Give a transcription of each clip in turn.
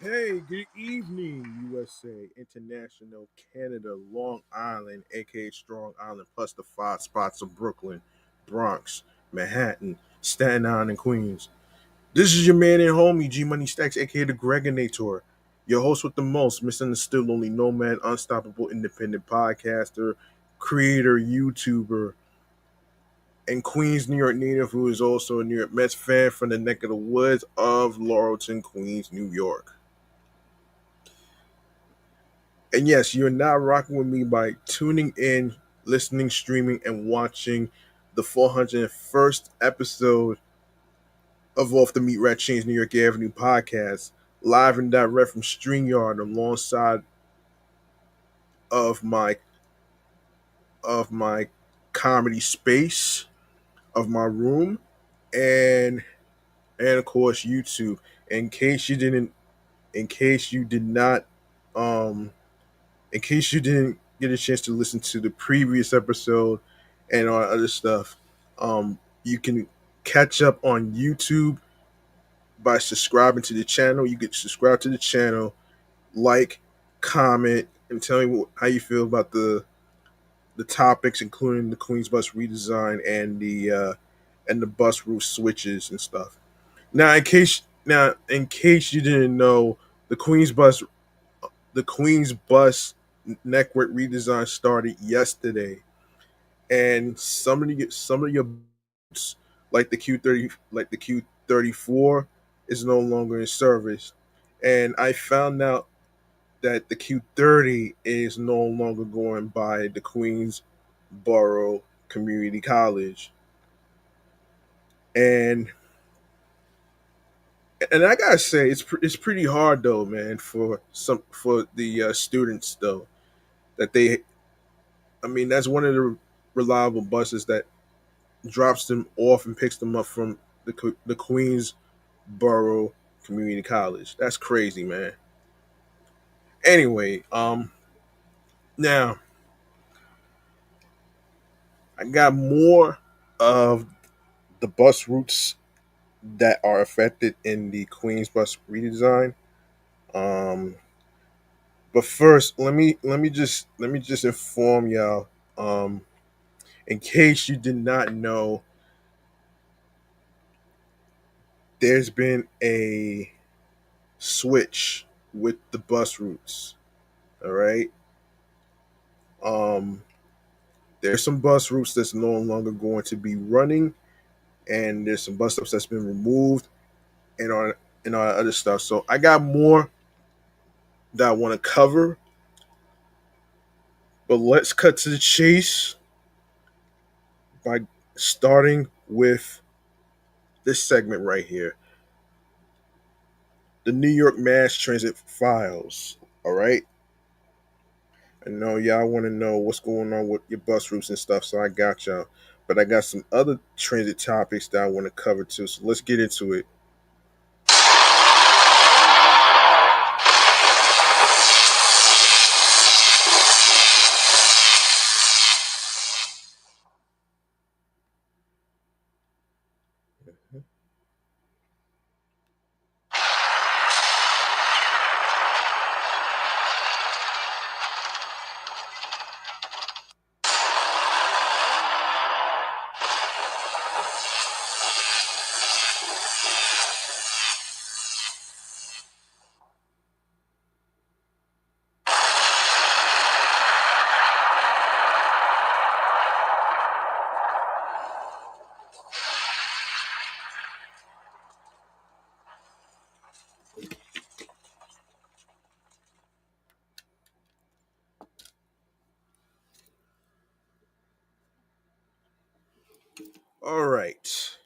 Hey, good evening, USA, International, Canada, Long Island, aka Strong Island, plus the five spots of Brooklyn, Bronx, Manhattan, Staten Island, and Queens. This is your man and homie, G Money Stacks, aka the Gregonator, your host with the most, misunderstood, lonely nomad, unstoppable independent podcaster, creator, YouTuber, and Queens, New York native who is also a New York Mets fan from the neck of the woods of Laurelton, Queens, New York. And yes, you're now rocking with me by tuning in, listening, streaming, and watching the 401st episode of Off the Meat Rat Chainz New York Avenue podcast, live and direct from StreamYard alongside of my of my comedy space of my room and of course YouTube. In case you didn't in case you did not um in case you didn't get a chance to listen to the previous episode and all other stuff, you can catch up on YouTube by subscribing to the channel. You can subscribe to the channel, like, comment, and tell me how you feel about the topics, including the Queens Bus redesign and the bus route switches and stuff. Now, in case you didn't know, the Queens Bus the Queens Bus network redesign started yesterday, and some of your boats, like the Q34, is no longer in service. And I found out that the Q30 is no longer going by the Queensboro Community College, and I gotta say it's pretty hard though, man, for the students though that they I mean, that's one of the reliable buses that drops them off and picks them up from the Queensboro Community College. That's crazy, man. Anyway, now I got more of the bus routes that are affected in the Queens Bus redesign. Um, but first, let me just inform y'all. Um, in case you did not know, there's been a switch with the bus routes. All right. Um, there's some bus routes that's no longer going to be running, and there's some bus stops that's been removed, and all that other stuff. So I got more that I want to cover, but let's cut to the chase by starting with this segment right here: the New York Mass Transit Files. All right. I know y'all want to know what's going on with your bus routes and stuff, so I got y'all. But I got some other transit topics that I want to cover too. So let's get into it. All right.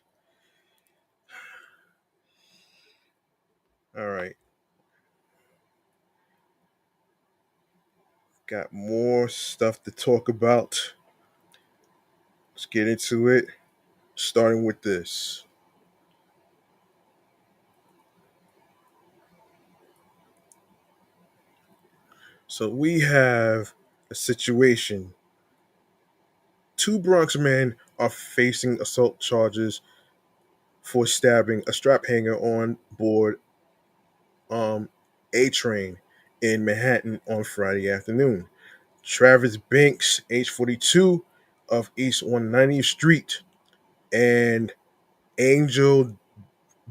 All right. Got more stuff to talk about. Let's get into it. Starting with this. So we have a situation. Two Bronx men are facing assault charges for stabbing a strap hanger on board um, A train in Manhattan on Friday afternoon. Travis Banks, age 42, of East 190th Street, and Angel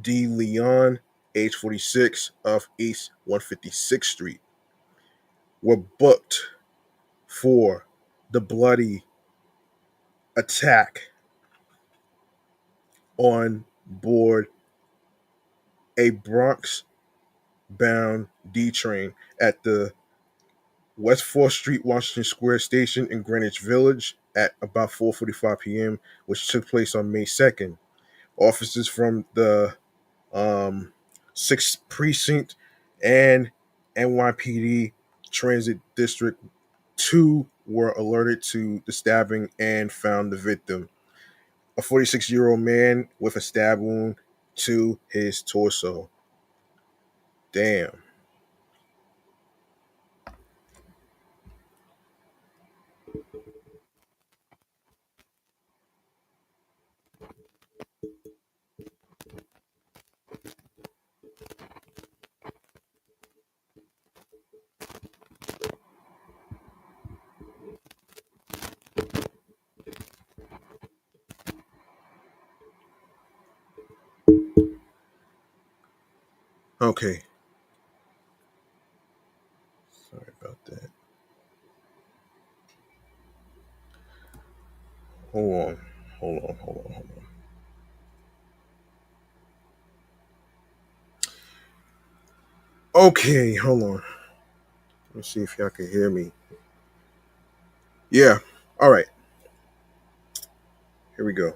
D. Leon, age 46, of East 156th Street, were booked for the bloody attack on board a Bronx bound D train at the West 4th Street Washington Square station in Greenwich Village at about 4:45 p.m., which took place on May 2nd. Officers from the 6th Precinct and NYPD Transit District 2 were alerted to the stabbing and found the victim, a 46-year-old man with a stab wound to his torso. Damn. Okay. Sorry about that. Hold on. Hold on. Okay, hold on. Let's see if y'all can hear me. Yeah. All right. Here we go.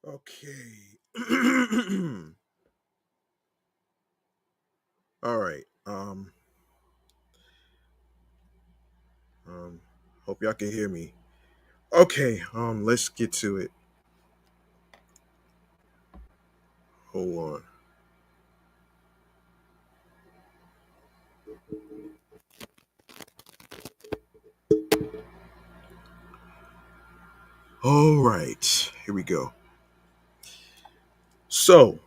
Okay. All right. Um, hope y'all can hear me. Okay. Let's get to it. Hold on. All right. Here we go. So,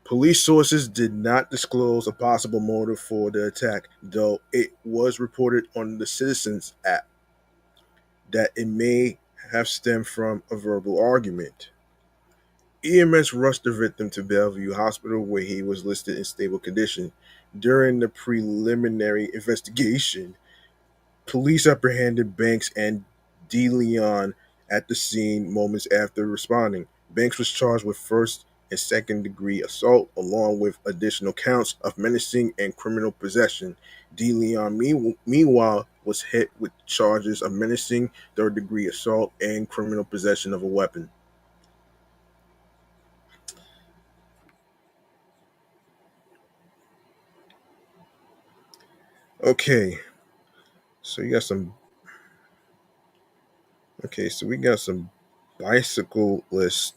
police sources did not disclose a possible motive for the attack, though it was reported on the Citizens app that it may have stemmed from a verbal argument. EMS rushed the victim to Bellevue Hospital where he was listed in stable condition. During the preliminary investigation, police apprehended Banks and DeLeon at the scene moments after responding. Banks was charged with first and second degree assault, along with additional counts of menacing and criminal possession. DeLeon, meanwhile, was hit with charges of menacing, third degree assault, and criminal possession of a weapon. Okay, so you got some. Okay, so we got some bicycle lists.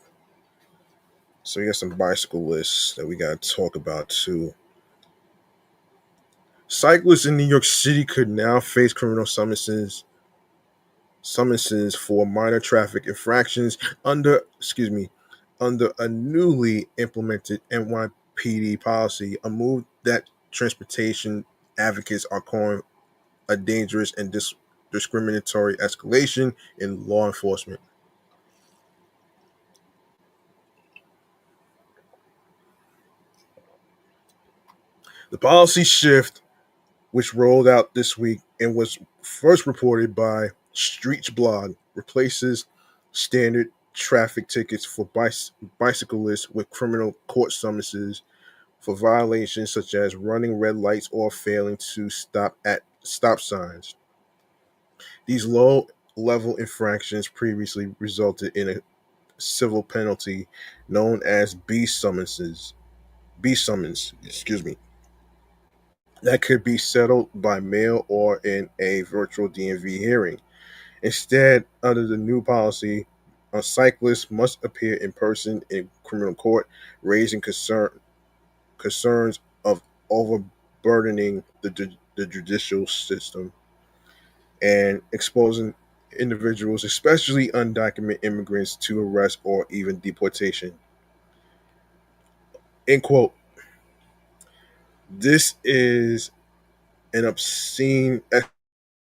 So we got some bicycle lists that we got to talk about too. Cyclists in New York City could now face criminal summonses for minor traffic infractions under a newly implemented NYPD policy, a move that transportation advocates are calling a dangerous and discriminatory escalation in law enforcement. The policy shift, which rolled out this week and was first reported by Streets Blog, replaces standard traffic tickets for bicyclists with criminal court summonses for violations such as running red lights or failing to stop at stop signs. These low level infractions previously resulted in a civil penalty known as B summons, excuse me, that could be settled by mail or in a virtual DMV hearing. Instead, under the new policy, a cyclist must appear in person in criminal court, raising concerns of overburdening the judicial system and exposing individuals, especially undocumented immigrants, to arrest or even deportation. End quote. This is an obscene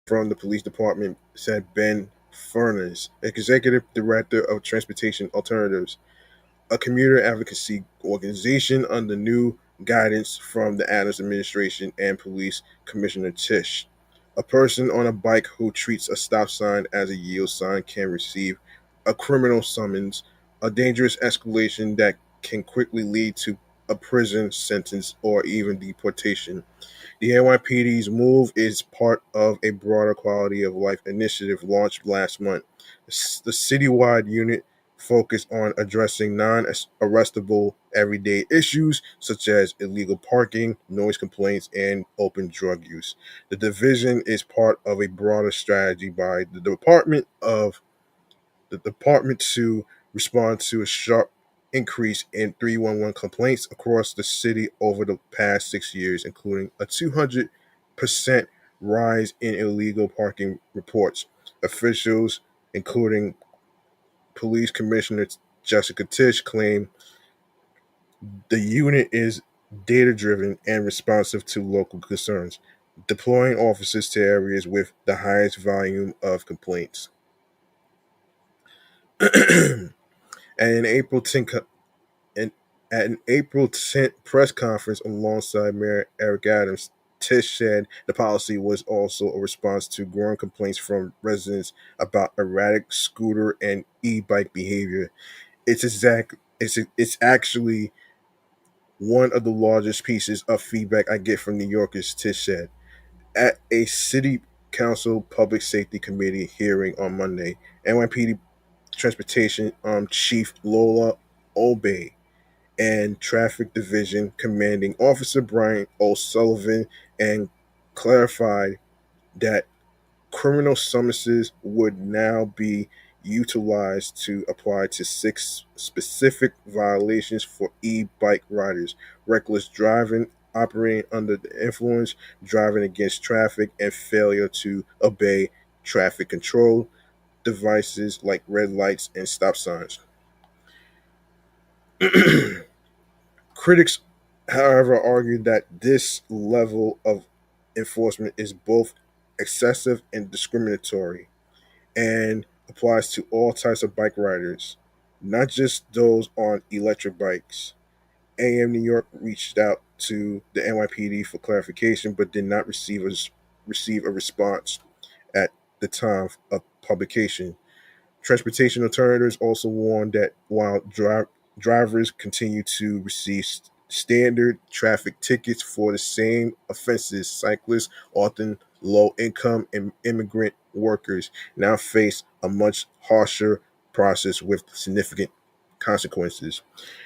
from the police department, said Ben Furness, executive director of Transportation Alternatives, a commuter advocacy organization under new guidance from the Adams administration and police commissioner Tish. A person on a bike who treats a stop sign as a yield sign can receive a criminal summons, a dangerous escalation that can quickly lead to a prison sentence or even deportation. The NYPD's move is part of a broader quality of life initiative launched last month. The citywide unit focused on addressing non arrestable everyday issues such as illegal parking, noise complaints, and open drug use. The division is part of a broader strategy by the department to respond to a sharp increase in 311 complaints across the city over the past 6 years, including a 200% rise in illegal parking reports. Officials, including Police Commissioner Jessica Tish, claim the unit is data driven and responsive to local concerns, deploying officers to areas with the highest volume of complaints. And in April 10th, and at an April 10th press conference alongside Mayor Eric Adams, Tish said the policy was also a response to growing complaints from residents about erratic scooter and e-bike behavior. It's actually one of the largest pieces of feedback I get from New Yorkers, Tish said. At a city council public safety committee hearing on Monday, NYPD Transportation Chief Lola Obey and Traffic Division Commanding Officer Brian O'Sullivan, and clarified that criminal summonses would now be utilized to apply to six specific violations for e-bike riders: reckless driving, operating under the influence, driving against traffic, and failure to obey traffic control devices like red lights and stop signs. Critics, however, argue that this level of enforcement is both excessive and discriminatory, and applies to all types of bike riders, not just those on electric bikes. AM New York reached out to the NYPD for clarification, but did not receive a response at the time of publication. Transportation alternatives also warned that while drivers continue to receive standard traffic tickets for the same offenses, cyclists, often low income and immigrant workers, now face a much harsher process with significant consequences.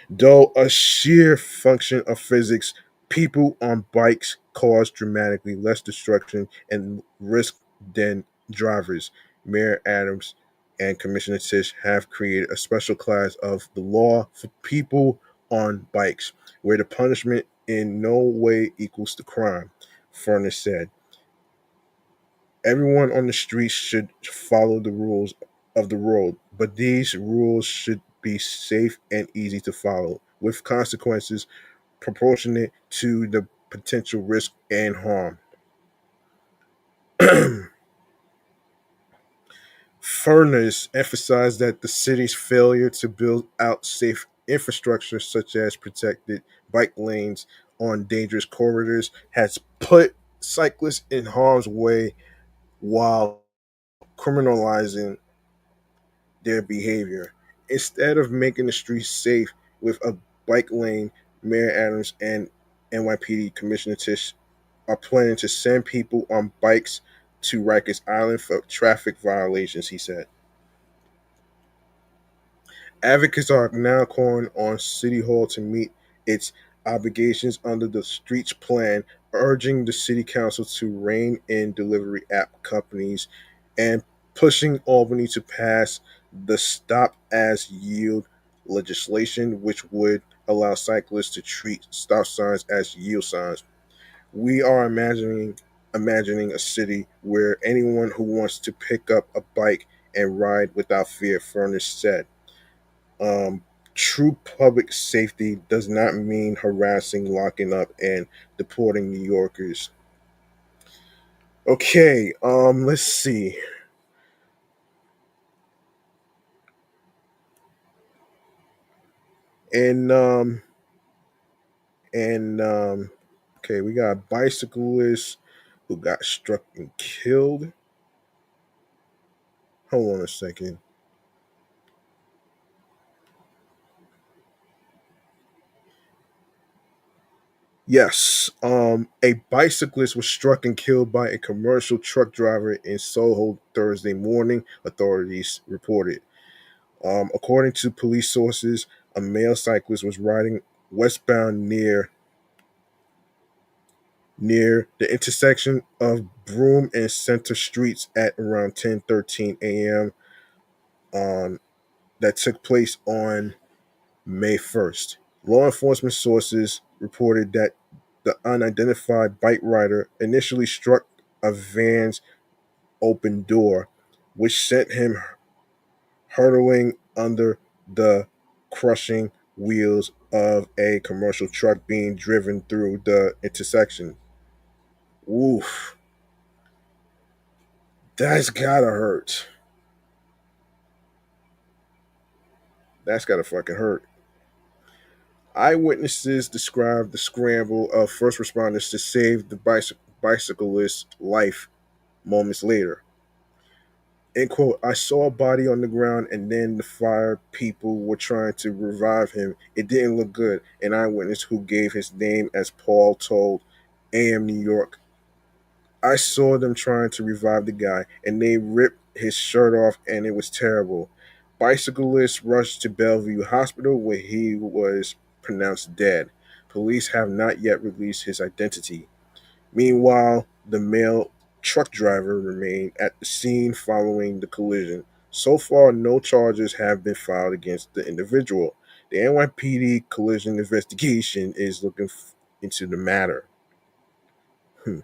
Though a sheer function of physics, people on bikes cause dramatically less destruction and risk than drivers. Mayor Adams and Commissioner Tish have created a special class of the law for people on bikes, where the punishment in no way equals the crime. Furness said, everyone on the streets should follow the rules of the road, but these rules should be safe and easy to follow, with consequences proportionate to the potential risk and harm. Furness emphasized that the city's failure to build out safe infrastructure, such as protected bike lanes on dangerous corridors, has put cyclists in harm's way while criminalizing their behavior. Instead of making the streets safe with a bike lane, Mayor Adams and NYPD Commissioner Tish are planning to send people on bikes to Rikers Island for traffic violations, he said. Advocates are now calling on City Hall to meet its obligations under the Streets Plan, urging the City Council to rein in delivery app companies and pushing Albany to pass the Stop as Yield legislation, which would allow cyclists to treat stop signs as yield signs. We are imagining a city where anyone who wants to pick up a bike and ride without fear, Furnace said. Um, True public safety does not mean harassing, locking up, and deporting New Yorkers. Okay, let's see. And and okay, we got bicyclists who got struck and killed. Hold on a second. Yes, a bicyclist was struck and killed by a commercial truck driver in Soho Thursday morning, authorities reported. According to police sources, a male cyclist was riding westbound near the intersection of Broome and Center Streets at around 10:13 a.m. on that took place on May 1st. Law enforcement sources reported that the unidentified bike rider initially struck a van's open door, which sent him hurtling under the crushing wheels of a commercial truck being driven through the intersection. Oof, that's gotta hurt. That's gotta fucking hurt. Eyewitnesses described the scramble of first responders to save the bicyclist's life moments later. End quote. I saw a body on the ground and then the fire people were trying to revive him. It didn't look good. An eyewitness who gave his name as Paul told AM New York, I saw them trying to revive the guy and they ripped his shirt off and it was terrible. Bicyclist rushed to Bellevue Hospital where he was pronounced dead. Police have not yet released his identity. Meanwhile, the male truck driver remained at the scene following the collision. So far, no charges have been filed against the individual. The NYPD collision investigation is looking into the matter. Hmm.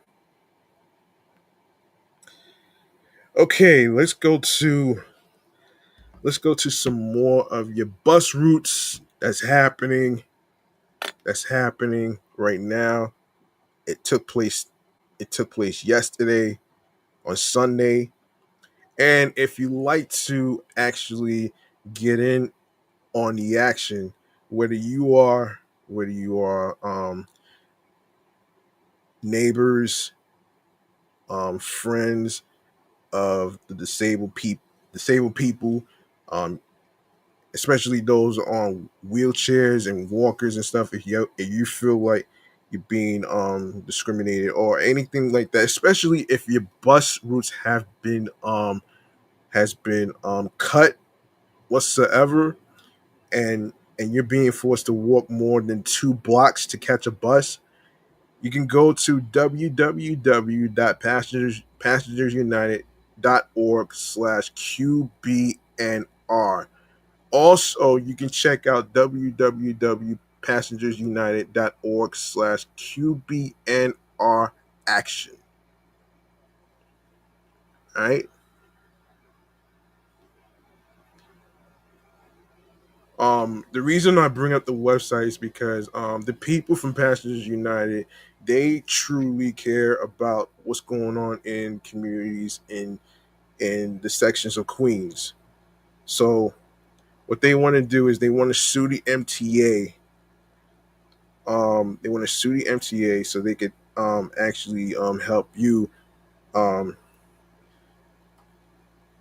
Okay, let's go to some more of your bus routes that's happening right now. It took place it took place yesterday on Sunday. And if you like to actually get in on the action, whether you are neighbors, friends of the disabled people, um, especially those on wheelchairs and walkers and stuff. If you feel like you're being discriminated or anything like that, especially if your bus routes has been cut whatsoever, and you're being forced to walk more than 2 blocks to catch a bus, you can go to www.passengersunited.org/QBNR. Also, you can check out www.passengersunited.org/QBNR action. All right. The reason I bring up the website is because the people from Passengers United, they truly care about what's going on in communities in the sections of Queens. So what they want to do is they want to sue the MTA. They want to sue the MTA so they could actually help you. Um,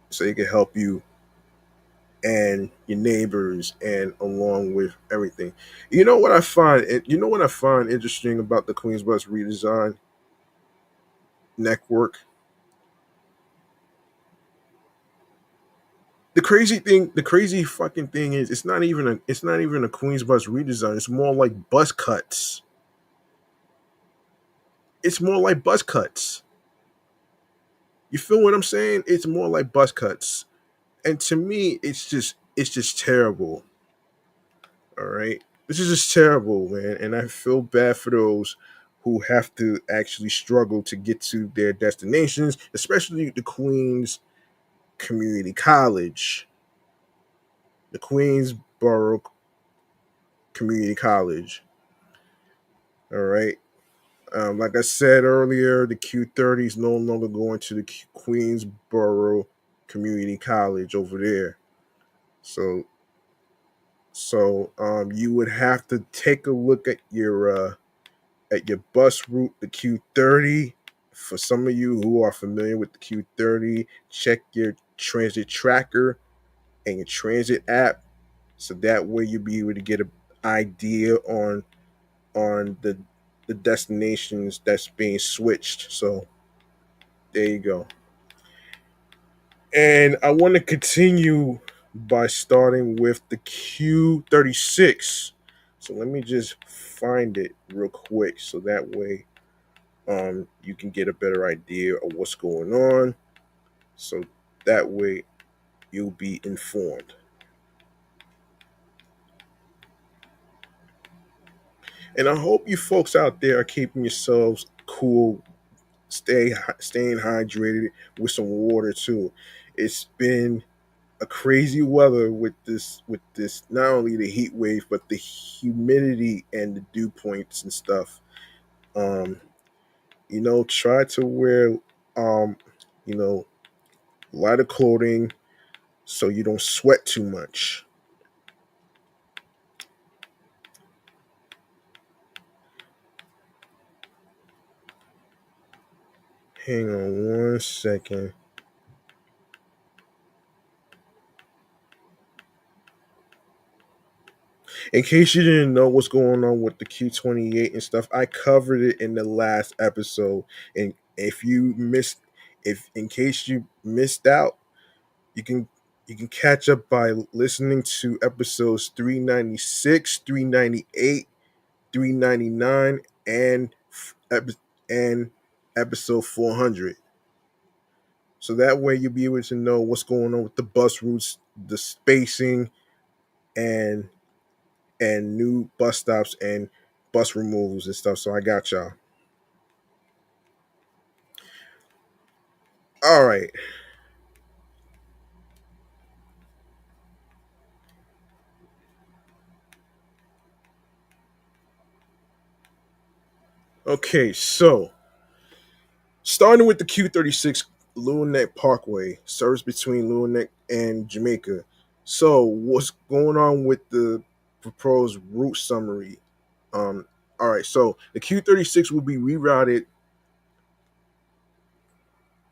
so they could help you and your neighbors and along with everything. You know what I find interesting about the Queens Bus Redesign Network? The crazy fucking thing is it's not even a Queens Bus redesign. It's more like bus cuts. It's more like bus cuts. You feel what I'm saying? It's more like bus cuts. And to me, it's just terrible. All right. This is just terrible, man. And I feel bad for those who have to actually struggle to get to their destinations, especially the Queens Community College, the Queensboro Community College. All right. Like I said earlier, the Q30 is no longer going to the Queensboro Community College over there. So, so you would have to take a look at your bus route, the Q30. For some of you who are familiar with the Q30, check your transit tracker and your transit app, so that way you'll be able to get an idea on the destinations that's being switched. So there you go. And I want to continue by starting with the Q36. So let me just find it real quick so that way you can get a better idea of what's going on. So that way you'll be informed. And I hope you folks out there are keeping yourselves cool, staying hydrated with some water too. It's been a crazy weather with this not only the heat wave but the humidity and the dew points and stuff. Um, try to wear um, you know, lighter clothing so you don't sweat too much. Hang on one second. In case you didn't know what's going on with the Q28 and stuff, I covered it in the last episode. And if in case you missed out, you can. You can catch up by listening to episodes 396, 398, 399, and episode 400. So that way you'll be able to know what's going on with the bus routes, the spacing, and new bus stops and bus removals and stuff. So I got y'all. All right. Okay, so starting with the Q36 Little Neck Parkway, service between Little Neck and Jamaica. So, what's going on with the proposed route summary? Um, all right, so the Q36 will be rerouted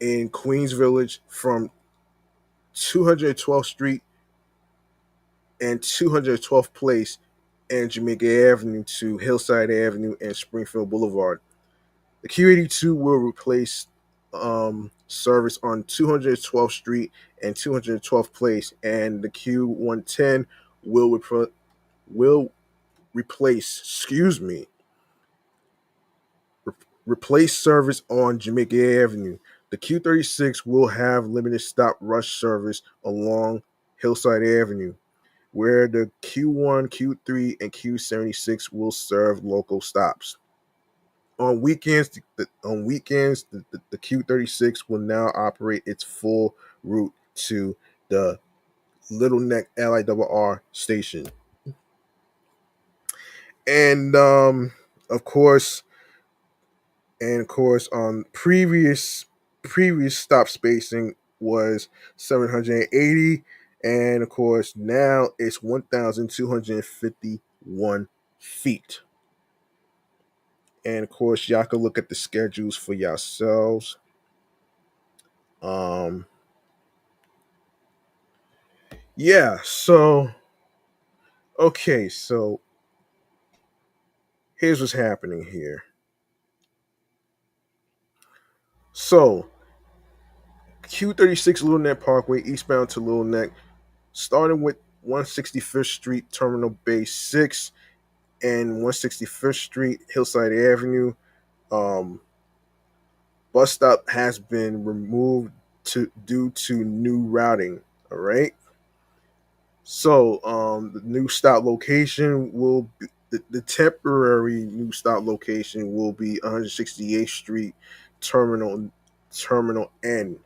in Queens Village from 212th Street and 212th Place and Jamaica Avenue to Hillside Avenue and Springfield Boulevard. The Q82 will replace service on 212th Street and 212th Place, and the Q110 will replace, re- replace service on Jamaica Avenue. The Q36 will have limited stop rush service along Hillside Avenue, where the Q1, Q3, and Q76 will serve local stops. On weekends, the Q36 will now operate its full route to the Little Neck LIRR station, and of course, previous stop spacing was 780, and of course now it's 1,251 feet. And of course, y'all can look at the schedules for yourselves. Um, Yeah, so okay, so here's what's happening here. So Q36 Little Neck Parkway eastbound to Little Neck, starting with 165th Street Terminal Bay 6 and 165th Street Hillside Avenue. Um, Bus stop has been removed due to new routing. All right. So the new stop location will be the temporary new stop location will be 168th Street Terminal N,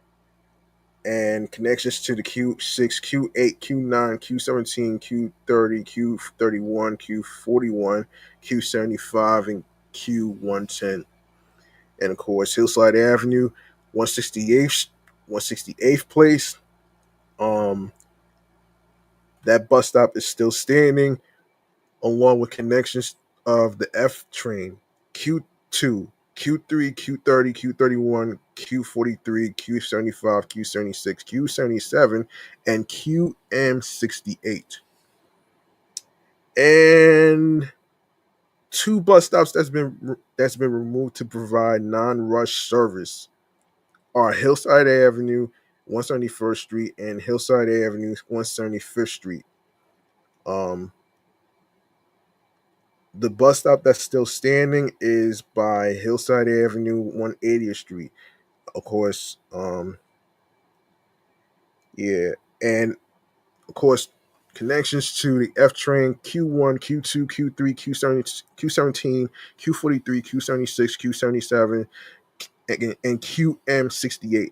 and connections to the Q6, Q8, Q9, Q17, Q30, Q31, Q41, Q75, and Q110. And of course, Hillside Avenue, 168th Place. Um, that bus stop is still standing, along with connections of the F train, Q2, Q3, Q30, Q31, Q43, Q75, Q76, Q77, and QM68. And two bus stops that's been removed to provide non-rush service are Hillside Avenue, 171st Street, and Hillside Avenue, 175th Street. Um, The bus stop that's still standing is by Hillside Avenue, 180th Street. Of course, yeah, and of course, connections to the F train, Q1, Q2, Q3, Q70, Q17, Q43, Q76, Q77, and QM68.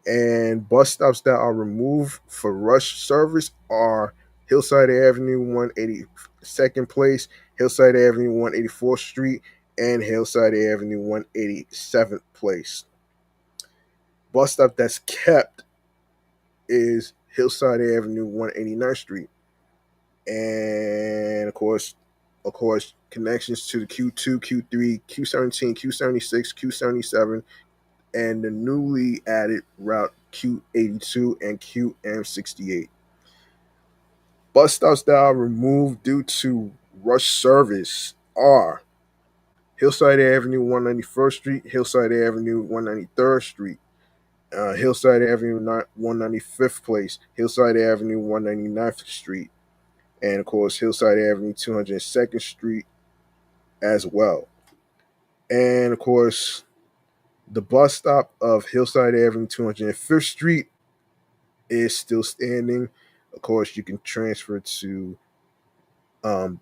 And bus stops that are removed for rush service are Hillside Avenue, 182nd Place, Hillside Avenue, 184th Street, and Hillside Avenue, 187th Place. Bus stop that's kept is Hillside Avenue, 189th Street. And of course, connections to the Q2, Q3, Q17, Q76, Q77, and the newly added route Q82 and QM68. Bus stops that are removed due to rush service are Hillside Avenue, 191st Street, Hillside Avenue, 193rd Street. Hillside Avenue 195th Place, Hillside Avenue 199th Street, and of course Hillside Avenue 202nd Street as well. And of course, the bus stop of Hillside Avenue 205th Street is still standing. Of course, you can transfer to Q43,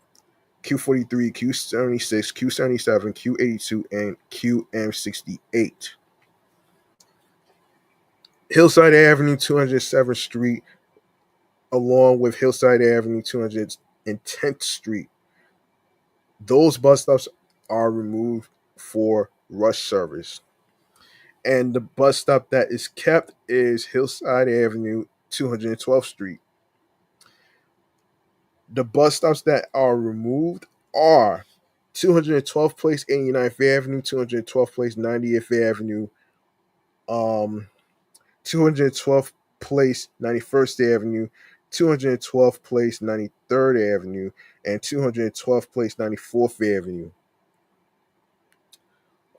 Q76, Q77, Q82, and QM68. Hillside Avenue 207th Street, along with Hillside Avenue 210th Street, those bus stops are removed for rush service. And the bus stop that is kept is Hillside Avenue 212th Street. The bus stops that are removed are 212th Place, 89th Avenue, 212th Place, 90th Avenue, 212th Place, 91st Avenue, 212th Place, 93rd Avenue, and 212th Place, 94th Avenue.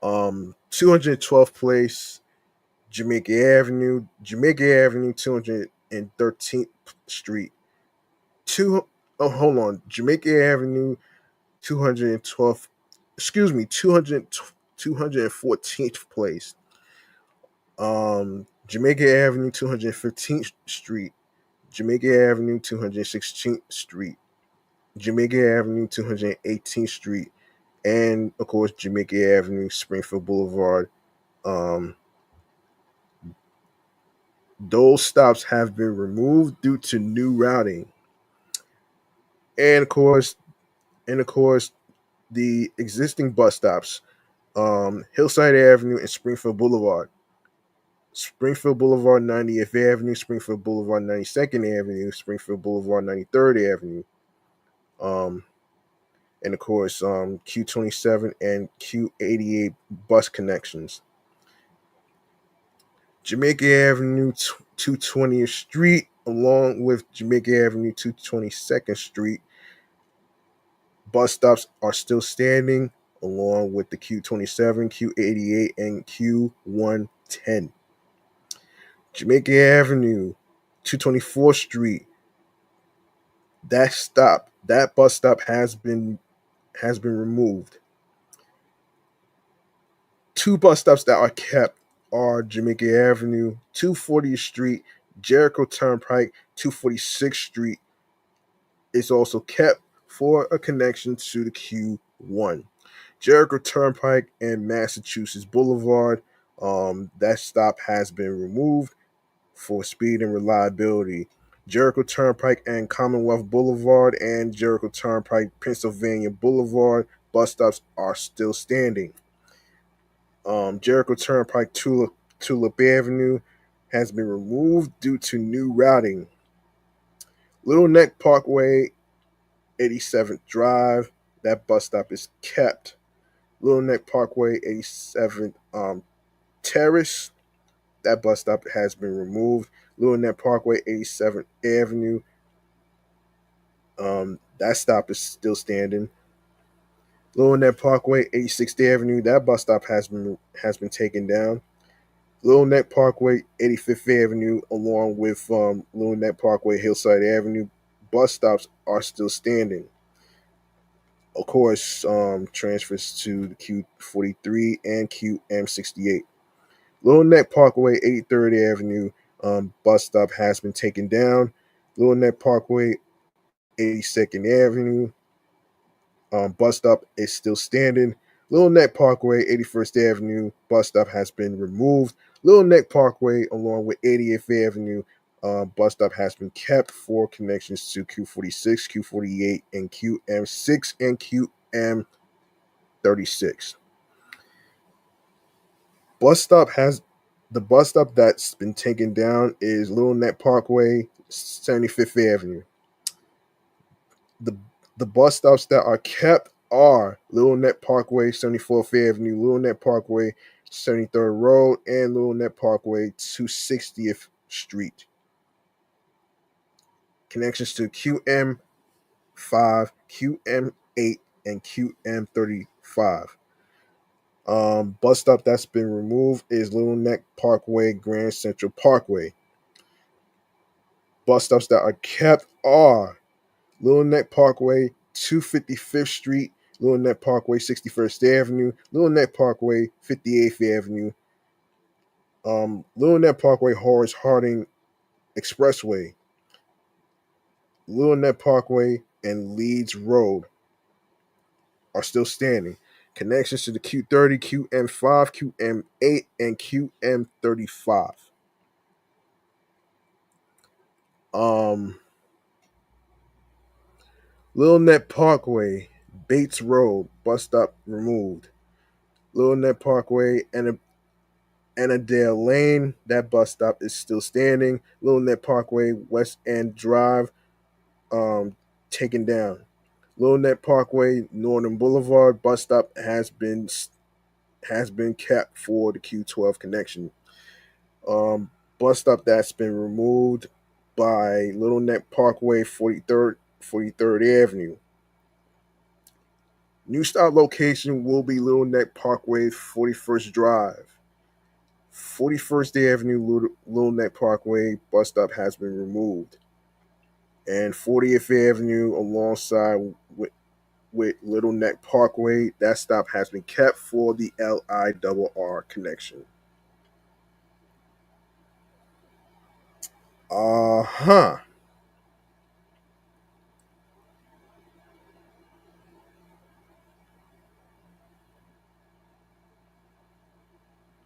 212th Place, Jamaica Avenue, 213th Street. Hold on, Jamaica Avenue, 212th, 214th Place. Jamaica Avenue, 215th Street, Jamaica Avenue, 216th Street, Jamaica Avenue, 218th Street, and of course Jamaica Avenue, Springfield Boulevard. Those stops have been removed due to new routing. And of course, the existing bus stops, Hillside Avenue and Springfield Boulevard. Springfield Boulevard, 90th Avenue, Springfield Boulevard, 92nd Avenue, Springfield Boulevard, 93rd Avenue, and of course, Q27 and Q88 bus connections. Jamaica Avenue, 220th Street, along with Jamaica Avenue, 222nd Street, bus stops are still standing, along with the Q27, Q88, and Q110. Jamaica Avenue, 224th Street. That bus stop has been removed. Two bus stops that are kept are Jamaica Avenue, 240th Street, Jericho Turnpike, 246th Street is also kept for a connection to the Q1. Jericho Turnpike and Massachusetts Boulevard, that stop has been removed for speed and reliability. Jericho Turnpike and Commonwealth Boulevard and Jericho Turnpike, Pennsylvania Boulevard bus stops are still standing. Jericho Turnpike, Tulip Avenue has been removed due to new routing. Little Neck Parkway, 87th Drive, that bus stop is kept. Little Neck Parkway, 87th Terrace, that bus stop has been removed. Little Neck Parkway, 87th Avenue, that stop is still standing. Little Neck Parkway, 86th Avenue, that bus stop has been taken down. Little Neck Parkway, 85th Avenue, along with Little Neck Parkway, Hillside Avenue, bus stops are still standing. Of course, transfers to the Q43 and QM68. Little Neck Parkway, 83rd Avenue, bus stop has been taken down. Little Neck Parkway, 82nd Avenue, bus stop is still standing. Little Neck Parkway, 81st Avenue, bus stop has been removed. Little Neck Parkway, along with 80th Avenue, bus stop has been kept for connections to Q46, Q48, and QM6 and QM36. The bus stop that's been taken down is Little Neck Parkway, 75th Avenue. The bus stops that are kept are Little Neck Parkway, 74th Avenue, Little Neck Parkway, 73rd Road, and Little Neck Parkway, 260th Street. Connections to QM5, QM8, and QM35. Bus stop that's been removed is Little Neck Parkway, Grand Central Parkway. Bus stops that are kept are Little Neck Parkway, 255th Street, Little Neck Parkway, 61st Avenue, Little Neck Parkway, 58th Avenue, Little Neck Parkway, Horace Harding Expressway, Little Neck Parkway, and Leeds Road are still standing. Connections to the Q30, QM5, QM8, and QM35. Um, Little Neck Parkway, Bates Road, bus stop removed. Little Neck Parkway, Annandale Lane, that bus stop is still standing. Little Neck Parkway, West End Drive, taken down. Little Neck Parkway, Northern Boulevard, bus stop has been kept for the Q12 connection. Bus stop that's been removed by Little Neck Parkway, 43rd Avenue. New stop location will be Little Neck Parkway, 41st Drive. 41st Avenue, Little Neck Parkway bus stop has been removed. And 40th Avenue alongside with Little Neck Parkway, that stop has been kept for the LIRR connection. Uh-huh.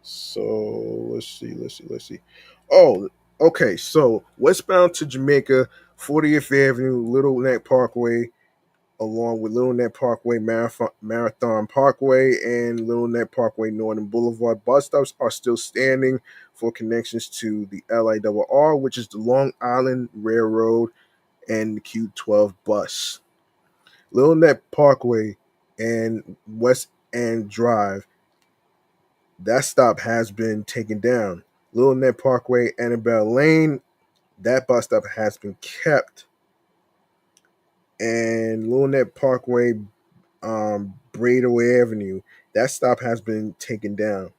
So let's see. Oh, okay. So westbound to Jamaica, 40th Avenue, Little Neck Parkway, along with Little Neck Parkway, Marathon Parkway, and Little Neck Parkway Northern Boulevard. Bus stops are still standing for connections to the LIRR, which is the Long Island Railroad and the Q12 bus. Little Neck Parkway and West End Drive, that stop has been taken down. Little Neck Parkway, Annabelle Lane, that bus stop has been kept. And Little Neck Parkway, Brado Avenue, that stop has been taken down.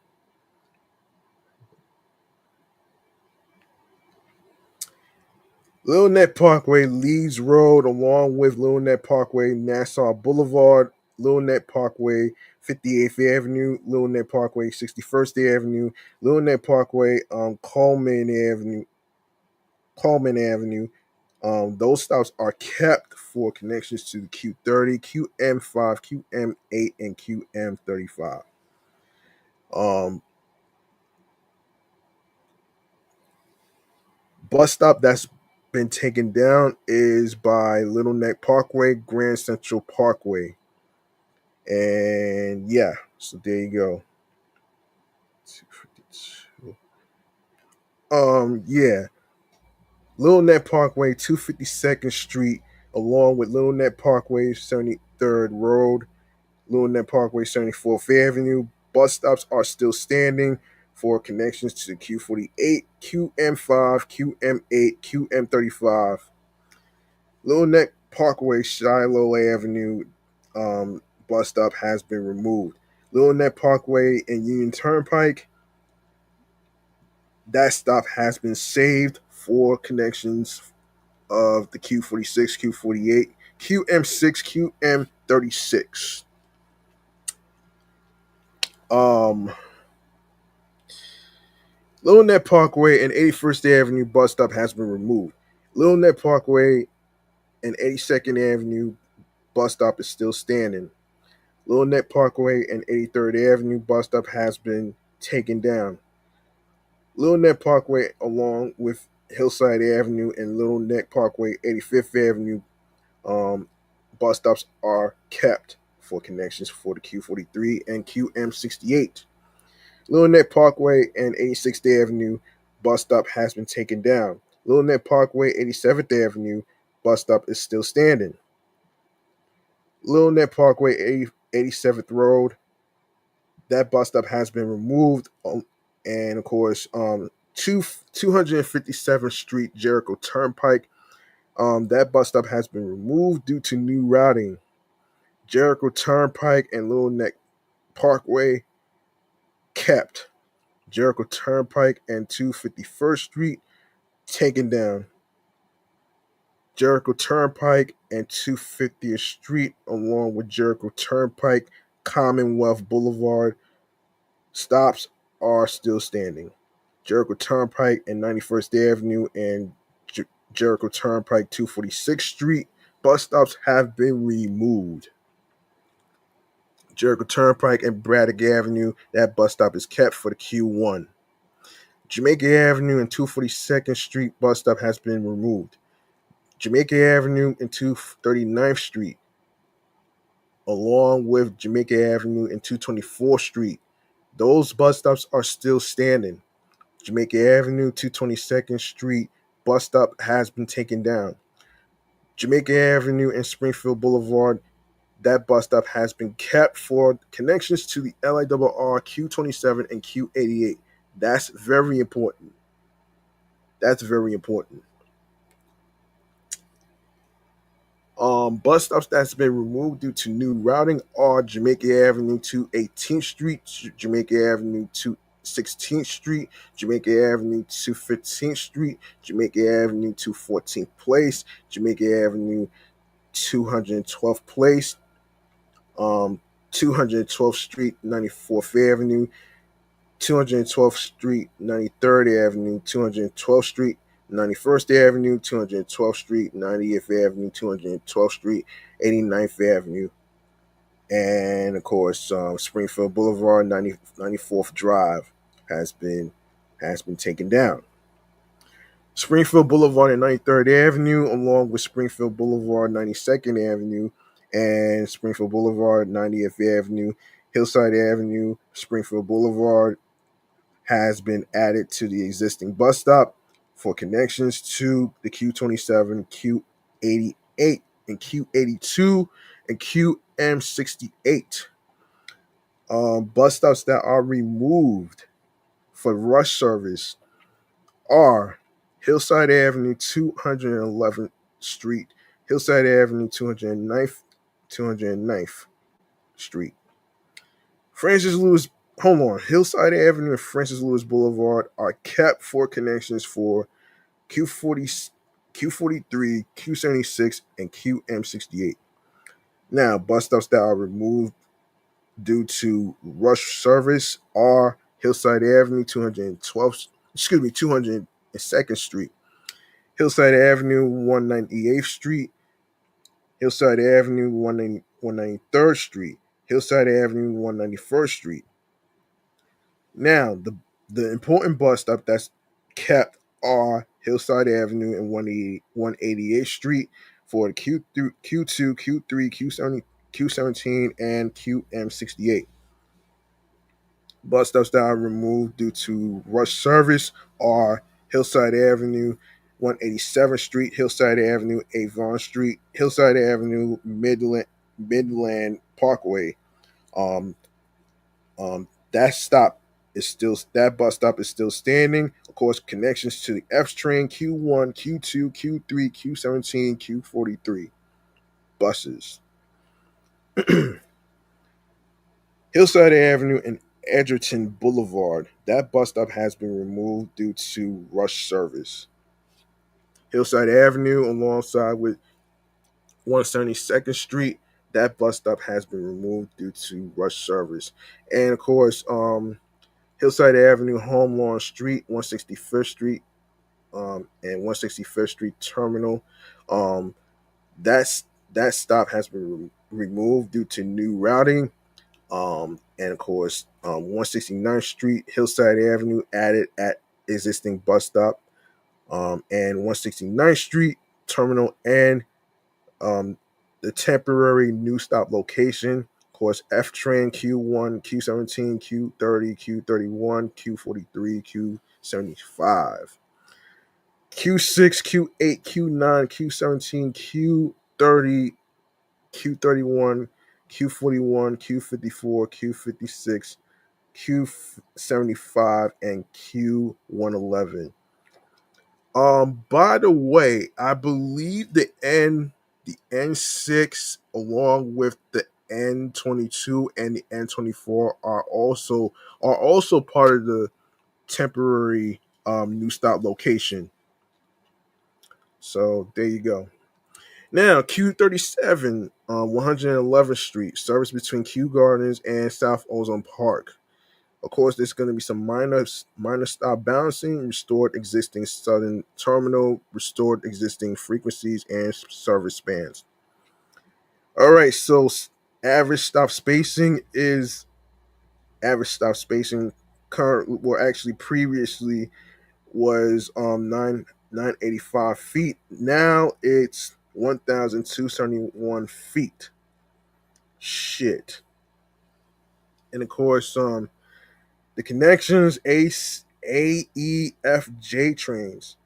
Little Neck Parkway, Leeds Road, along with Little Neck Parkway, Nassau Boulevard, Little Neck Parkway, 58th Avenue, Little Neck Parkway, 61st Avenue, Little Neck Parkway, Coleman Avenue. Those stops are kept for connections to the Q30, QM5, QM8, and QM35. Um, Bus stop that's been taken down is by Little Neck Parkway, Grand Central Parkway. And yeah, so there you go. 252. Yeah. Little Neck Parkway, 252nd Street, along with Little Neck Parkway, 73rd Road, Little Neck Parkway, 74th Avenue. Bus stops are still standing for connections to Q48, QM5, QM8, QM35. Little Neck Parkway, Shiloh Avenue, bus stop has been removed. Little Neck Parkway and Union Turnpike, that stop has been saved for connections of the Q46, Q48, QM6, QM36. Um, Little Neck Parkway and 81st Avenue bus stop has been removed. Little Neck Parkway and 82nd Avenue bus stop is still standing. Little Neck Parkway and 83rd Avenue bus stop has been taken down. Little Neck Parkway, along with Hillside Avenue and Little Neck Parkway, 85th Avenue, um, bus stops are kept for connections for the Q43 and QM68. Little Neck Parkway and 86th Avenue bus stop has been taken down. Little Neck Parkway, 87th Avenue bus stop is still standing. Little Neck Parkway, 87th Road, that bus stop has been removed. And of course, 257th Street, Jericho Turnpike, that bus stop has been removed due to new routing. Jericho Turnpike and Little Neck Parkway, kept. Jericho Turnpike and 251st Street taken down. Jericho Turnpike and 250th Street, along with Jericho Turnpike, Commonwealth Boulevard stops are still standing. Jericho Turnpike and 91st Avenue and Jericho Turnpike 246th Street bus stops have been removed. Jericho Turnpike and Braddock Avenue, that bus stop is kept for the Q1. Jamaica Avenue and 242nd Street bus stop has been removed. Jamaica Avenue and 239th Street, along with Jamaica Avenue and 224th Street, those bus stops are still standing. Jamaica Avenue, 222nd Street bus stop has been taken down. Jamaica Avenue and Springfield Boulevard, that bus stop has been kept for connections to the LIRR Q27 and Q88. That's very important. That's very important. Bus stops that's been removed due to new routing are Jamaica Avenue to 18th Street, Jamaica Avenue to 16th Street, Jamaica Avenue to 15th Street, Jamaica Avenue to 14th Place, Jamaica Avenue 212th Place, 212th Street, 94th Avenue, 212th Street, 93rd Avenue, 212th Street, 91st Avenue, 212th Street, 90th Avenue, 212th Street, 89th Avenue, and of course Springfield Boulevard, 94th Drive has been taken down. Springfield Boulevard and 93rd Avenue, along with Springfield Boulevard, 92nd Avenue, and Springfield Boulevard, 90th Avenue, Hillside Avenue, Springfield Boulevard, has been added to the existing bus stop for connections to the Q27, Q88, and Q82 and QM68. Bus stops that are removed for rush service are Hillside Avenue, 211th Street, Hillside Avenue, 209th Street. Francis Lewis, hold on. Hillside Avenue and Francis Lewis Boulevard are kept for connections for Q40, Q43, Q76, and QM68. Now, bus stops that are removed due to rush service are Hillside Avenue, 202nd Street, Hillside Avenue, 198th Street, Hillside Avenue, 193rd Street, Hillside Avenue, 191st Street. Now, the important bus stop that's kept are Hillside Avenue and 188th Street for the Q2, Q3, Q17, and QM68. Bus stops that are removed due to rush service are Hillside Avenue, 187th Street, Hillside Avenue, Avon Street, Hillside Avenue, Midland Parkway. Um, that bus stop is still standing. Of course, connections to the F train, Q1, Q2, Q3, Q17, Q43 buses. Hillside Avenue and Edgerton Boulevard, that bus stop has been removed due to rush service. Hillside Avenue alongside with 172nd Street, that bus stop has been removed due to rush service. And of course, Hillside Avenue, Home Lawn Street, 165th Street, and 165th Street Terminal. Um, that stop has been removed due to new routing. And of course, 169th Street, Hillside Avenue added at existing bus stop. And 169th Street Terminal and the temporary new stop location. Of course, F train, Q1, Q17, Q30, Q31, Q43, Q75. Q6, Q8, Q9, Q17, Q30, Q31, Q41, Q54, Q56, Q75, and Q111. By the way, I believe the N6 along with the N22 and the N24 are also part of the temporary new stop location. So there you go. Now, Q37, 111th Street, service between Kew Gardens and South Ozone Park. Of course, there's going to be some minor stop balancing, restored existing southern terminal, restored existing frequencies, and service spans. All right, so average stop spacing is average stop spacing current well actually previously was 985 feet. Now it's 1,271 feet. Shit. And of course, the connections AEFJ trains.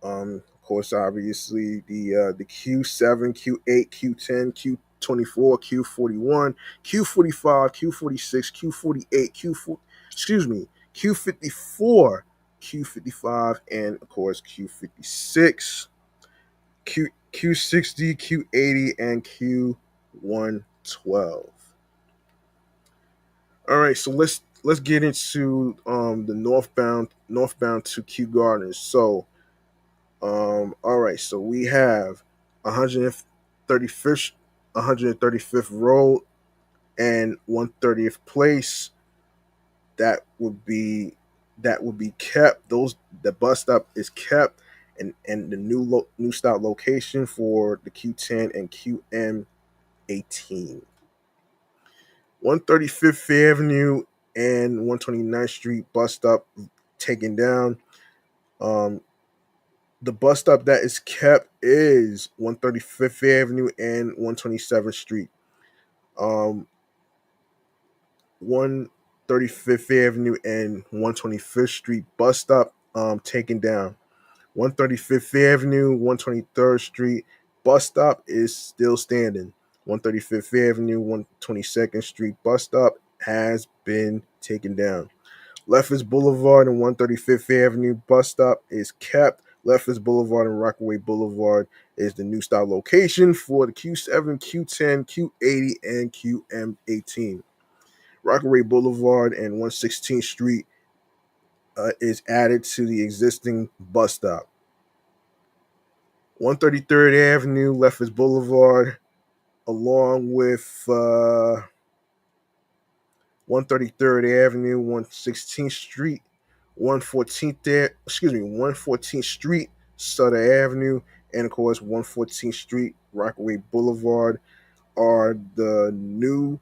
Of course, obviously the Q7, Q8, Q10, Q24, Q41, Q45, Q46, Q48, Q4. Excuse me, Q54, Q55, and of course Q56, Q60, Q80, and Q112. All right, so let's get into the northbound to Kew Gardens. So all right, so we have 135th 135th Road and 130th Place. That would be kept. Those the bus stop is kept, and the new stop location for the Q10 and QM18. 135th Avenue and 129th Street bus stop taken down. Um, the bus stop that is kept is 135th Avenue and 127th Street. 135th Avenue and 125th Street bus stop taken down. 135th Avenue, 123rd Street bus stop is still standing. 135th Avenue, 122nd Street bus stop has been taken down. Lefferts Boulevard and 135th Avenue bus stop is kept. Lefferts Boulevard and Rockaway Boulevard is the new stop location for the Q7, Q10, Q80, and QM18. Rockaway Boulevard and 116th Street is added to the existing bus stop. 133rd Avenue, Lefferts Boulevard, along with 133rd Avenue, 116th Street, 114th Street, Sutter Avenue, and of course 114th Street, Rockaway Boulevard are the new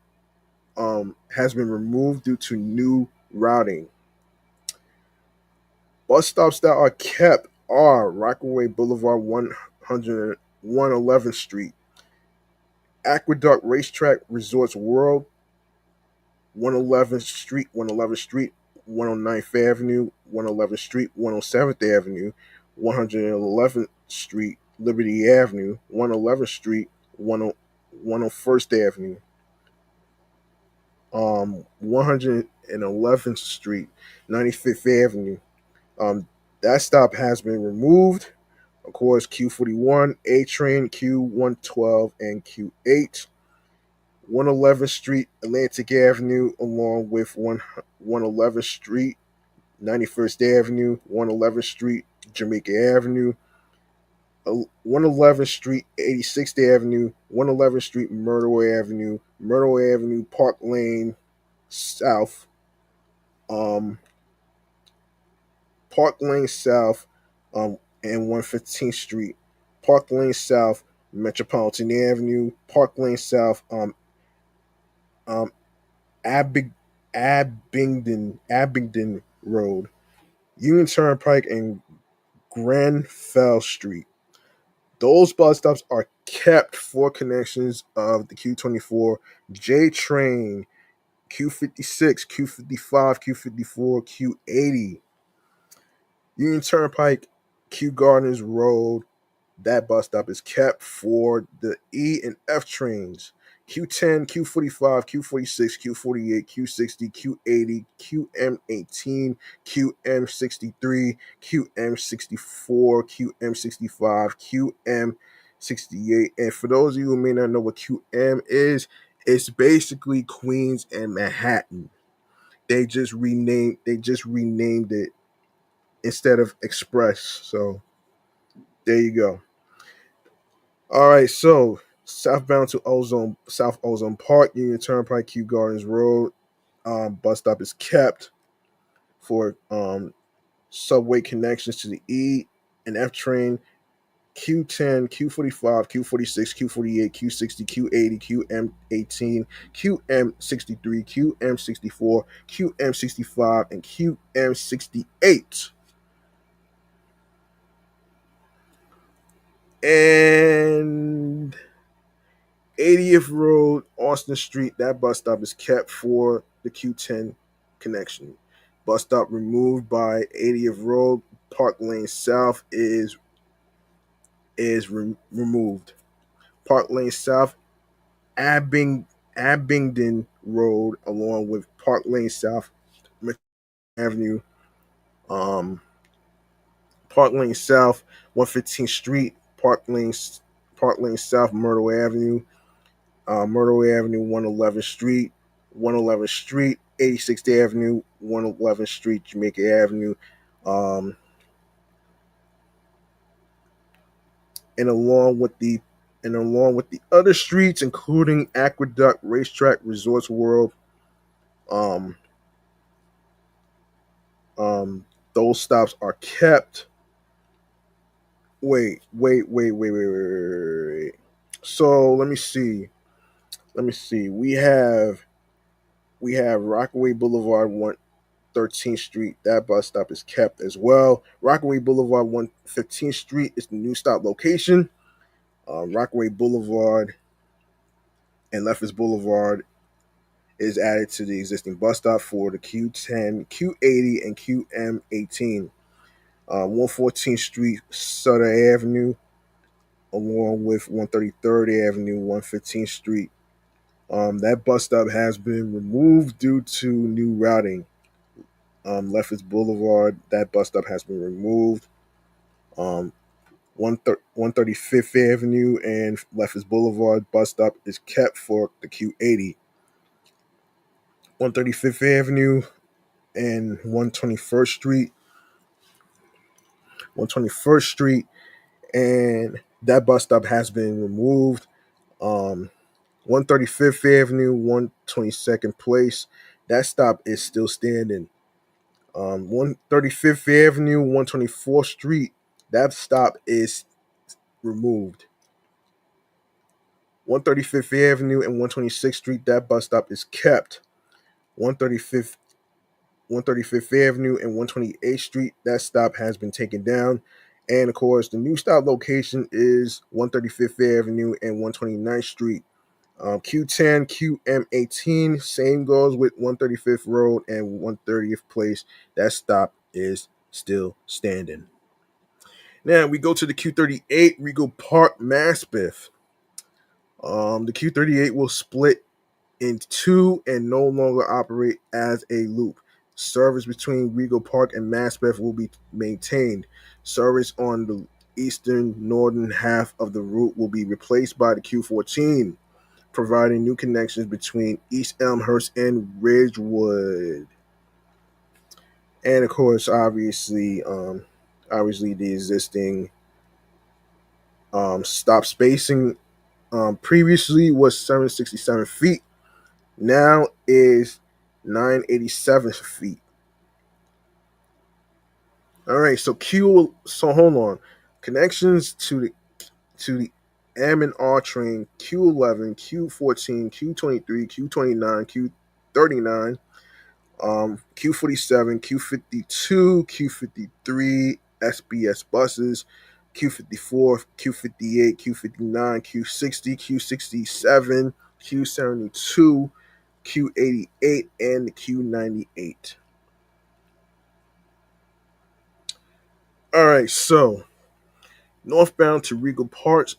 has been removed due to new routing. Bus stops that are kept are Rockaway Boulevard, 111th Street, Aqueduct Racetrack Resorts World, 111th Street, 111th Street, 109th Avenue, 111th Street, 107th Avenue, 111th Street, Liberty Avenue, 111th Street, 101st Avenue, 111th Street, 95th Avenue. That stop has been removed. Of course, Q41, A Train, Q112, and Q8. 111th Street, Atlantic Avenue, along with 111th Street, 91st Avenue, 111th Street, Jamaica Avenue, 111th Street, 86th Avenue, 111th Street, Myrtle Avenue, Park Lane South, um, Park Lane South, and 115th Street, Park Lane South, Metropolitan Avenue, Park Lane South, um, Abing, Abingdon Road, Union Turnpike, and Grenfell Street. Those bus stops are kept for connections of the Q24, J Train, Q56, Q55, Q54, Q80. Union Turnpike, Kew Gardens Road, that bus stop is kept for the E and F trains. Q10, Q45, Q46, Q48, Q60, Q80, QM18, QM63, QM64, QM65, QM68. And for those of you who may not know what QM is, It's basically Queens and Manhattan. They just renamed it instead of Express. So there you go. All right, so southbound to South Ozone Park, Union Turnpike, Kew Gardens Road. Bus stop is kept for subway connections to the E and F train, Q10, Q45, Q46, Q48, Q60, Q80, QM18, QM63, QM64, QM65, and QM68. And 80th Road, Austin Street, that bus stop is kept for the Q10 connection. Bus stop removed by 80th Road, Park Lane South is removed. Park Lane South, Abingdon Road, along with Park Lane South, Avenue, um, Park Lane South, 115th Street, Park Lane South, Myrtle Avenue, Myrtle Avenue, 111th Street, 111th Street, 86th Avenue, 111th Street, Jamaica Avenue, um, and along with the other streets, including Aqueduct, Racetrack, Resorts World, um, um, those stops are kept. Wait. So let me see. We have Rockaway Boulevard, 113th Street. That bus stop is kept as well. Rockaway Boulevard, 115th Street is the new stop location. Rockaway Boulevard and Lefferts Boulevard is added to the existing bus stop for the Q10, Q80, and QM18. 114th Street, Sutter Avenue, along with 133rd Avenue, 115th Street. That bus stop has been removed due to new routing. Lefferts Boulevard, that bus stop has been removed. 135th Avenue and Lefferts Boulevard bus stop is kept for the Q80. 135th Avenue and 121st Street, and that bus stop has been removed. 135th Avenue, 122nd Place, that stop is still standing. 135th Avenue, 124th Street, that stop is removed. 135th Avenue and 126th Street, that bus stop is kept. 135th 135th Avenue and 128th Street, that stop has been taken down. And of course, the new stop location is 135th Avenue and 129th Street. Q10, QM18, same goes with 135th Road and 130th Place. That stop is still standing. Now we go to the Q38, Regal Park, Maspeth. The Q38 will split in two and no longer operate as a loop. Service between Regal Park and Maspeth will be maintained. Service on the eastern northern half of the route will be replaced by the Q14, providing new connections between East Elmhurst and Ridgewood. And of course, obviously the existing stop spacing previously was 767 feet. Now is 987 feet. All right, so hold on. Connections to the M and R train, Q11, Q14, Q23, Q29, Q39, Q47, Q52, Q53, SBS buses, Q54, Q58, Q59, Q60, Q67, Q72, Q88, and Q98. All right, so northbound to Regal Park,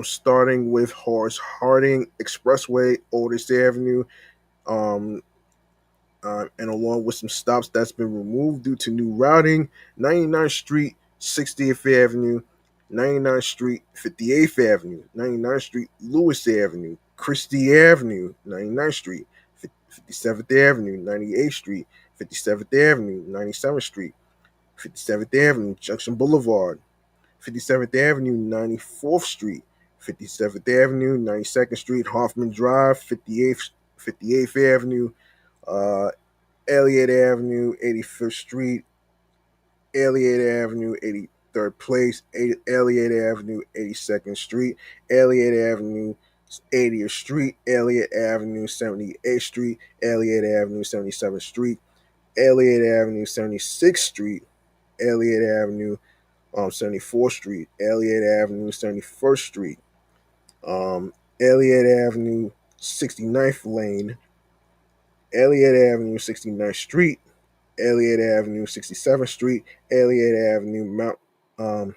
starting with Horace Harding Expressway, Otis Avenue, um, and along with some stops that's been removed due to new routing. 99th Street, 60th Avenue, 99th Street, 58th Avenue, 99th Street, Lewis Avenue, Christie Avenue, 99th Street, 57th Avenue, 98th Street, 57th Avenue, 97th Street, 57th Avenue, Junction Boulevard, 57th Avenue, 94th Street, 57th Avenue, 92nd Street, Hoffman Drive, 58th Avenue, uh, Elliott Avenue, 85th Street, Elliott Avenue, 83rd Place, Elliott Avenue, 82nd Street, Elliott Avenue, 80th Street, Elliott Avenue, 78th Street, Elliott Avenue, 77th Street, Elliott Avenue, 76th Street, Elliott Avenue, 74th Street, Elliott Avenue, 71st Street, Elliott Avenue, 69th Lane, Elliott Avenue, 69th Street, Elliott Avenue, 67th Street, Elliott Avenue, um,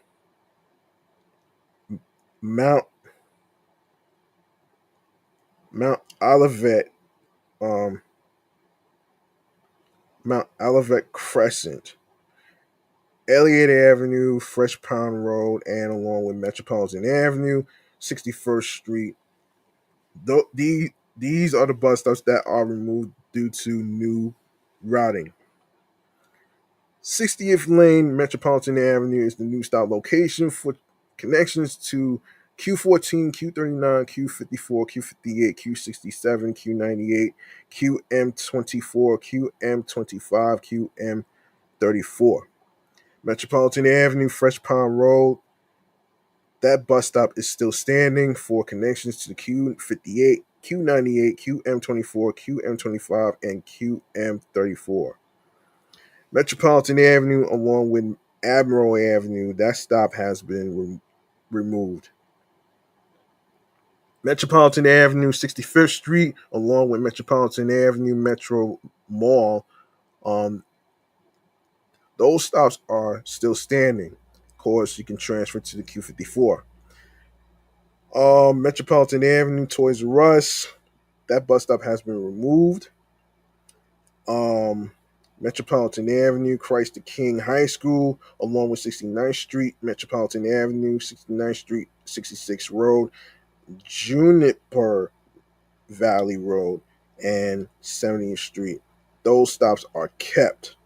Mount Mount Olivet, um, Mount Olivet Crescent, Elliott Avenue, Fresh Pound Road, and along with Metropolitan Avenue, 61st Street. These are the bus stops that are removed due to new routing. 60th Lane, Metropolitan Avenue is the new stop location for connections to Q14, Q39, Q54, Q58, Q67, Q98, QM24, QM25, QM34. Metropolitan Avenue, Fresh Pond Road, that bus stop is still standing for connections to the Q58, Q98, QM24, QM25, and QM34. Metropolitan Avenue, along with Admiral Avenue, that stop has been removed. Metropolitan Avenue, 65th Street, along with Metropolitan Avenue Metro Mall, um, those stops are still standing. Of course, you can transfer to the Q54. Metropolitan Avenue, Toys R Us, that bus stop has been removed. Metropolitan Avenue, Christ the King High School, along with 69th Street, Metropolitan Avenue, 69th Street, 66th Road, Juniper Valley Road, and 70th Street. Those stops are kept.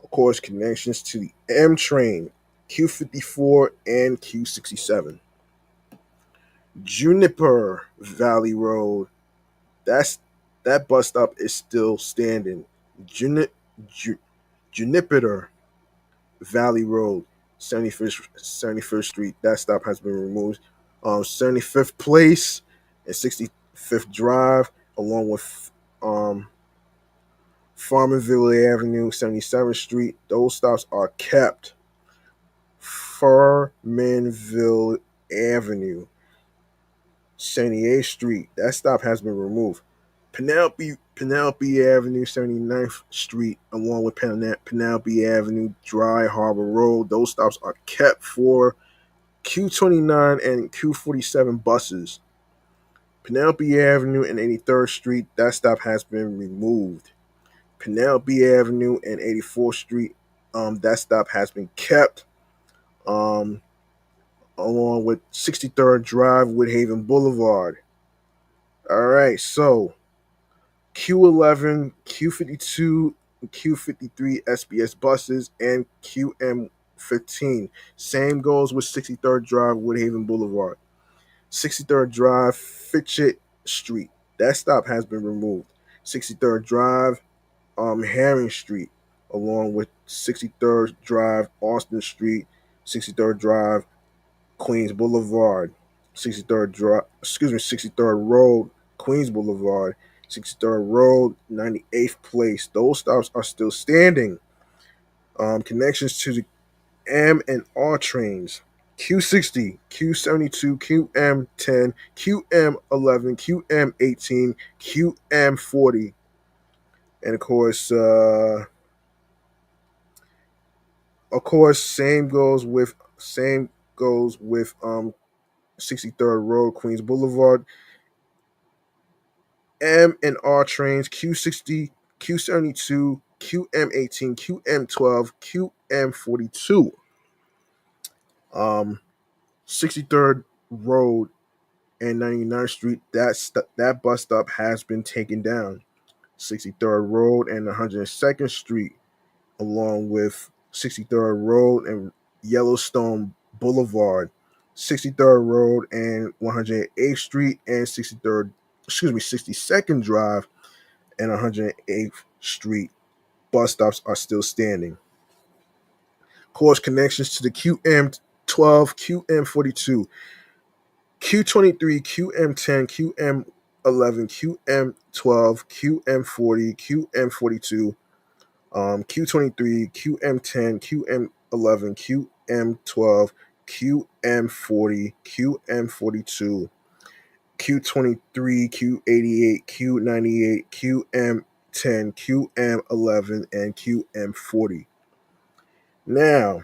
Of course, connections to the M train, Q54 and Q67. Juniper Valley Road, that bus stop is still standing. Juniper Valley Road, 71st Street, that stop has been removed. 75th Place and 65th Drive, along with Farmerville Avenue, 77th Street, those stops are kept. Farmanville Avenue, 78th Street, that stop has been removed. Penelope Avenue, 79th Street, along with Penelope Avenue, Dry Harbor Road, those stops are kept for Q29 and Q47 buses. Penelope Avenue and 83rd Street, that stop has been removed. Penelope Avenue and 84th Street, that stop has been kept. Along with 63rd Drive, Woodhaven Boulevard. All right, so Q11, Q52, Q53 SBS buses, and QM15. Same goes with 63rd Drive, Woodhaven Boulevard. 63rd Drive, Fitchett Street. That stop has been removed. 63rd Drive, Herring Street, along with 63rd Drive, Austin Street, 63rd Drive, Queens Boulevard, 63rd Road, Queens Boulevard, 63rd Road, 98th Place. Those stops are still standing. Connections to the M and R trains, Q60, Q72, QM10, QM11, QM18, QM40, and of course, same goes with 63rd Road, Queens Boulevard. M and R trains, Q60, Q72, QM18, QM12, QM42. 63rd Road and 99th Street, that bus stop has been taken down. 63rd Road and 102nd Street, along with 63rd Road and Yellowstone Boulevard, 63rd Road and 108th Street, and 62nd Drive and 108th Street bus stops are still standing. Course connections to the QM12, QM42, Q23, QM10, QM11, QM12, QM40, QM42, Q23, QM10, QM11, QM12, QM40, QM42, Q23, Q88, Q98, QM10, QM11, and QM40. Now,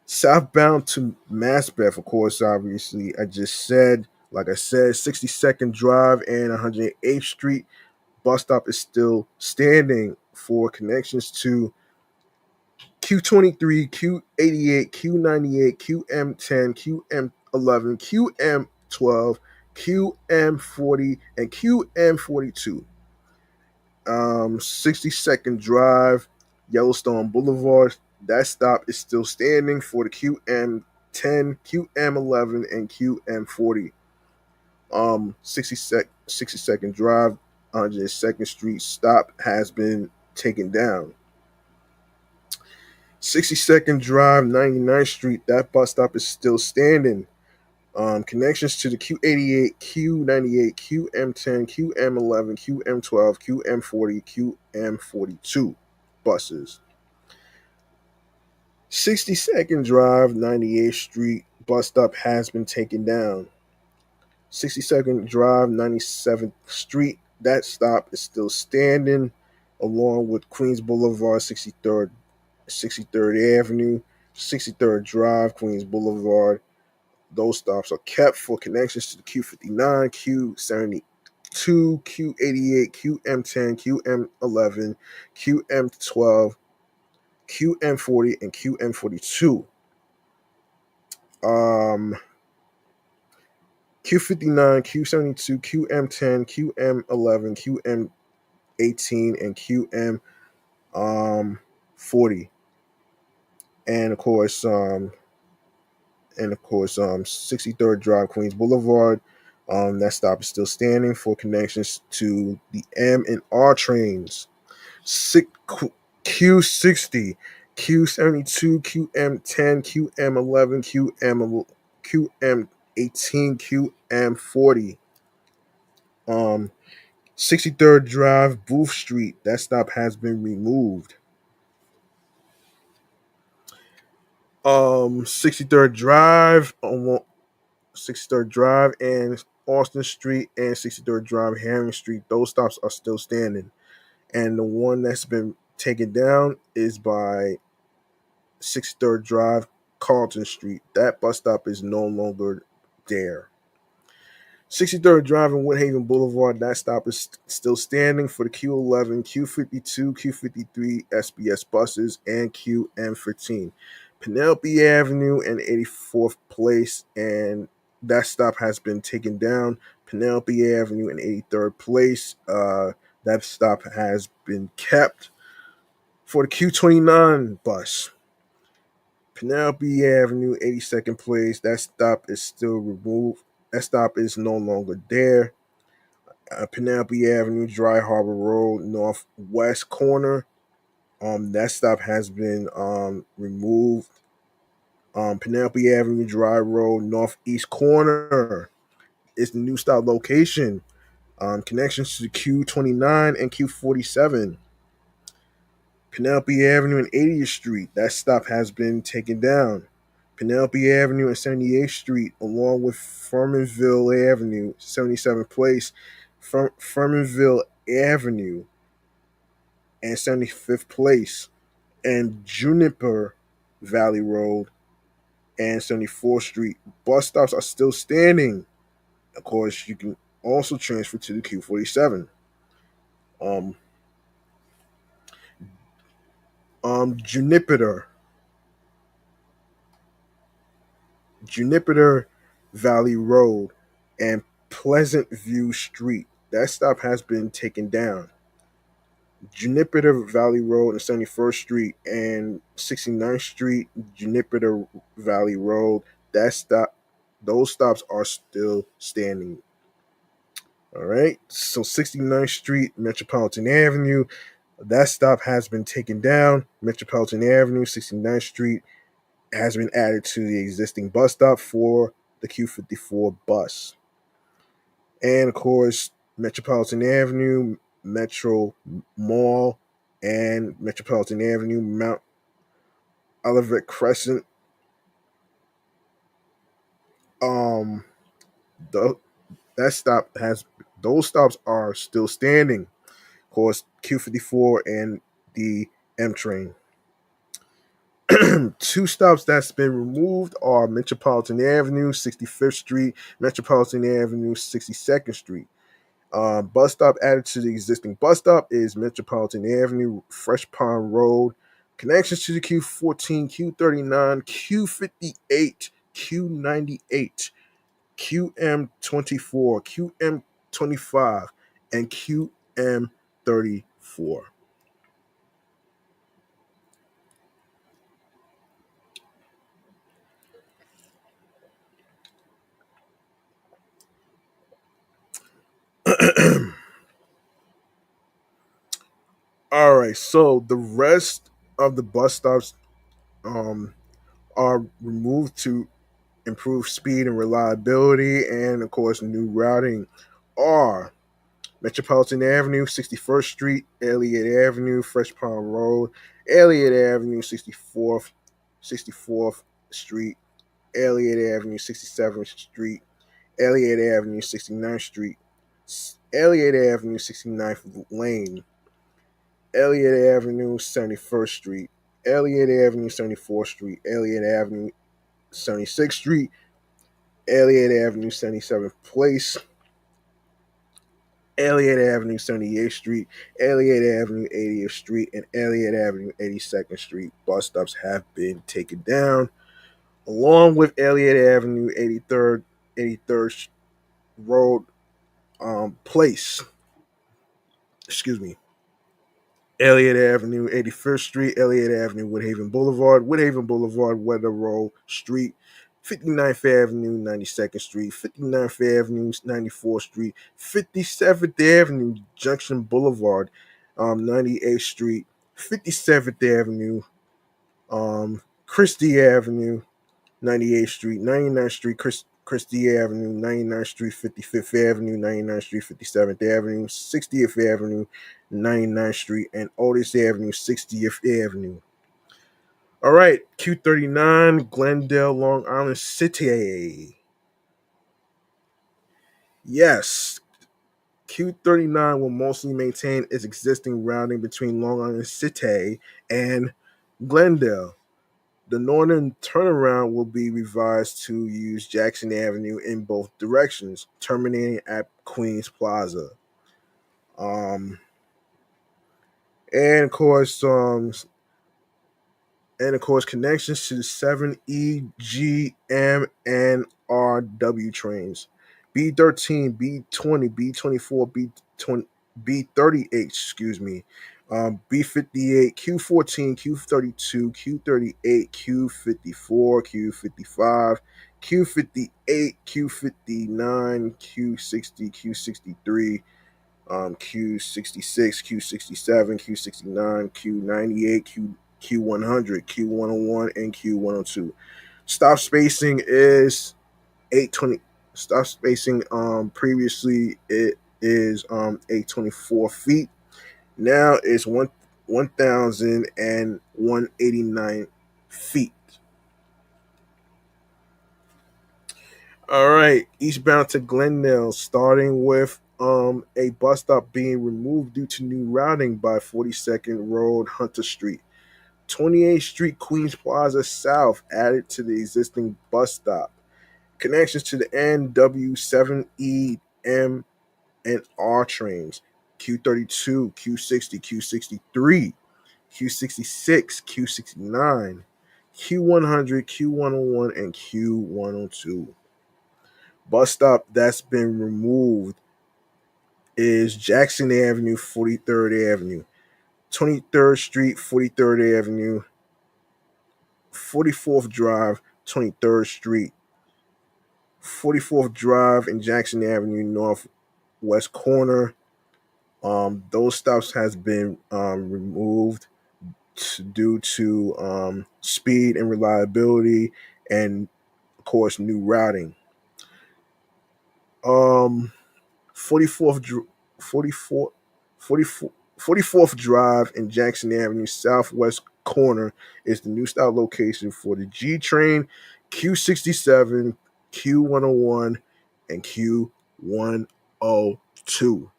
southbound to Maspeth, of course, obviously, I just said, like I said, 62nd Drive and 108th Street bus stop is still standing for connections to Q23, Q88, Q98, QM10, QM11, QM12, QM40, and QM42. 62nd Drive, Yellowstone Boulevard, that stop is still standing for the QM10, QM11, and QM40. 62nd Drive, 102nd Street stop has been taken down. 62nd Drive, 99th Street, that bus stop is still standing. Connections to the Q88, Q98, QM10, QM11, QM12, QM40, QM42 buses. 62nd Drive, 98th Street bus stop has been taken down. 62nd Drive, 97th Street, that stop is still standing, along with Queens Boulevard, 63rd Avenue, 63rd Drive, Queens Boulevard. Those stops are kept for connections to the Q59, Q72, Q88, QM10, QM11, QM12, QM40, and QM42. Q59, Q72, QM10, QM11, QM18, and QM40. And of course, 63rd Drive, Queens Boulevard. That stop is still standing for connections to the M and R trains. Q60, Q72, QM10, QM11, QM18, QM40. 63rd Drive, Booth Street. That stop has been removed. 63rd Drive, 63rd Drive and Austin Street, and 63rd Drive, Herring Street. Those stops are still standing. And the one that's been taken down is by 63rd Drive, Carlton Street. That bus stop is no longer there. 63rd Drive and Woodhaven Boulevard, that stop is still standing for the Q11, Q52, Q53 SBS buses, and QM15. Penelope Avenue and 84th Place, and that stop has been taken down. Penelope Avenue and 83rd Place, that stop has been kept for the Q29 bus. Penelope Avenue, 82nd Place, that stop is still removed. That stop is no longer there. Penelope Avenue, Dry Harbor Road, northwest corner. That stop has been removed. Penelope Avenue, Dry Road, northeast corner is the new stop location. Connections to Q29 and Q47. Penelope Avenue and 80th Street, that stop has been taken down. Penelope Avenue and 78th Street, along with Furmanville Avenue, 77th Place, Furmanville Avenue, and 75th Place, and Juniper Valley Road and 74th Street. Bus stops are still standing. Of course, you can also transfer to the Q47. Juniper Juniper Valley Road, and Pleasant View Street. That stop has been taken down. Juniper Valley Road and 71st Street and 69th Street, Juniper Valley Road. That stop, those stops are still standing. All right. So 69th Street, Metropolitan Avenue, that stop has been taken down. Metropolitan Avenue, 69th Street has been added to the existing bus stop for the Q54 bus. And of course, Metropolitan Avenue, Metro Mall, and Metropolitan Avenue, Mount Olivet Crescent. Um, the, that stop has those stops are still standing. Of course, Q54 and the M train. Two stops that's been removed are Metropolitan Avenue, 65th Street, Metropolitan Avenue, 62nd Street. Bus stop added to the existing bus stop is Metropolitan Avenue, Fresh Pond Road. Connections to the Q14, Q39, Q58, Q98, QM24, QM25, and QM34. All right, so the rest of the bus stops um, are removed to improve speed and reliability, and of course, new routing are Metropolitan Avenue, 61st Street, Elliott Avenue, Fresh Pond Road, Elliott Avenue, 64th Street, Elliott Avenue, 67th Street, Elliott Avenue, 69th Street, Elliott Avenue, 69th Lane, Elliott Avenue, 71st Street, Elliott Avenue, 74th Street, Elliott Avenue, 76th Street, Elliott Avenue, 77th Place, Elliott Avenue, 78th Street, Elliott Avenue, 80th Street, and Elliott Avenue, 82nd Street. Bus stops have been taken down, along with Elliott Avenue, 83rd Road Place. Excuse me. Elliott Avenue, 81st Street, Elliott Avenue, Woodhaven Boulevard, Weather Row Street, 59th Avenue, 92nd Street, 59th Avenue, 94th Street, 57th Avenue, Junction Boulevard, 98th Street, 57th Avenue, Christie Avenue, 98th Street, 99th Street, Christie Avenue, 99th Street, 55th Avenue, 99th Street, 57th Avenue, 60th Avenue, 99th Street, and Otis Avenue, 60th Avenue. All right, Q39, Glendale, Long Island City. Yes, Q39 will mostly maintain its existing routing between Long Island City and Glendale. The northern turnaround will be revised to use Jackson Avenue in both directions, terminating at Queens Plaza. Um, and of course, connections to the 7E, G, M, and RW trains. B13, B20, B24, B20, B38, excuse me. B58, Q14, Q32, Q38, Q54, Q55, Q58, Q59, Q60, Q63, Q66, Q67, Q69, Q98, Q100, Q101, and Q102. Stop spacing is 820. Stop spacing previously it is 824 feet. Now it's 1,189 feet. All right, eastbound to Glendale, starting with a bus stop being removed due to new routing by 42nd Road, Hunter Street. 28th Street, Queens Plaza South added to the existing bus stop. Connections to the NW7E, M, and R trains. Q32, Q60, Q63, Q66, Q69, Q100, Q101, and Q102. Bus stop that's been removed is Jackson Avenue, 43rd Avenue, 23rd Street, 43rd Avenue, 44th Drive, 23rd Street, 44th Drive and Jackson Avenue Northwest corner. Those stops has been removed due to speed and reliability, and of course new routing. Um, 44th, 44, 44, 44th Drive and Jackson Avenue Southwest corner is the new stop location for the G Train, Q67, Q101, and Q102.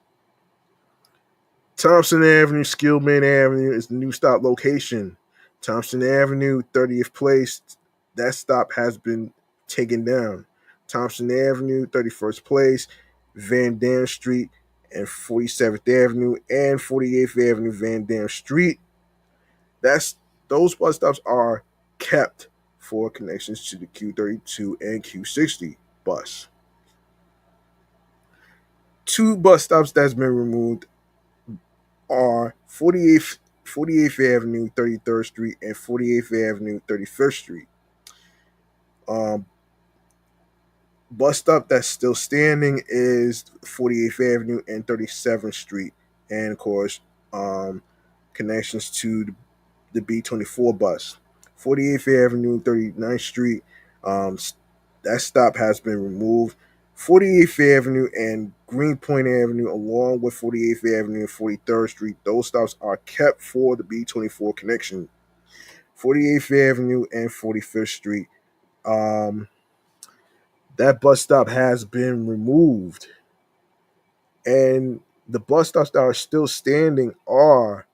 Thompson Avenue, Skillman Avenue is the new stop location. Thompson Avenue, 30th Place, that stop has been taken down. Thompson Avenue, 31st Place, Van Dam Street, and 47th Avenue and 48th Avenue, Van Dam Street. That's those bus stops are kept for connections to the Q32 and Q60 bus. Two bus stops that's been removed are 48th Avenue, 33rd Street, and 48th Avenue, 31st Street. Um, Bus stop that's still standing is 48th Avenue and 37th Street, and of course, connections to the B24 bus. 48th Avenue, 39th Street, that stop has been removed. 48th Avenue and Greenpoint Avenue, along with 48th Avenue and 43rd Street, those stops are kept for the B24 connection. 48th Avenue and 45th Street, that bus stop has been removed. And the bus stops that are still standing are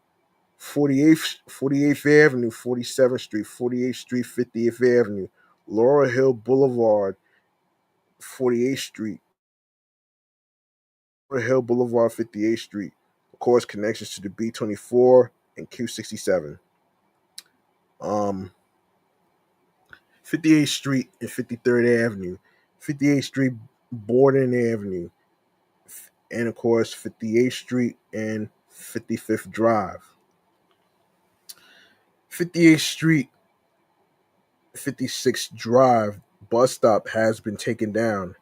48th Avenue, 47th Street, 48th Street, 50th Avenue, Laurel Hill Boulevard, 48th Street, Laurel Hill Boulevard, 58th Street. Of course, connections to the B24 and Q67. 58th Street and 53rd Avenue, 58th Street, Borden Avenue, and of course 58th Street and 55th Drive. 58th Street, 56th Drive bus stop has been taken down,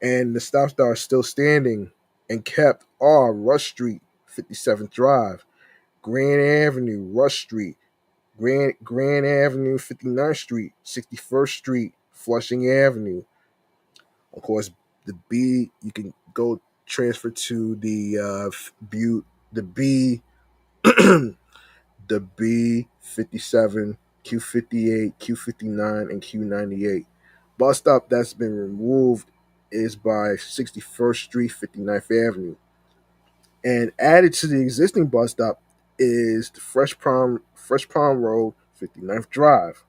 and the stops that are still standing and kept are Rush Street, 57th Drive, Grand Avenue, Rush Street, Grand Avenue, 59th Street, 61st Street, Flushing Avenue. Of course, the B you can go transfer to the B the B57, Q58, Q59, and Q98. Bus stop that's been removed is by 61st Street, 59th Avenue. And added to the existing bus stop is the Fresh Pond Road, 59th Drive.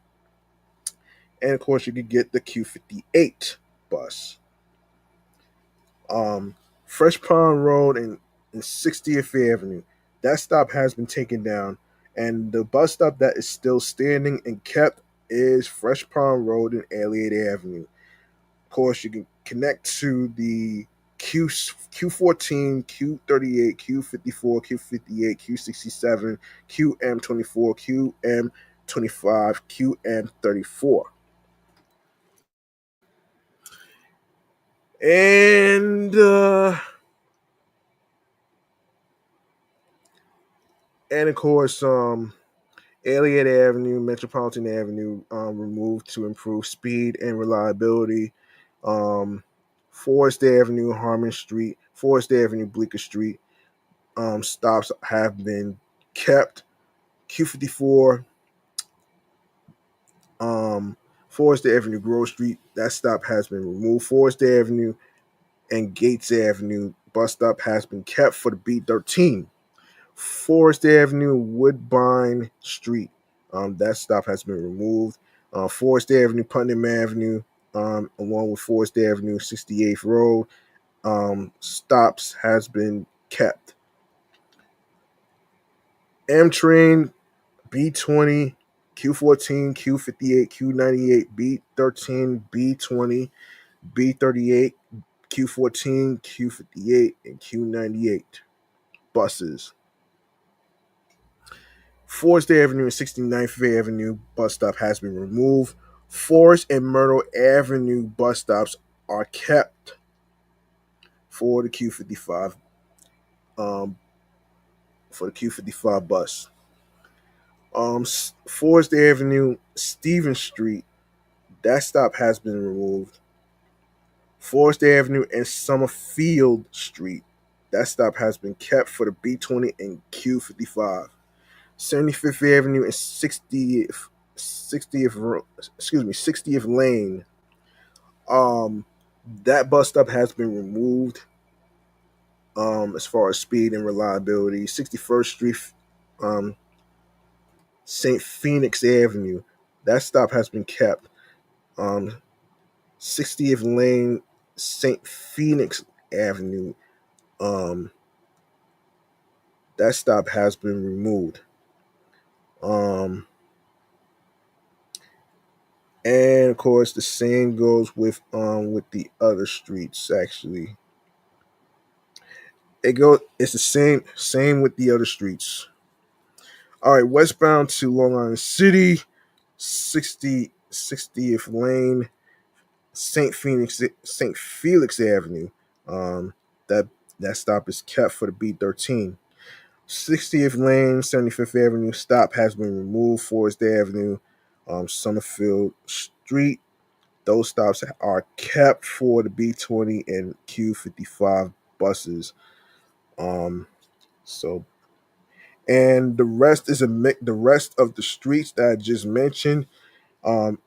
And of course, you could get the Q58 bus. Um, Fresh Pond Road and 60th Avenue. That stop has been taken down, and the bus stop that is still standing and kept is Fresh Pond Road and Elliott Avenue. Of course, you can connect to the Q14, Q38, Q54, Q58, Q67, QM24, QM25, QM34. And of course, Elliott Avenue, Metropolitan Avenue, removed to improve speed and reliability. Um, Forest Avenue, Harmon Street, Forest Avenue, Bleecker Street, stops have been kept. Q54, Forest Avenue, Grove Street, that stop has been removed. Forest Avenue and Gates Avenue bus stop has been kept for the B13. Forest Avenue, Woodbine Street. That stop has been removed. Forest Avenue, Putnam Avenue, along with Forest Avenue, 68th Road, stops has been kept. M Train, B20, Q14, Q58, Q98, B13, B20, B38, Q14, Q58, and Q98 buses. Forest Avenue and 69th Avenue bus stop has been removed. Forest and Myrtle Avenue bus stops are kept for the Q55 bus. Forest Avenue, Stevens Street, that stop has been removed. Forest Avenue and Summerfield Street, that stop has been kept for the B20 and Q55. 75th Avenue and 60th Lane. That bus stop has been removed. As far as speed and reliability, 61st Street, St. Phoenix Avenue, that stop has been kept. 60th Lane, St. Phoenix Avenue, that stop has been removed. And of course, the same goes with the other streets. Actually, It's the same with the other streets. All right, westbound to Long Island City, 60th Lane, St. Felix Avenue. Um, that that stop is kept for the B13. 60th Lane, 75th Avenue stop has been removed. Forest Avenue, Summerfield Street. Those stops are kept for the B20 and Q55 buses. So, and the rest is the rest of the streets that I just mentioned um,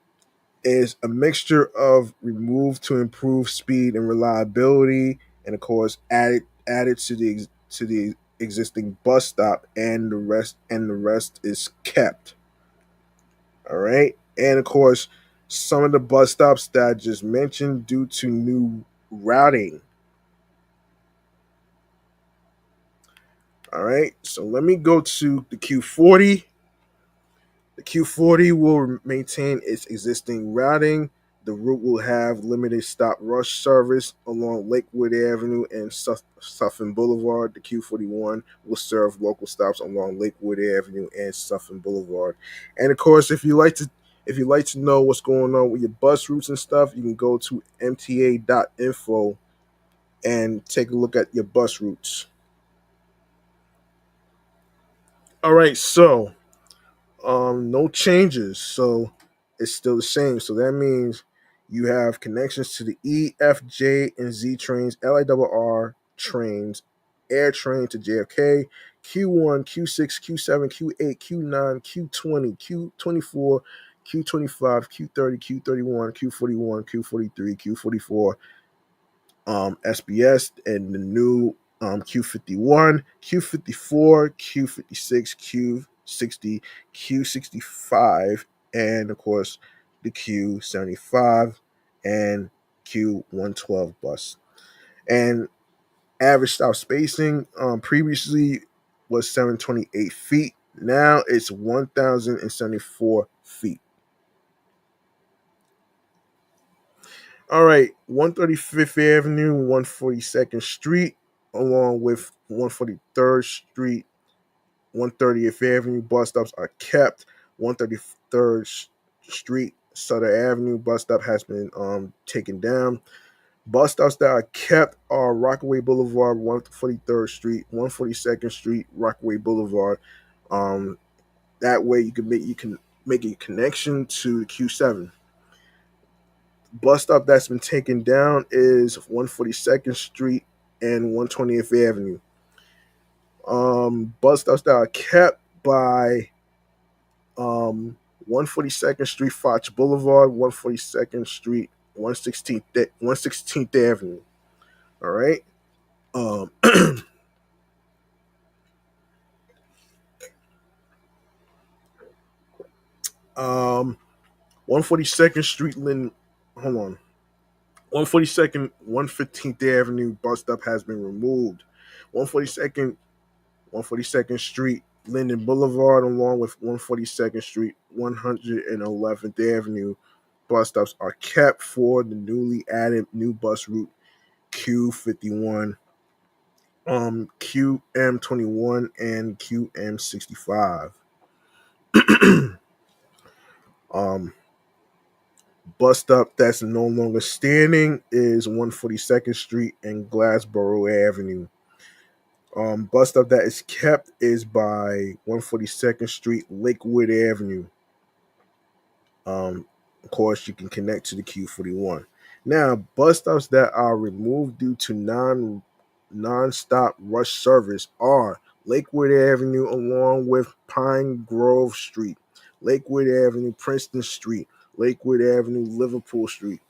is a mixture of removed to improve speed and reliability, and of course added to the existing bus stop, and the rest is kept. All right, and of course some of the bus stops that I just mentioned due to new routing. All right, so let me go to the Q40. The Q40 will maintain its existing routing. The route will have limited stop rush service along Lakewood Avenue and Suffern Boulevard. The Q41 will serve local stops along Lakewood Avenue and Suffern Boulevard. And of course, if you like to know what's going on with your bus routes and stuff, you can go to mta.info and take a look at your bus routes. All right, so no changes, so it's still the same. So that means you have connections to the E, F, J, and Z trains, LIRR trains, air train to JFK, Q1, Q6, Q7, Q8, Q9, Q20, Q24, Q25, Q30, Q31, Q41, Q43, Q44, SBS, and the new Q51, Q54, Q56, Q60, Q65, and of course the Q75 and Q112 bus. And average stop spacing previously was 728 feet. Now it's 1,074 feet. All right, 135th Avenue, 142nd Street, along with 143rd Street, 130th Avenue bus stops are kept. 133rd Street, Sutter Avenue bus stop has been taken down. Bus stops that are kept are Rockaway Boulevard, 143rd Street, 142nd Street, Rockaway Boulevard. That way you can make a connection to the Q7. Bus stop that's been taken down is 142nd Street and 120th Avenue. Bus stops that are kept by 142nd Street, Foch Boulevard, 142nd Street, 116th Avenue. All right. Um, 142nd Street, hold on. 142nd, 115th Avenue bus stop has been removed. 142nd Street Linden Boulevard, along with 142nd Street, 111th Avenue. Bus stops are kept for the newly added new bus route Q51, QM21, and QM65. um, Bus stop that's no longer standing is 142nd Street and Glassboro Avenue. Bus stop that is kept is by 142nd Street, Lakewood Avenue. Of course, you can connect to the Q41. Now, bus stops that are removed due to non-stop rush service are Lakewood Avenue along with Pine Grove Street, Lakewood Avenue, Princeton Street, Lakewood Avenue, Liverpool Street,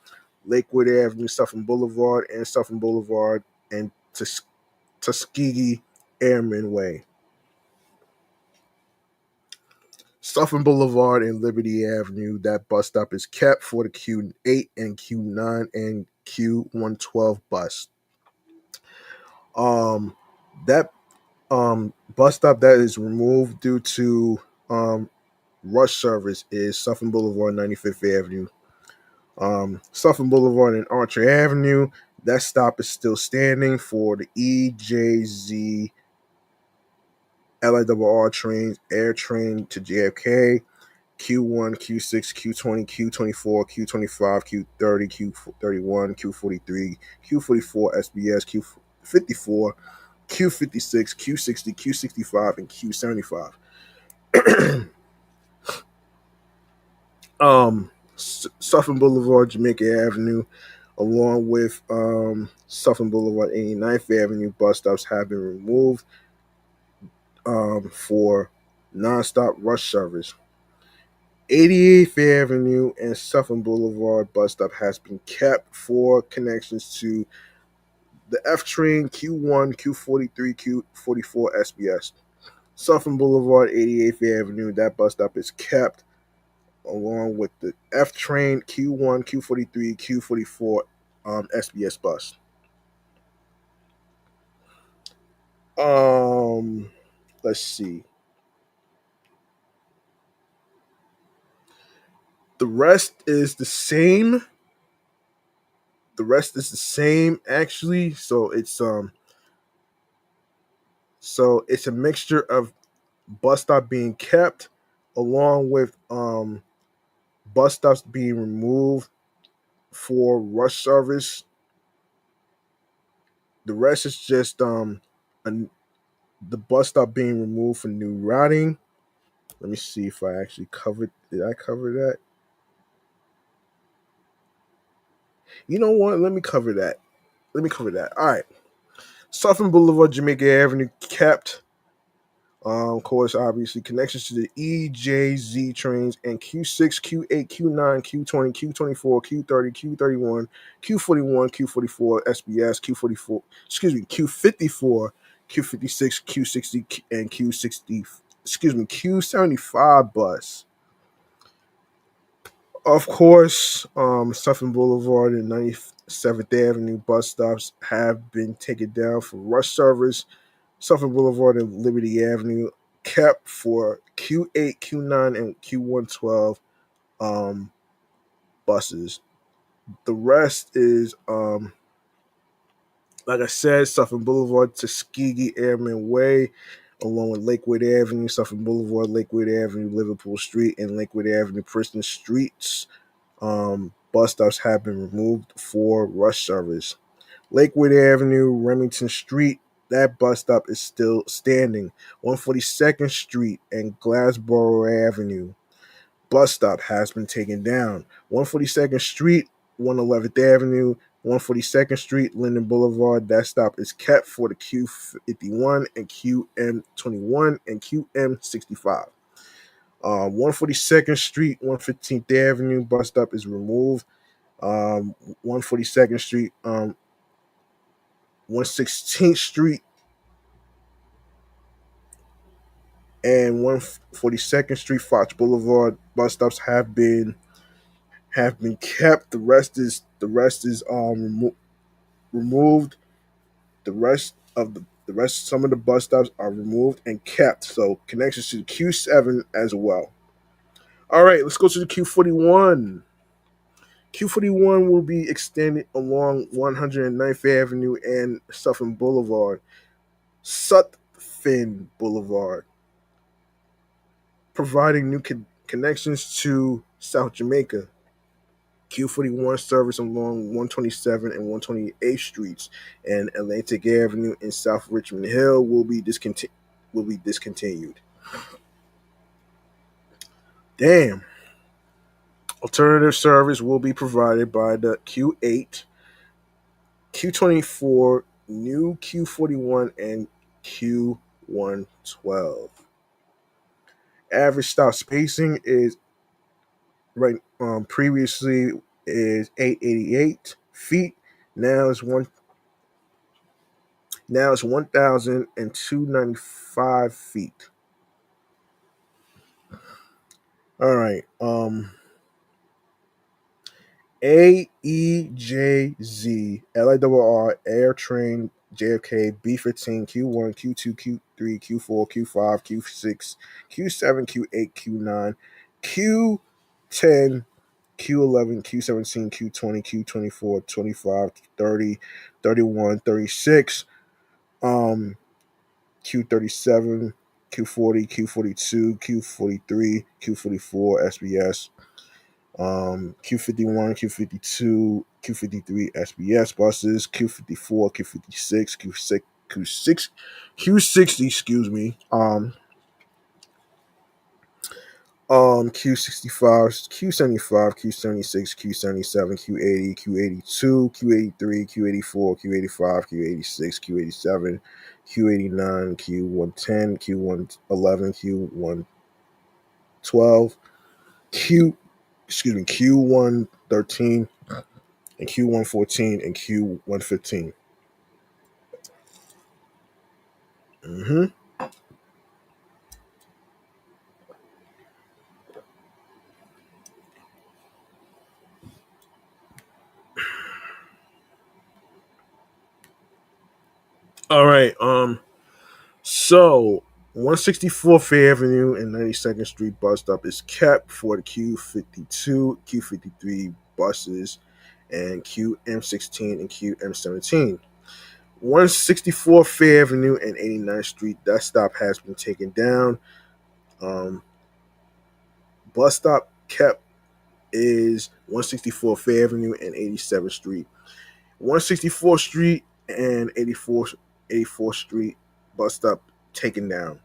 Lakewood Avenue, Suffolk Boulevard, and Suffolk Boulevard and Tuskegee Airman Way. Suffolk Boulevard and Liberty Avenue, that bus stop is kept for the Q8 and Q9 and Q112 bus. That bus stop that is removed due to rush service is Suffolk Boulevard, 95th Avenue. Suffolk Boulevard and Archer Avenue, that stop is still standing for the EJZ LIRR trains, air train to JFK, Q1, Q6, Q20, Q24, Q25, Q30, Q31, Q43, Q44, SBS, Q54, Q56, Q60, Q65, and Q75. Suffolk Boulevard, Jamaica Avenue, along with Suffolk Boulevard, 89th Avenue bus stops have been removed for nonstop rush service. 88th Avenue and Suffolk Boulevard bus stop has been kept for connections to the F train, Q1, Q43, Q44, SBS. Suffolk Boulevard, 88th Avenue, that bus stop is kept along with the F train, Q1, Q43, Q44, SBS bus. Let's see. The rest is the same. The rest is the same actually. So it's a mixture of bus stop being kept along with bus stops being removed for rush service. The rest is just the bus stop being removed for new routing. Let me see if I actually covered. Did I cover that? You know what? Let me cover that. All right. Suffolk Boulevard, Jamaica Avenue kept. Of course, obviously, connections to the EJZ trains and Q6, Q8, Q9, Q20, Q24, Q30, Q31, Q41, Q44, SBS, Q44, Q54, Q56, Q60, and Q75 bus. Of course, Suffolk Boulevard and 97th Avenue bus stops have been taken down for rush service. Suffolk Boulevard and Liberty Avenue kept for Q8, Q9, and Q112 buses. The rest is, like I said, Suffolk Boulevard, Tuskegee Airman Way, along with Lakewood Avenue, Suffolk Boulevard, Lakewood Avenue, Liverpool Street, and Lakewood Avenue, Princeton Streets. Bus stops have been removed for rush service. Lakewood Avenue, Remington Street, that bus stop is still standing. 142nd Street and Glassboro Avenue, bus stop has been taken down. 142nd Street, 111th Avenue, 142nd Street, Linden Boulevard, that stop is kept for the Q51 and QM21 and QM65. 142nd Street, 115th Avenue, bus stop is removed. 142nd Street, 116th Street, and 142nd Street, Fox Boulevard bus stops have been kept. The rest is removed. The rest of some of the bus stops are removed and kept. So connections to the Q7 as well. All right, let's go to the Q41. Q41 will be extended along 109th Avenue and Sutphin Boulevard, providing new connections to South Jamaica. Q41 service along 127 and 128th Streets and Atlantic Avenue in South Richmond Hill will be discontinued. Damn. Alternative service will be provided by the Q8, Q24, new Q41, and Q112. Average stop spacing is previously is 888 feet. Now it's 1,295 feet. All right. AEJZ LIRR Air Train JFK B15 Q1 Q2 Q3 Q4 Q5 Q6 Q7 Q8 Q9 Q10 Q11 Q17 Q20 Q24 25 30 31 36 Q37 Q40 Q42 Q43 Q44 SBS Q51, Q52, Q53 SBS buses, Q54, Q56, Q60, excuse me, Q65, Q75, Q76, Q77, Q80, Q82, Q83, Q84, Q85, Q86, Q87, Q89, Q110, Q111, Q112, Q113, and Q114 and Q115. Mm-hmm. All right. So 164th Avenue and 92nd Street bus stop is kept for the Q52, Q53 buses, and QM16 and QM17. 164th Avenue and 89th Street, that stop has been taken down. Bus stop kept is 164th Avenue and 87th Street. 164th Street and 84th Street bus stop taken down.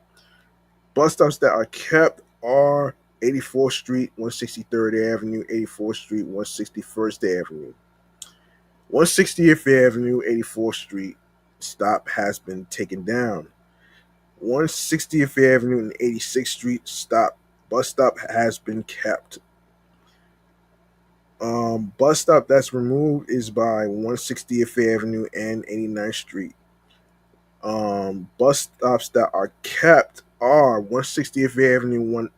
Bus stops that are kept are 84th Street, 163rd Avenue, 84th Street, 161st Avenue. 160th Avenue, 84th Street stop has been taken down. 160th Avenue and 86th Street bus stop has been kept. Bus stop that's removed is by 160th Avenue and 89th Street. Bus stops that are kept are 160th Avenue,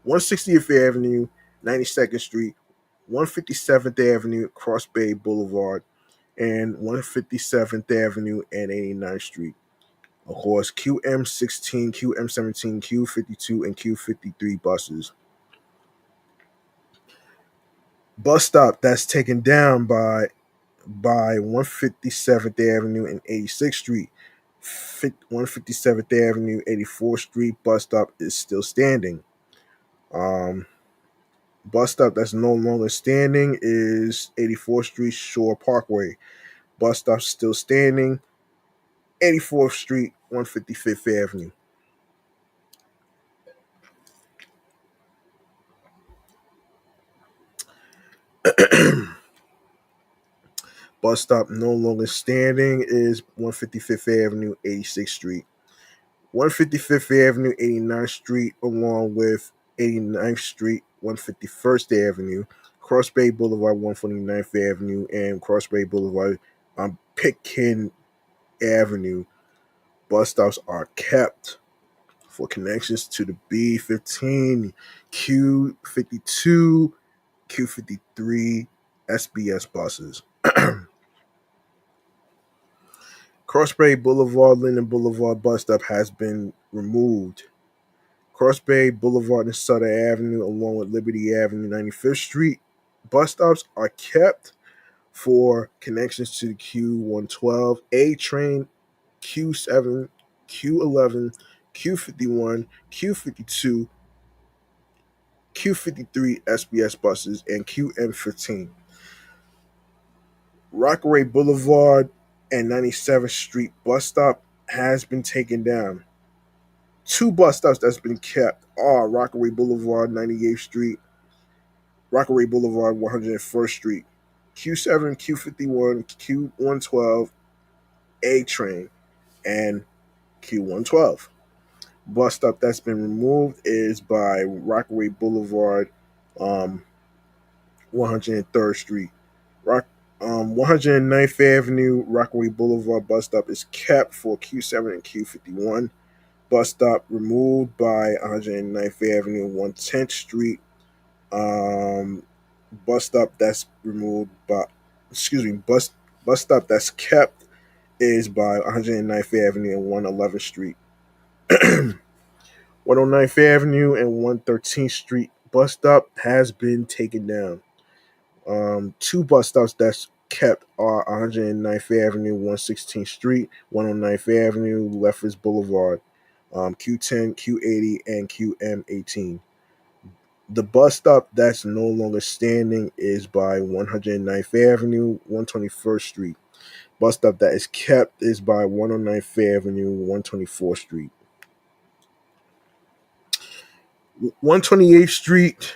160th Avenue, 92nd Street, 157th Avenue, Cross Bay Boulevard, and 157th Avenue and 89th Street. Of course, QM16, QM17, Q52, and Q53 buses. Bus stop that's taken down by 157th Avenue and 86th Street. 157th Avenue, 84th Street bus stop is still standing. Bus stop that's no longer standing is 84th Street Shore Parkway. Bus stop still standing, 84th Street, 155th Avenue. Bus stop no longer standing is 155th Avenue, 86th Street. 155th Avenue, 89th Street, along with 89th Street, 151st Avenue, Cross Bay Boulevard, 149th Avenue, and Cross Bay Boulevard on Pitkin Avenue. Bus stops are kept for connections to the B15, Q52, Q53 SBS buses. Crossbay Boulevard, Linden Boulevard bus stop has been removed. Crossbay Boulevard and Sutter Avenue, along with Liberty Avenue, 95th Street bus stops are kept for connections to the Q112, A train, Q7, Q11, Q51, Q52, Q53 SBS buses, and QM15. Rockaway Boulevard and 97th Street bus stop has been taken down. Two bus stops that's been kept are Rockaway Boulevard, 98th Street, Rockaway Boulevard, 101st Street, Q7, Q51, Q112, A train, and Q112. Bus stop that's been removed is by Rockaway Boulevard, 103rd Street. 109th Avenue, Rockaway Boulevard bus stop is kept for Q7 and Q51. Bus stop removed by 109th Avenue, 110th Street. Bus stop that's removed by, bus stop that's kept is by 109th Avenue and 111th Street. 109th Avenue and 113th Street bus stop has been taken down. Two bus stops that's kept are 109th Avenue, 116th Street, 109th Avenue, Lefferts Boulevard, Q10, Q80, and QM18. The bus stop that's no longer standing is by 109th Avenue, 121st Street. Bus stop that is kept is by 109th Avenue, 124th Street. 128th Street,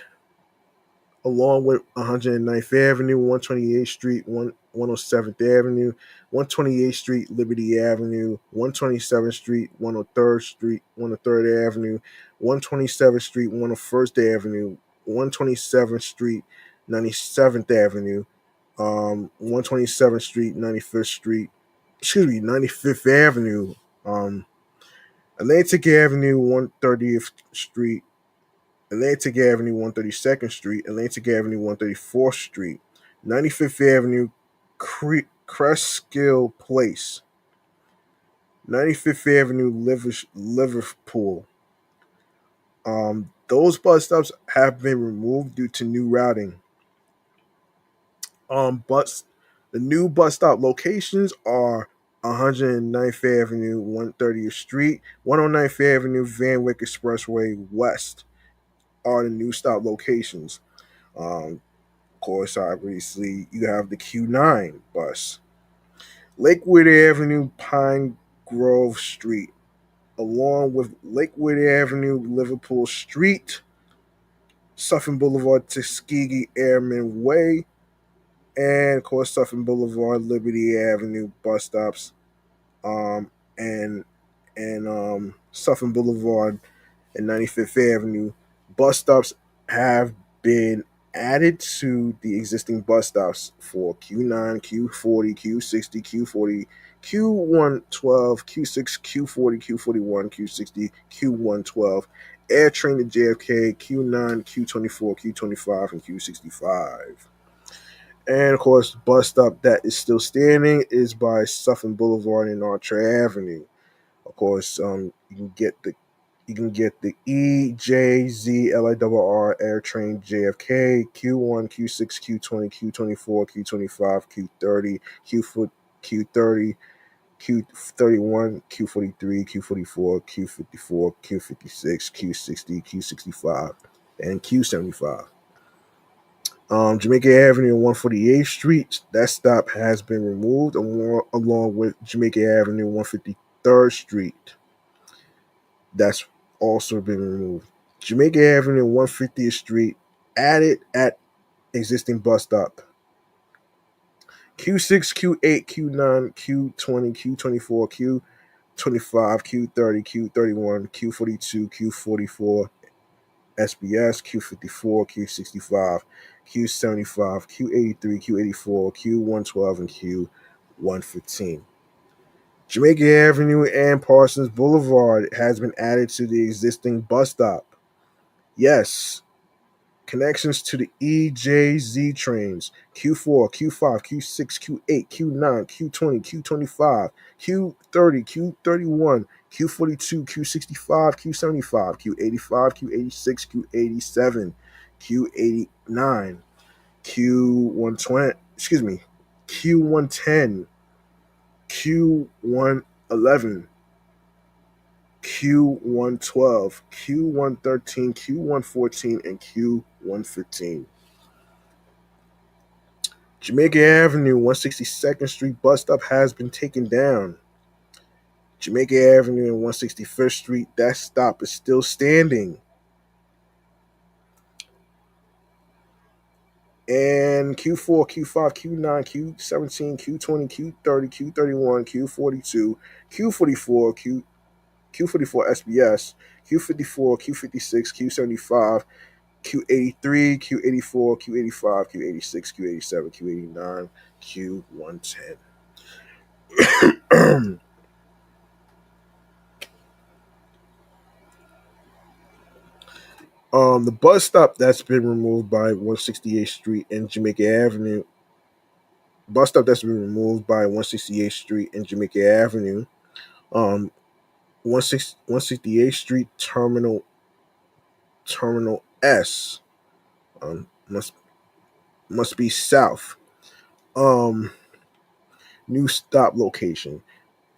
along with 109th Avenue, 128th Street, 107th Avenue, 128th Street, Liberty Avenue, 127th Street, 103rd Street, 103rd Avenue, 127th Street, 101st Avenue, 127th Street, 97th Avenue, 127th Street, 95th Street, 95th Avenue, Atlantic Avenue, 130th Street, Atlantic Avenue, 132nd Street, Atlantic Avenue, 134th Street, 95th Avenue, Cresskill Place, 95th Avenue, Liverpool. Those bus stops have been removed due to new routing. The new bus stop locations are 109th Avenue, 130th Street, 109th Avenue, Van Wyck Expressway West are the new stop locations. Of course, obviously, you have the Q9 bus. Lakewood Avenue, Pine Grove Street, along with Lakewood Avenue, Liverpool Street, Suffolk Boulevard, Tuskegee Airmen Way, and of course Suffolk Boulevard, Liberty Avenue bus stops, and Suffolk Boulevard and 95th Avenue bus stops have been added to the existing bus stops for Q9, Q40, Q60, Q40, Q112, Q6, Q40, Q41, Q60, Q112, Air Train to JFK, Q9, Q24, Q25, and Q65. And of course, bus stop that is still standing is by Suffolk Boulevard and Archer Avenue. Of course, you can get the EJZLIRR Air Train JFK, Q1, Q6, Q20, Q24, Q25, Q30, Q30, Q31, Q43, Q44, Q54, Q56, Q60, Q65, and Q75. Jamaica Avenue and 148th Street, that stop has been removed along with Jamaica Avenue, 153rd Street. That's also been removed. Jamaica Avenue, 150th Street, added at existing bus stop. Q6, Q8, Q9, Q20, Q24, Q25, Q30, Q31, Q42, Q44, SBS, Q54, Q65, Q75, Q83, Q84, Q112, and Q115. Jamaica Avenue and Parsons Boulevard has been added to the existing bus stop. Yes, Connections to the EJZ trains: Q4, Q5, Q6, Q8, Q9, Q20, Q25, Q30, Q31, Q42, Q65, Q75, Q85, Q86, Q87, Q89, Q120, Q110, Q111, Q112, Q113, Q114, and Q115. Jamaica Avenue, 162nd Street bus stop has been taken down. Jamaica Avenue and 161st Street, that stop is still standing. And Q4, Q5, Q9, Q17, Q20, Q30, Q31, Q42, Q44, Q44 SBS, Q54, Q56, Q75, Q83, Q84, Q85, Q86, Q87, Q89, Q110. The bus stop that's been removed by 168th Street and Jamaica Avenue. Bus stop that's been removed by 168th Street and Jamaica Avenue. 168th Street Terminal S. Must be south. New stop location.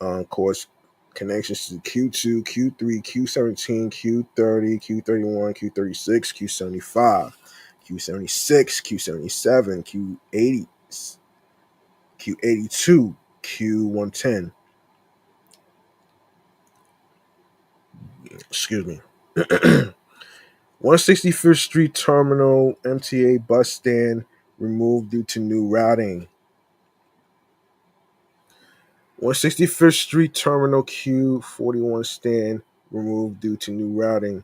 Of course, connections to Q2, Q3, Q17, Q30, Q31, Q36, Q75, Q76, Q77, Q80, Q82, Q110. Excuse me. 165th Street Terminal MTA bus stand removed due to new routing. 165th Street Terminal Q41 stand removed due to new routing.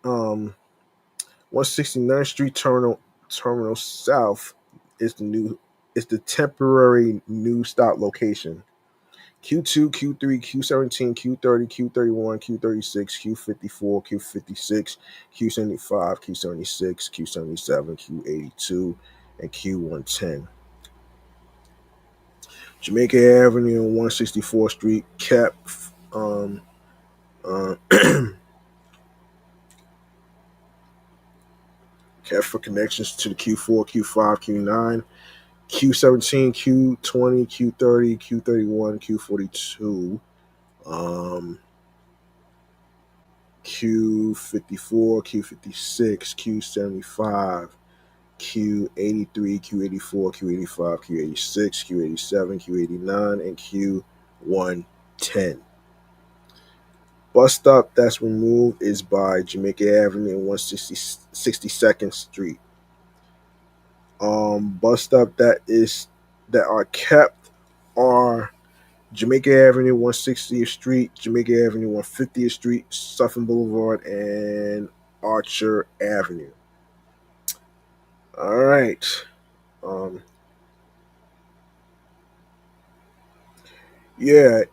169th Street Terminal South is the temporary new stop location. Q2, Q3, Q17, Q30, Q31, Q36, Q54, Q56, Q75, Q76, Q77, Q82, and Q110. Jamaica Avenue and 164th Street kept kept for connections to the Q4, Q5, Q9, Q17, Q20, Q30, Q31, Q42, Q54, Q56, Q75, Q83, Q84, Q85, Q86, Q87, Q89, and Q110. Bus stop that's removed is by Jamaica Avenue and 162nd Street. Bus stop that are kept are Jamaica Avenue, 160th Street, Jamaica Avenue, 150th Street, Suffolk Boulevard, and Archer Avenue. All right. You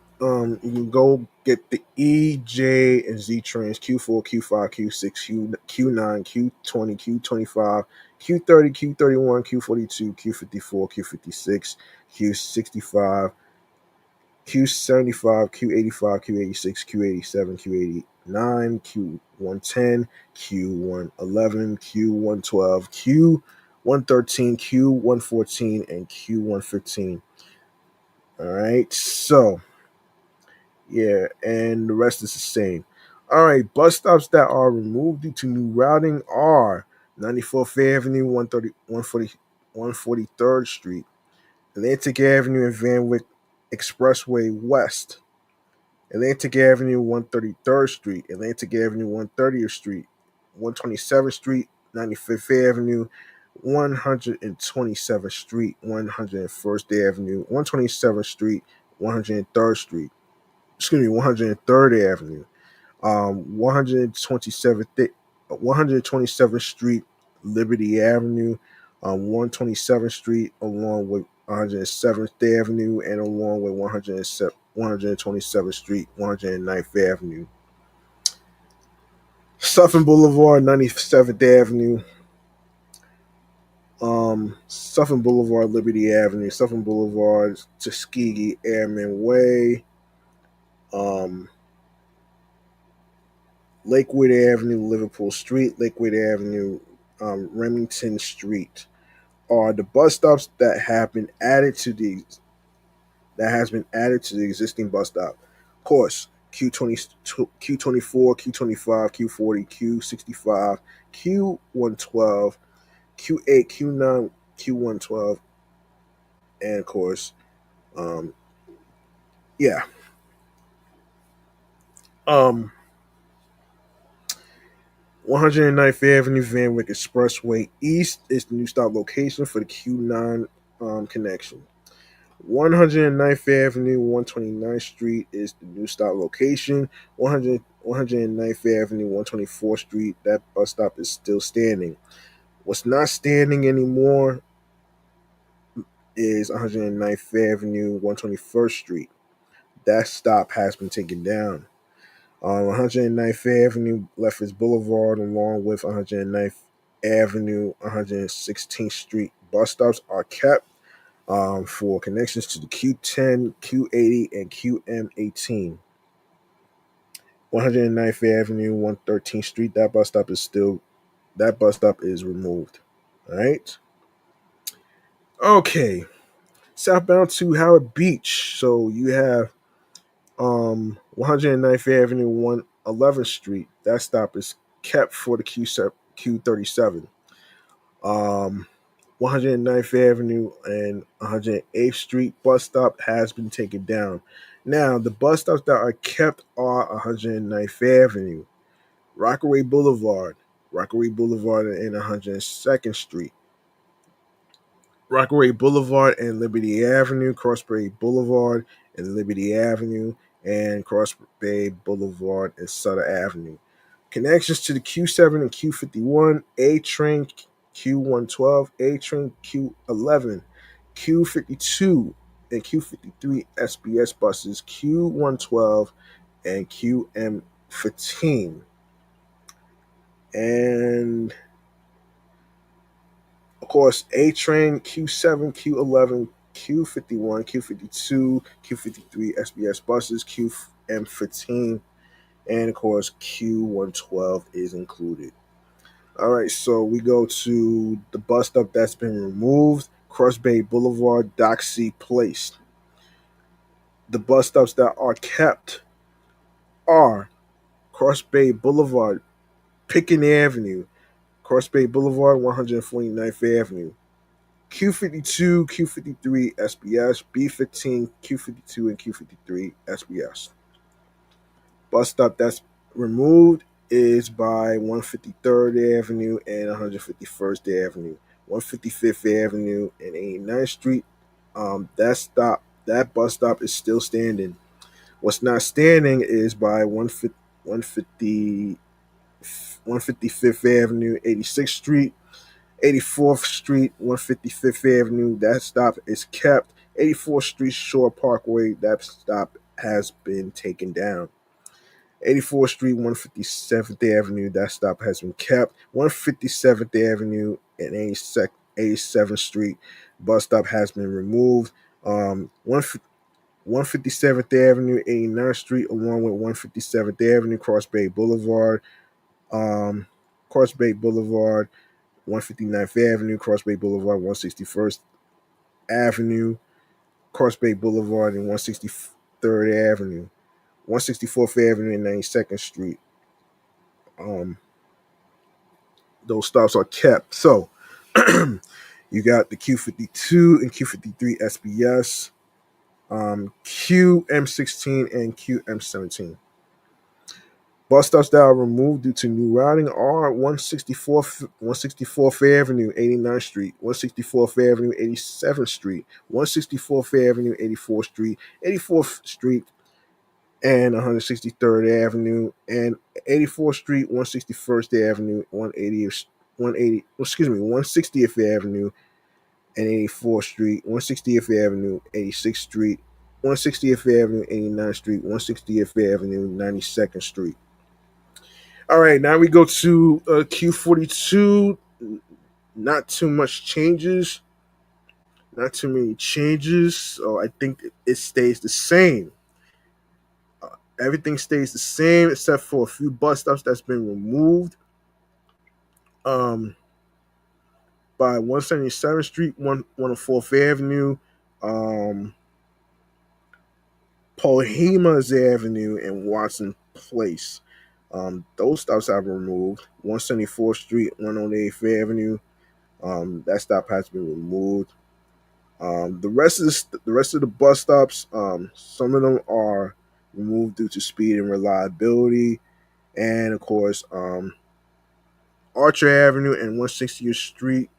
can go get the E, J, and Z trains: Q4, Q5, Q6, Q9, Q20, Q25, Q30, Q31, Q42, Q54, Q56, Q65, Q75, Q85, Q86, Q87, Q89, Q110, Q111, Q112, Q113, Q114, and Q115. All right, so yeah, and the rest is the same. All right, bus stops that are removed due to new routing are 94th Avenue, 143rd Street, Atlantic Avenue and Van Wyck Expressway West, Atlantic Avenue, 133rd Street, Atlantic Avenue, 130th Street, 127th Street, 95th Avenue, 127th Street, 101st Avenue, 127th Street, 103rd Street. 103rd Avenue, 127th Street, Liberty Avenue, 127th Street, along with 107th Avenue, and along with 127th Street, 109th Avenue. Suffolk Boulevard, 97th Avenue, Suffolk Boulevard, Liberty Avenue, Suffolk Boulevard, Tuskegee Airman Way, um, Lakewood Avenue, Liverpool Street, Lakewood Avenue, Remington Street are the bus stops that have been added to the existing bus stop. Of course, Q20, Q24, Q25, Q40, Q65, Q112, Q8, Q9, Q112, and of course, um, yeah. Um, 109th Avenue Van Wyck Expressway East is the new stop location for the Q9 connection. 109th Avenue, 129th Street is the new stop location. 109th Avenue, 124th Street, that bus stop is still standing. What's not standing anymore is 109th Avenue, 121st Street. That stop has been taken down. On 109th Avenue, Lefferts Boulevard, along with 109th Avenue, 116th Street, bus stops are kept for connections to the Q10, Q80, and QM18. 109th Avenue, 113th Street, that bus stop is removed. All right. Okay. Southbound to Howard Beach. So you have 109th Avenue, 111th Street. That stop is kept for the Q37. Um, 109th Avenue and 108th Street bus stop has been taken down. Now, the bus stops that are kept are 109th Avenue, Rockaway Boulevard and 102nd Street, Rockaway Boulevard and Liberty Avenue, Crossbay Boulevard and Liberty Avenue, and Crossbay Boulevard and Sutter Avenue. Connections to the Q7 and Q51, A train Q112, A train Q11, Q52, and Q53 SBS buses, Q112 and QM15. And of course, A train Q7, Q11, Q51, Q52, Q53 SBS buses, QM15, and of course, Q112 is included. All right, so we go to the bus stop that's been removed, Cross Bay Boulevard, Doxy Place. The bus stops that are kept are Cross Bay Boulevard, Pickens Avenue, Cross Bay Boulevard, 149th Avenue, Q52, Q53 SBS, B15, Q52, and Q53 SBS. Bus stop that's removed is by 153rd Avenue and 151st Avenue, 155th Avenue and 89th Street. That bus stop is still standing. What's not standing is by 155th Avenue, 86th Street, 84th Street, 155th Avenue. That stop is kept. 84th Street Shore Parkway. That stop has been taken down. 84th Street, 157th Avenue. That stop has been kept. 157th Avenue and 87th Street bus stop has been removed. 157th Avenue, 89th Street, along with 157th Avenue, Cross Bay Boulevard, um, Cross Bay Boulevard, 159th Avenue, Cross Bay Boulevard, 161st Avenue, Cross Bay Boulevard, and 163rd Avenue, 164th Avenue, and 92nd Street. Those stops are kept. So you got the Q52 and Q53 SBS, QM16 and QM17. Bus stops that are removed due to new routing are 164th Avenue, 89th Street, 164th Avenue, 87th Street, 164th Avenue, 84th Street, 84th Street, and 163rd Avenue, and 84th Street, 161st Avenue, 160th Avenue, and 84th Street, 160th Avenue, 86th Street, 160th Avenue, 89th Street, 160th Avenue, 92nd Street. All right, now we go to Q42. not too much changes, not too many changes. So I think it stays the same. Everything stays the same except for a few bus stops that's been removed. Um, by 177th Street, 104th Avenue, um, Pohemas Avenue, and Watson Place. Those stops have been removed. 174th Street, 108th Avenue. That stop has been removed. The rest of the bus stops, some of them are removed due to speed and reliability, and of course, Archer Avenue and 160th Street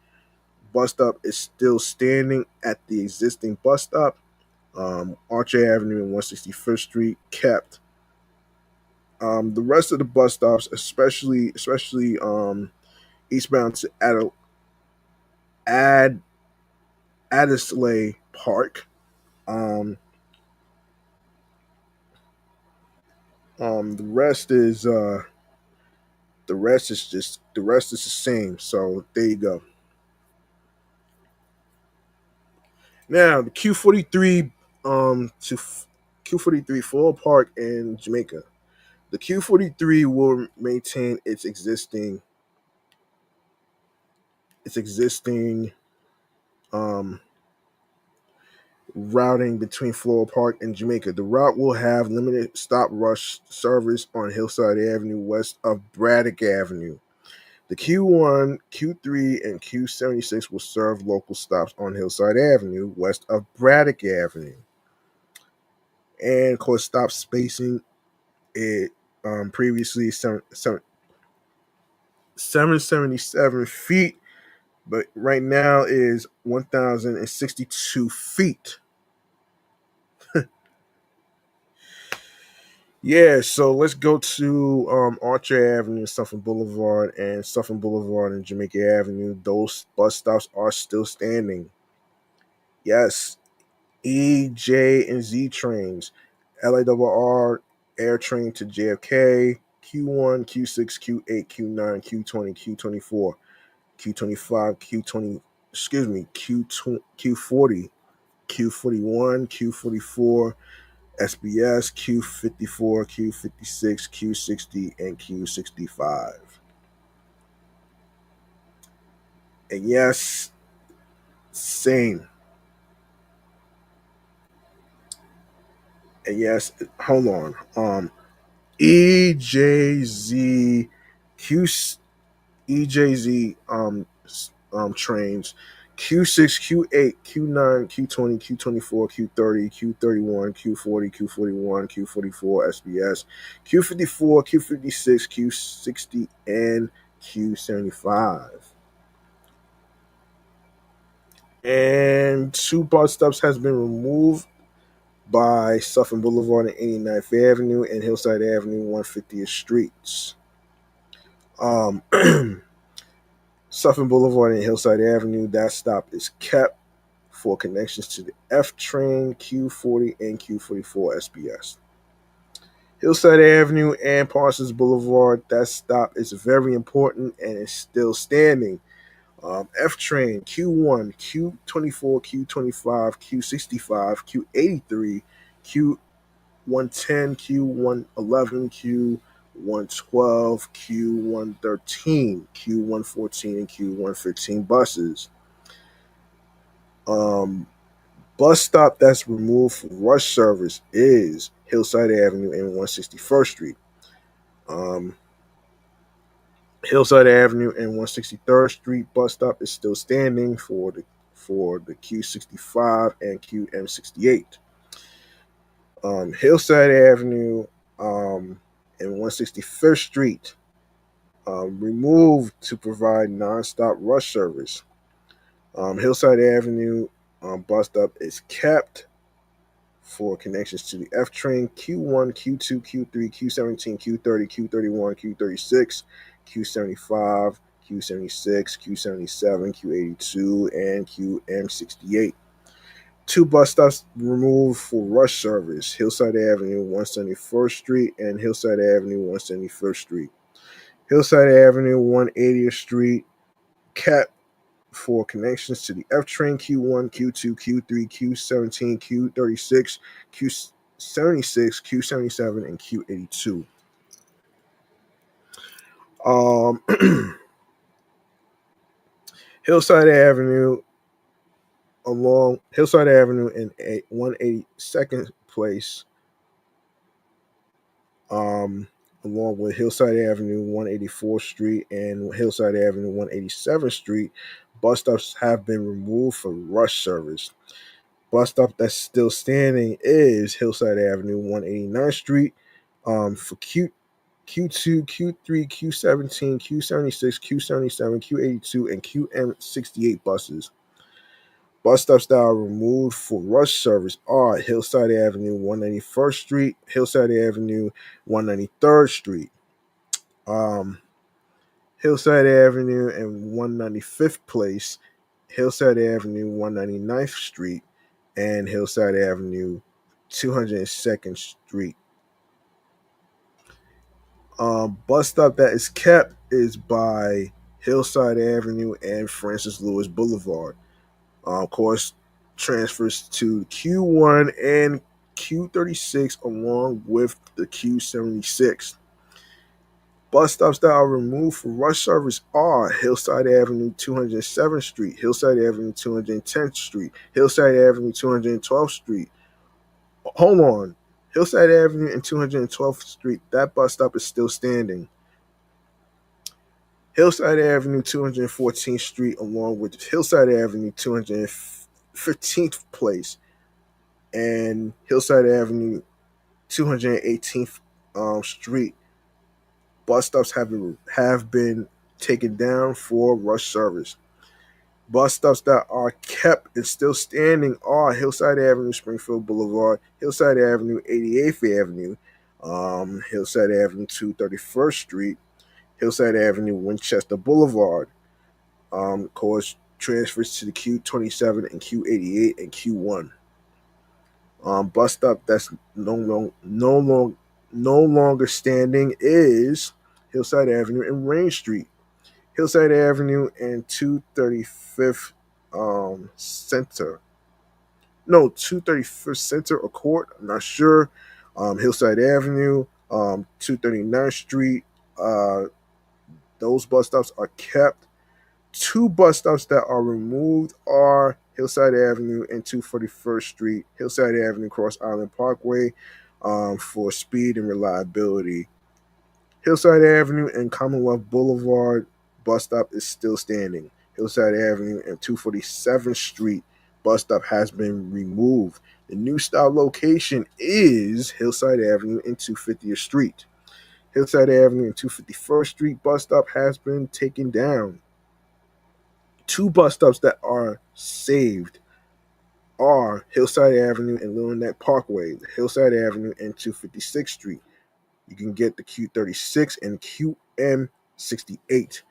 bus stop is still standing at the existing bus stop. Archer Avenue and 161st Street kept. The rest of the bus stops, especially eastbound to Ad Addisley Park. Um, the rest is the rest is the same. So there you go. Now the Q43 to Q43 Floral Park in Jamaica. The Q43 will maintain its existing um, routing between Floral Park and Jamaica. The route will have limited stop rush service on Hillside Avenue west of Braddock Avenue. The Q1, Q3, and Q76 will serve local stops on Hillside Avenue west of Braddock Avenue. And of course, stop spacing it previously 777 feet, but right now is 1,062 feet. Yeah, so let's go to Archer Avenue, Suffolk Boulevard, and Suffolk Boulevard and Jamaica Avenue. Those bus stops are still standing. Yes, E, J, and Z trains, LARR Air Train to JFK, Q1, Q6, Q8, Q9, Q20, Q24, Q25, Q20, excuse me, Q40, Q41, Q44, SBS, Q54, Q56, Q60, and Q65. And yes, same. And yes, hold on. EJZ Q EJZ trains Q6, Q8, Q9, Q20, Q24, Q30, Q31, Q40, Q41, Q44, SBS, Q54, Q56, Q60, and Q75. And two bus stops has been removed by Suffolk Boulevard and 89th Avenue and Hillside Avenue 150th Streets. Um, Suffolk Boulevard and Hillside Avenue, that stop is kept for connections to the F train, Q40, and Q44 SBS. Hillside Avenue and Parsons Boulevard, that stop is very important and is still standing. F train, Q1, Q24, Q25, Q65, Q83, Q110, Q111, Q112, Q113, Q114, and Q115 buses. Bus stop that's removed from rush service is Hillside Avenue and 161st Street. Um, Hillside Avenue and 163rd Street bus stop is still standing for the Q65 and QM68. Hillside Avenue and 161st Street removed to provide nonstop rush service. Hillside Avenue bus stop is kept for connections to the F train, Q1, Q2, Q3, Q17, Q30, Q31, Q36, Q75, Q76, Q77, Q82, and QM68. Two bus stops removed for rush service, Hillside Avenue, 171st Street, and Hillside Avenue, 171st Street. Hillside Avenue, 180th Street, kept for connections to the F train Q1, Q2, Q3, Q17, Q36, Q76, Q77, and Q82. Hillside Avenue along Hillside Avenue in 182nd Place, along with Hillside Avenue, 184th Street, and Hillside Avenue, 187th Street, bus stops have been removed for rush service. Bus stop that's still standing is Hillside Avenue, 189th Street, for Q2, Q3, Q17, Q76, Q77, Q82, and QM68 buses. Bus stops that are removed for rush service are Hillside Avenue, 191st Street, Hillside Avenue, 193rd Street, um, Hillside Avenue and 195th Place, Hillside Avenue, 199th Street, and Hillside Avenue, 202nd Street. Bus stop that is kept is by Hillside Avenue and Francis Lewis Boulevard. Of course, transfers to Q1 and Q36 along with the Q76. Bus stops that are removed for rush service are Hillside Avenue, 207th Street, Hillside Avenue, 210th Street, Hillside Avenue, 212th Street. Hold on. Hillside Avenue and 212th Street, that bus stop is still standing. Hillside Avenue, 214th Street, along with Hillside Avenue, 215th Place, and Hillside Avenue, 218th Street. Bus stops have been taken down for rush service. Bus stops that are kept and still standing are Hillside Avenue, Springfield Boulevard, Hillside Avenue, 88th Avenue, Hillside Avenue, 231st Street, Hillside Avenue, Winchester Boulevard. Of course, transfers to the Q27 and Q88 and Q1. Bus stop that's no longer standing is Hillside Avenue and Rain Street, Hillside Avenue and 235th Center. No, 235th Center or Court. I'm not sure. Hillside Avenue, 239th Street. Those bus stops are kept. Two bus stops that are removed are Hillside Avenue and 241st Street, Hillside Avenue, Cross Island Parkway, for speed and reliability. Hillside Avenue and Commonwealth Boulevard bus stop is still standing. Hillside Avenue and 247th Street bus stop has been removed. The new stop location is Hillside Avenue and 250th Street. Hillside Avenue and 251st Street bus stop has been taken down. Two bus stops that are saved are Hillside Avenue and Little Neck Parkway, Hillside Avenue and 256th Street. You can get the Q36 and QM68.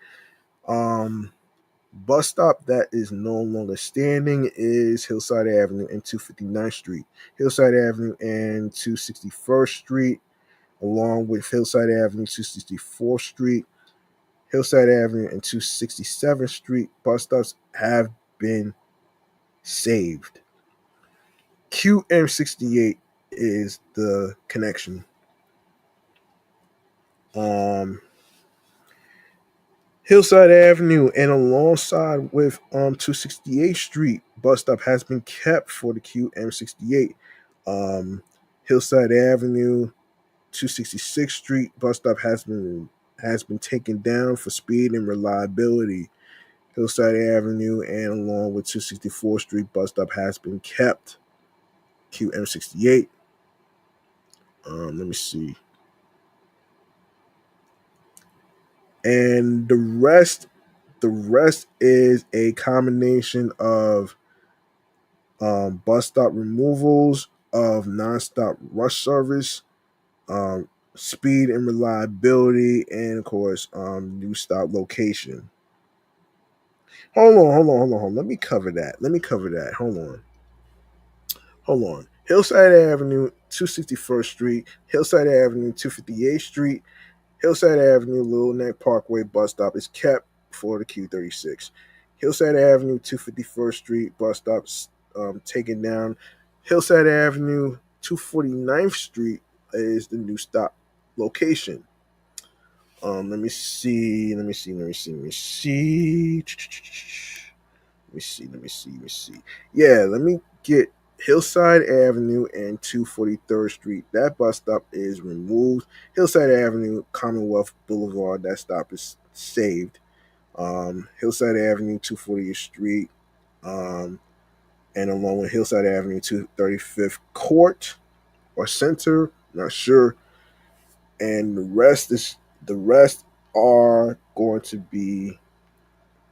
Bus stop that is no longer standing is Hillside Avenue and 259th Street, Hillside Avenue and 261st Street, along with Hillside Avenue, 264th Street, Hillside Avenue and 267th Street. Bus stops have been saved. QM68 is the connection. Hillside Avenue and alongside with 268th Street bus stop has been kept for the QM68. Hillside Avenue, 266th Street bus stop has been taken down for speed and reliability. Hillside Avenue and along with 264th Street bus stop has been kept. QM68. Let me see. And the rest is a combination of bus stop removals, of nonstop rush service, speed and reliability, and of course, new stop location. Hold on. Let me cover that. Hold on. Hillside Avenue, 261st Street, Hillside Avenue, 258th Street, Hillside Avenue, Little Neck Parkway bus stop is kept for the Q36. Hillside Avenue, 251st Street bus stops taken down. Hillside Avenue, 249th Street is the new stop location. Let me see. Let me see. Let me see. Let me see. Let me see. Let me see. Let me see. Yeah, let me get Hillside Avenue and 243rd Street. That bus stop is removed. Hillside Avenue, Commonwealth Boulevard. That stop is saved. Hillside Avenue, 240th Street, and along with Hillside Avenue, 235th Court or Center. Not sure. And the rest are going to be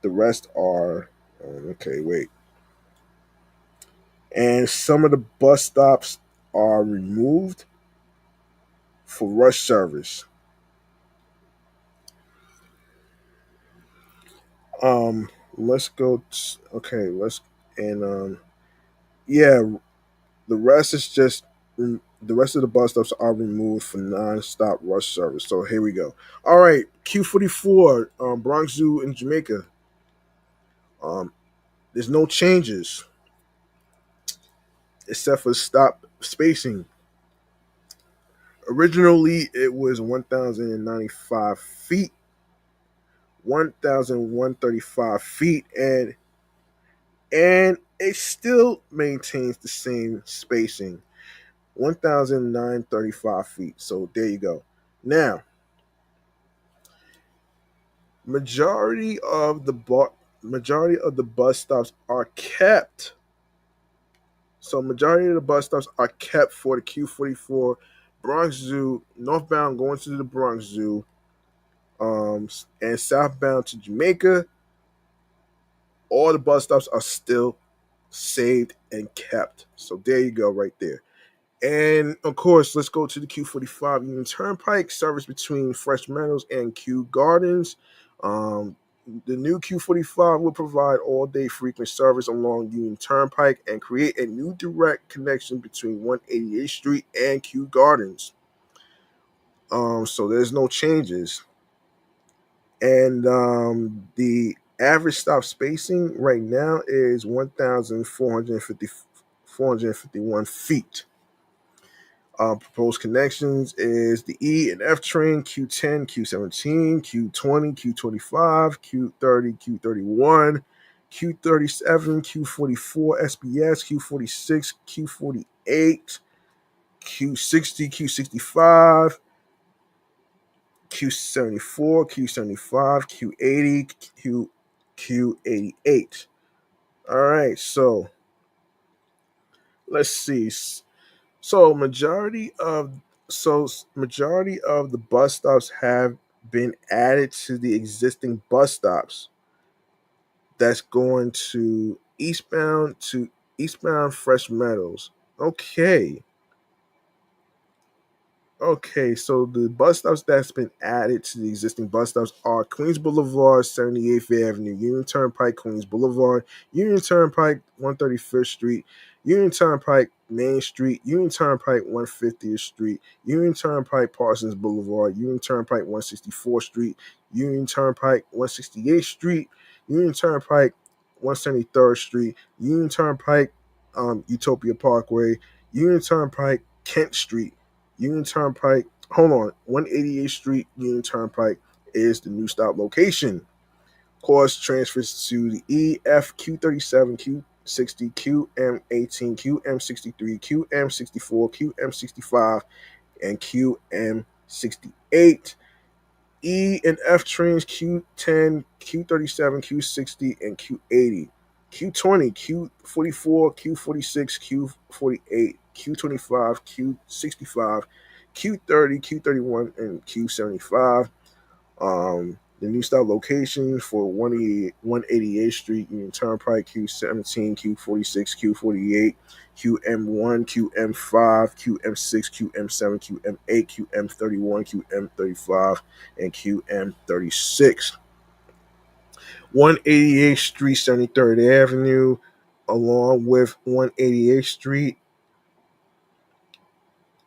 the rest are okay. Wait, and some of the bus stops are removed for rush service. Let's go. Okay, let's and yeah, the rest is just the rest of the bus stops are removed for non-stop rush service. So here we go. All right, Q44, Bronx Zoo in Jamaica. Um, there's no changes except for stop spacing. Originally, it was 1,095 feet, 1,135 feet, and it still maintains the same spacing, 1,935 feet. So there you go. Now, majority of the bus stops are kept. So majority of the bus stops are kept for the Q44 Bronx Zoo, northbound going to the Bronx Zoo, and southbound to Jamaica. All the bus stops are still saved and kept. So there you go, right there. And of course, let's go to the Q45 Union Turnpike service between Fresh Meadows and Kew Gardens. Um, the new Q45 will provide all day frequent service along Union Turnpike and create a new direct connection between 188th Street and Kew Gardens. So there's no changes. And the average stop spacing right now is 1,451 feet. Proposed connections is the E and F train, Q10, Q17, Q20, Q25, Q30, Q31, Q37, Q44, SBS, Q46, Q48, Q60, Q65, Q74, Q75, Q80, Q88. All right, so let's see. Majority of the bus stops have been added to the existing bus stops. That's going to eastbound Fresh Meadows. Okay. Okay, so the bus stops that's been added to the existing bus stops are Queens Boulevard, 78th Avenue, Union Turnpike, Queens Boulevard, Union Turnpike, 135th Street, Union Turnpike, Main Street, Union Turnpike, 150th Street, Union Turnpike, Parsons Boulevard, Union Turnpike, 164th Street, Union Turnpike, 168th Street, Union Turnpike, 173rd Street, Union Turnpike, Utopia Parkway, Union Turnpike, Kent Street, Union Turnpike. Hold on, 188th Street, Union Turnpike is the new stop location. Course transfers to the EF, Q37, Q60, QM18, QM63, QM64, QM65, and QM68. E and F trains Q10, Q37, Q60, and Q80. Q20, Q44, Q46, Q48, Q25, Q65, Q30, Q31, and Q75. The new stop location for 188th Street, Union Turnpike, Q17, Q46, Q48, QM1, QM5, QM6, QM7, QM8, QM31, QM35, and QM36. 188th Street, 73rd Avenue, along with 188th Street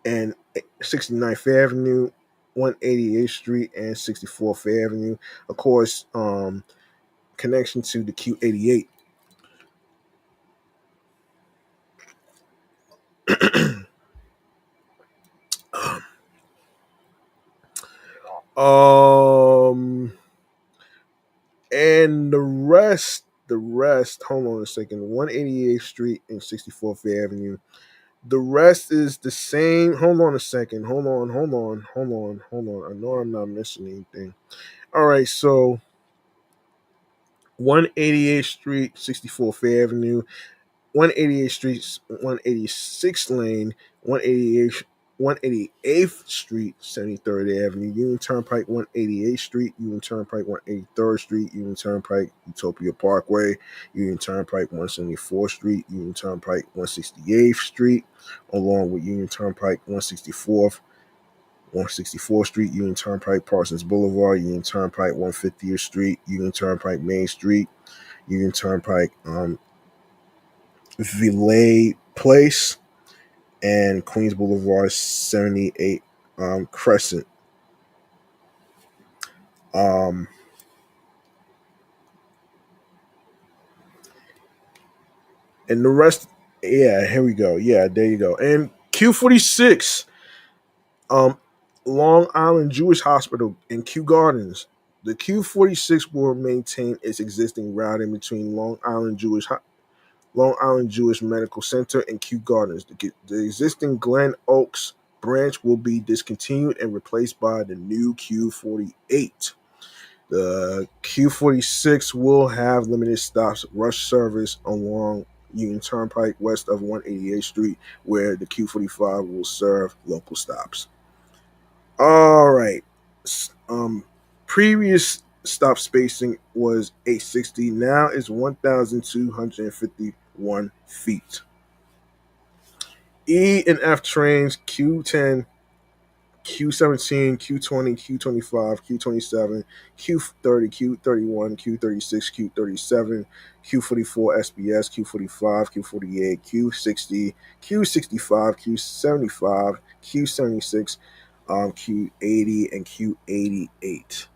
and 69th Avenue, 188th Street and 64th Avenue. Of course, connection to the Q88. um, and the rest. Hold on a second. 188th Street and 64th Avenue. The rest is the same. Hold on a second. Hold on. I know I'm not missing anything. All right, so 188th Street, 64th Avenue, 188th Street, 186th Lane, 188th 188th Street, 73rd Avenue, Union Turnpike, 188th Street, Union Turnpike, 183rd Street, Union Turnpike, Utopia Parkway, Union Turnpike, 174th Street, Union Turnpike, 168th Street, along with Union Turnpike, 164th Street, Union Turnpike, Parsons Boulevard, Union Turnpike, 150th Street, Union Turnpike, Main Street, Union Turnpike, Ville Place, and Queens Boulevard, 78 Crescent. Um, and the rest, yeah, here we go. Yeah, there you go. And Q46, um, Long Island Jewish Hospital in Kew Gardens. The Q46 will maintain its existing routing between Long Island Jewish Medical Center and Kew Gardens. The existing Glen Oaks branch will be discontinued and replaced by the new Q48. The Q46 will have limited stops rush service along Union Turnpike west of 188th Street, where the Q45 will serve local stops. All right. Previous stop spacing was 860. Now is 1,251 feet. E and F trains Q10, Q17, Q20, Q25, Q27, Q30, Q31, Q36, Q37, Q44 SBS, Q45, Q48, Q60, Q65, Q75, Q76, Q80, and Q88.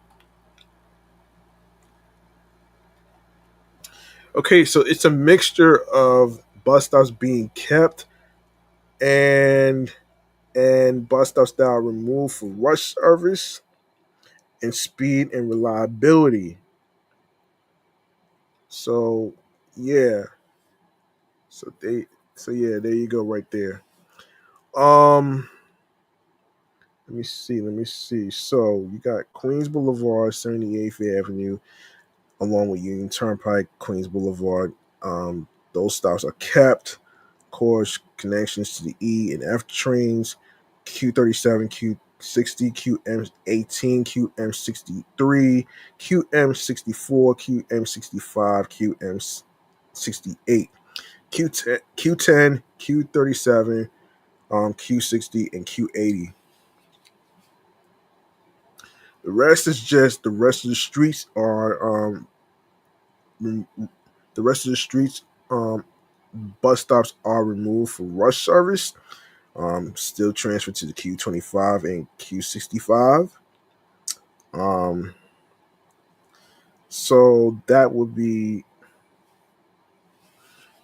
Okay, so it's a mixture of bus stops being kept and bus stops that are removed for rush service and speed and reliability. So yeah, so they so yeah, there you go right there. Um, let me see. So you got Queens Boulevard, 78th Avenue, along with Union Turnpike, Queens Boulevard. Those stops are kept. Of course, connections to the E and F trains, Q37, Q60, QM18, QM63, QM64, QM65, QM68, Q10, Q37, Q60, and Q80. The rest of the streets are the rest of the streets bus stops are removed for rush service. Still transferred to the Q25 and Q65. Um, so that would be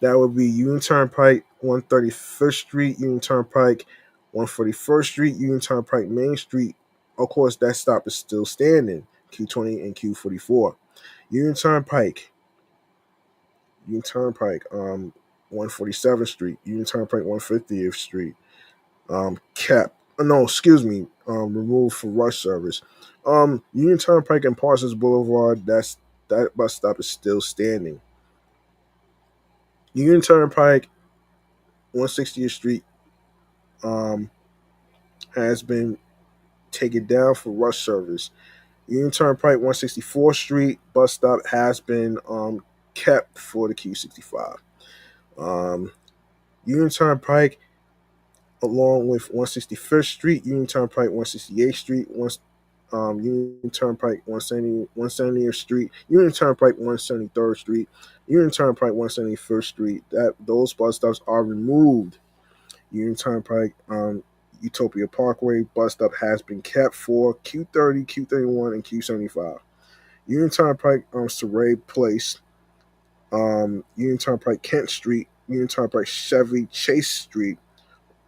Union Turnpike, 131st Street, Union Turnpike, 141st Street, Union Turnpike, Main Street. Of course, that stop is still standing. Q20 and Q44. Union Turnpike, Union Turnpike, 147th Street, Union Turnpike, 150th Street. Cap. No, excuse me. Removed for rush service. Union Turnpike and Parsons Boulevard. That bus stop is still standing. Union Turnpike, 160th Street, um, has been taken down for rush service. Union Turnpike, 164th Street bus stop has been kept for the Q65. Um, Union Turnpike, along with 165th Street, Union Turnpike, 168th Street, Union Turnpike, 170th Street, Union Turnpike, 173rd Street, Union Turnpike, 171st Street. Those bus stops are removed. Union Turnpike, Utopia Parkway bus stop has been kept for Q30, Q31, and Q75. Union Turnpike, Surrey Place, Union Turnpike, Kent Street, Union Turnpike, Chevy Chase Street.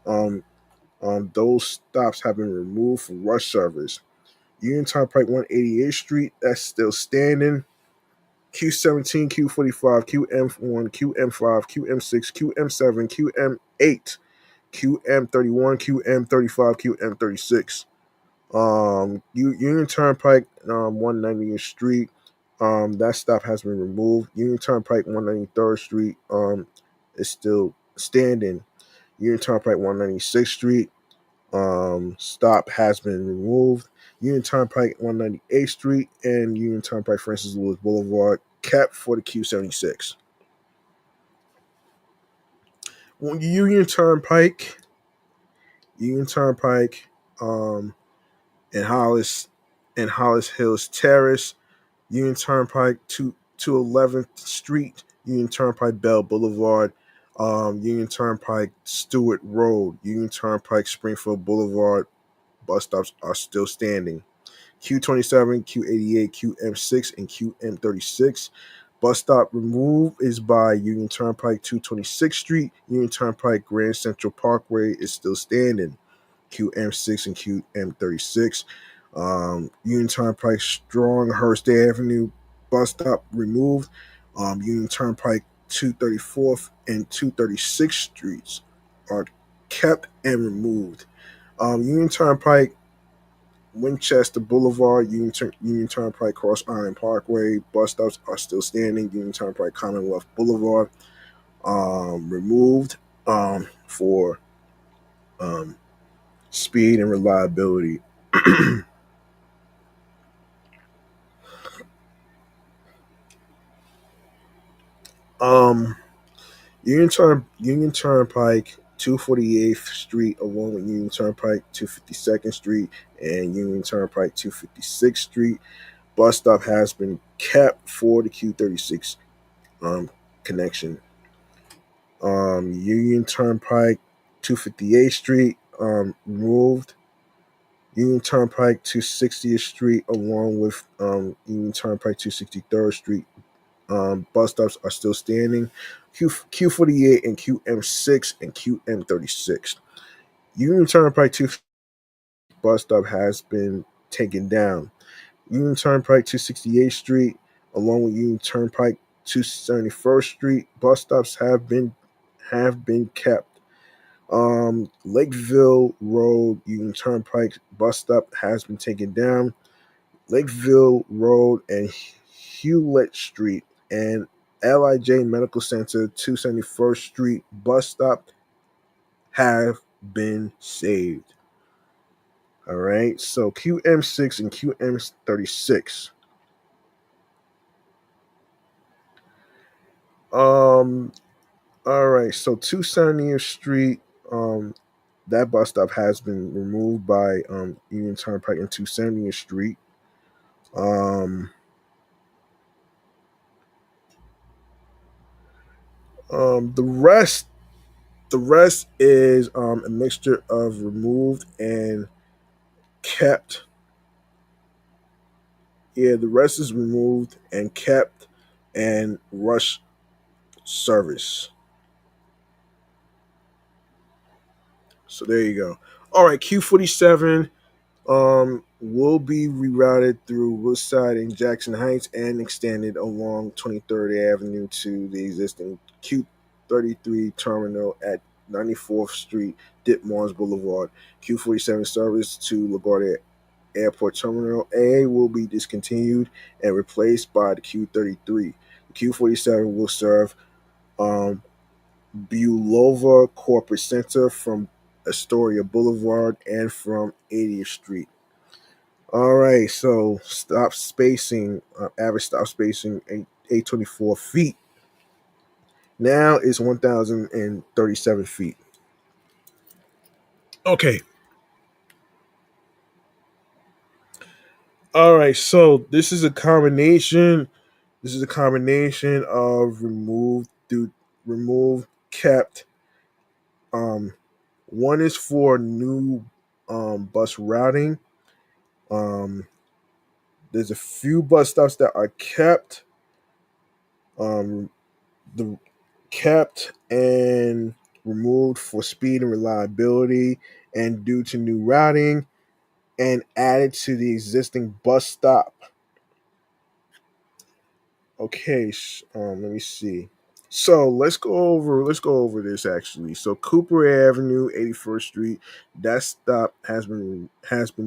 Um, those stops have been removed from rush service. Union Turnpike, 188th Street, that's still standing. Q17, Q45, QM1, QM5, QM6, QM7, QM8, QM31, QM35, QM36. Union Turnpike, 190th Street. That stop has been removed. Union Turnpike, 193rd Street, is still standing. Union Turnpike, 196th Street, stop has been removed. Union Turnpike, 198th Street, and Union Turnpike, Francis Lewis Boulevard, kept for the Q76. Union Turnpike, Union Turnpike, and Hollis Hills Terrace, Union Turnpike to 11th Street, Union Turnpike Bell Boulevard, Union Turnpike Stewart Road, Union Turnpike Springfield Boulevard. Bus stops are still standing. Q27, Q88, QM6, and QM36. Bus stop removed is by Union Turnpike 226th Street. Union Turnpike Grand Central Parkway is still standing. QM6 and QM36. Union Turnpike Stronghurst Avenue bus stop removed. Union Turnpike 234th and 236th Streets are kept and removed. Union Turnpike Winchester Boulevard, Union Turnpike Cross Island Parkway bus stops are still standing. Union Turnpike Commonwealth Boulevard removed for um, speed and reliability. um, Union Turnpike 248th Street along with Union Turnpike 252nd Street and Union Turnpike 256th Street. Bus stop has been kept for the Q36 connection. Union Turnpike 258th Street removed. Union Turnpike 260th Street along with Union Turnpike 263rd Street. Bus stops are still standing. Q48 and QM6 and QM36. Union Turnpike 2 bus stop has been taken down. Union Turnpike 268th Street along with Union Turnpike 271st Street bus stops have been kept. Lakeville Road Union Turnpike bus stop has been taken down. Lakeville Road and Hewlett Street and Lij Medical Center 271st Street bus stop have been saved. All right, so QM6 and QM36. Um, all right, so 270th Street, that bus stop has been removed by Union Turnpike and 270th Street. Um, the rest is a mixture of removed and kept. Yeah, the rest is removed and kept and rush service. So there you go. All right, Q47 will be rerouted through Woodside and Jackson Heights and extended along 23rd Avenue to the existing Q33 terminal at 94th Street, Ditmars Boulevard. Q47 service to LaGuardia Airport Terminal A will be discontinued and replaced by the Q33. The Q47 will serve um, Bulova Corporate Center from Astoria Boulevard and from 80th Street. All right, so stop spacing, average stop spacing, 824 feet. Now is 1,037 feet. Okay. All right, so this is a combination. This is a combination of removed, kept. Um, one is for new bus routing. Um, There's a few bus stops that are kept. Um, the kept and removed for speed and reliability and due to new routing and added to the existing bus stop. Okay, let me see. So let's go over this actually. So Cooper Avenue, 81st Street, that stop has been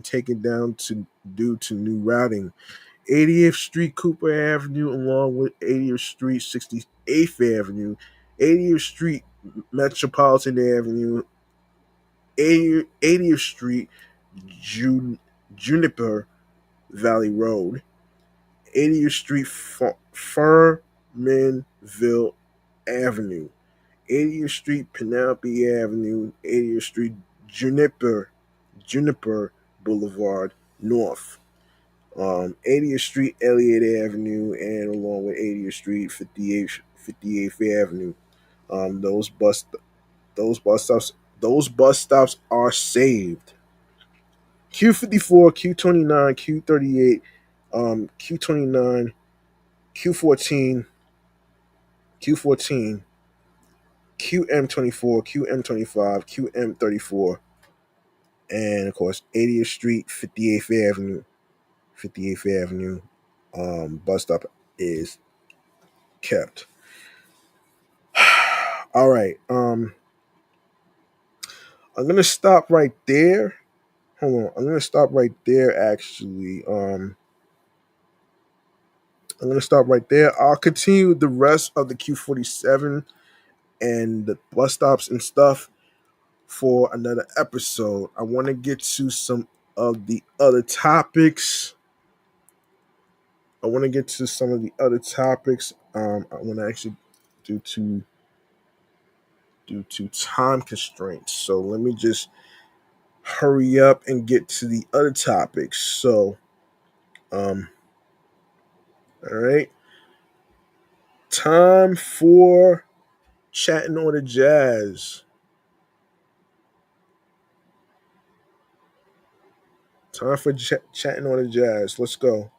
taken down to due to new routing. 80th Street, Cooper Avenue, along with 80th Street, 68th Avenue, 80th Street, Metropolitan Avenue, 80th Street, Juniper Valley Road, 80th Street, Furmanville Avenue, 80th Street, Penelope Avenue, 80th Street, Juniper Boulevard North, 80th Street, Elliott Avenue, and along with 80th Street, 58th Avenue. Um, those bus those bus stops those bus stops are saved. Q54, Q29, Q38, Q29, Q14, Q14, QM24, QM25, QM34, and of course 80th Street, 58th Avenue. Bus stop is kept. All right. I'm gonna stop right there. Hold on. I'm gonna stop right there. Actually, I'm gonna stop right there. I'll continue the rest of the Q47 and the bus stops and stuff for another episode. I want to get to some of the other topics. I want to get to some of the other topics. I want to actually due to due to time constraints. So let me just hurry up and get to the other topics. So, um, all right, time for chatting on the jazz. Time for chatting on the jazz. Let's go.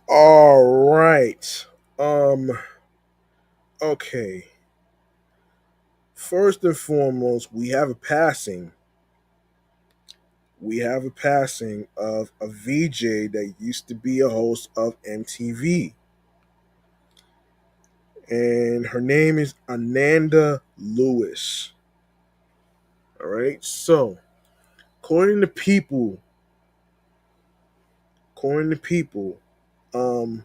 All right. Um. Okay. First and foremost, we have a passing of a VJ that used to be a host of MTV. And her name is Ananda Lewis. All right. So, according to people, according to people, um,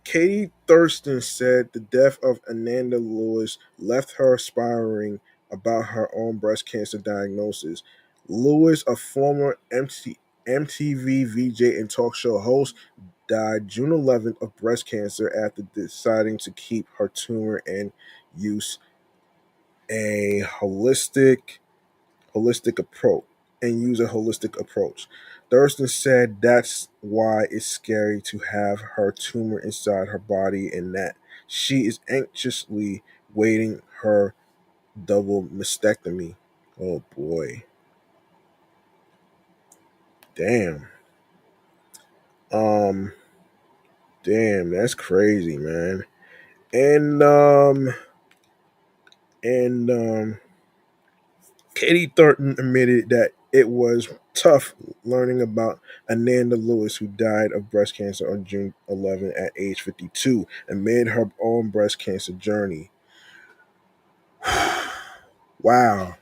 Katie Thurston said the death of Ananda Lewis left her spiraling about her own breast cancer diagnosis. Lewis, a former MTV VJ and talk show host, died June 11th of breast cancer after deciding to keep her tumor and use a holistic approach use a holistic approach. Thurston said that's why it's scary to have her tumor inside her body and that she is anxiously waiting her double mastectomy. Oh boy. Damn. Um damn, that's crazy, man. And and Katie Thornton admitted that it was tough learning about Ananda Lewis, who died of breast cancer on June 11 at age 52, amid her own breast cancer journey. Wow.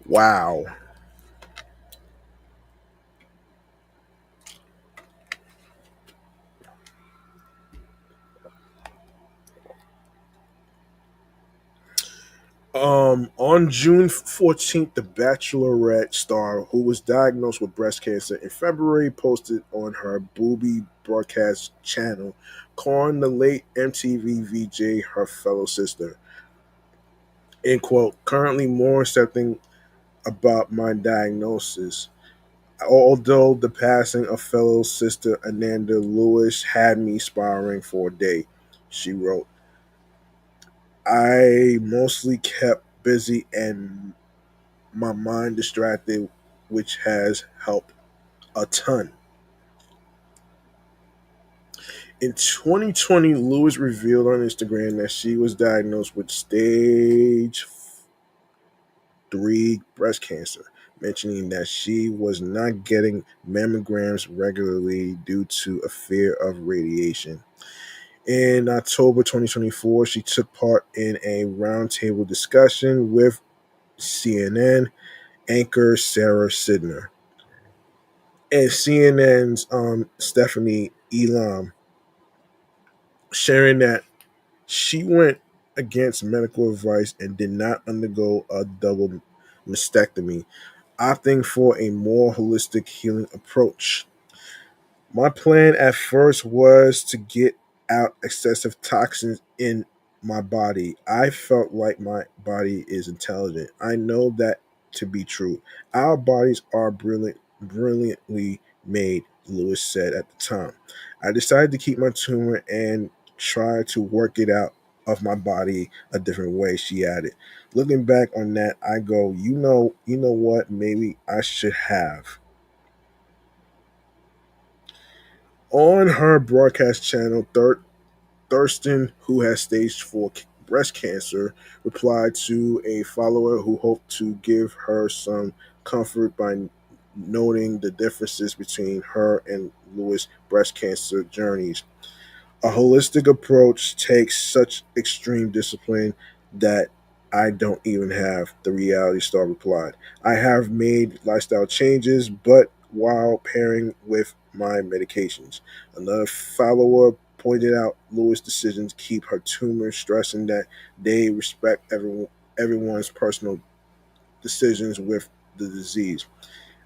Wow. On June 14th, the Bachelorette star, who was diagnosed with breast cancer in February, posted on her Booby broadcast channel, calling the late MTV VJ her fellow sister. End quote. Currently more accepting about my diagnosis. Although the passing of fellow sister Ananda Lewis had me spiraling for a day, she wrote, I mostly kept busy and my mind distracted, which has helped a ton. In 2020, Lewis revealed on Instagram that she was diagnosed with stage 3 breast cancer, mentioning that she was not getting mammograms regularly due to a fear of radiation. In October 2024, she took part in a roundtable discussion with CNN anchor Sarah Sidner and CNN's Stephanie Elam, sharing that she went against medical advice and did not undergo a double mastectomy, opting for a more holistic healing approach. My plan at first was to get out excessive toxins in my body. I felt like my body is intelligent. I know that to be true. Our bodies are brilliantly made, Lewis said at the time. I decided to keep my tumor and try to work it out of my body a different way, she added. Looking back on that, I go, you know what, maybe I should have. On her broadcast channel, Thurston, who has stage 4 breast cancer, replied to a follower who hoped to give her some comfort by noting the differences between her and Lewis' breast cancer journeys. A holistic approach takes such extreme discipline that I don't even have, the reality star replied. I have made lifestyle changes, but while pairing with my medications. Another follower pointed out Lewis' decision to keep her tumor, stressing that they respect everyone's personal decisions with the disease.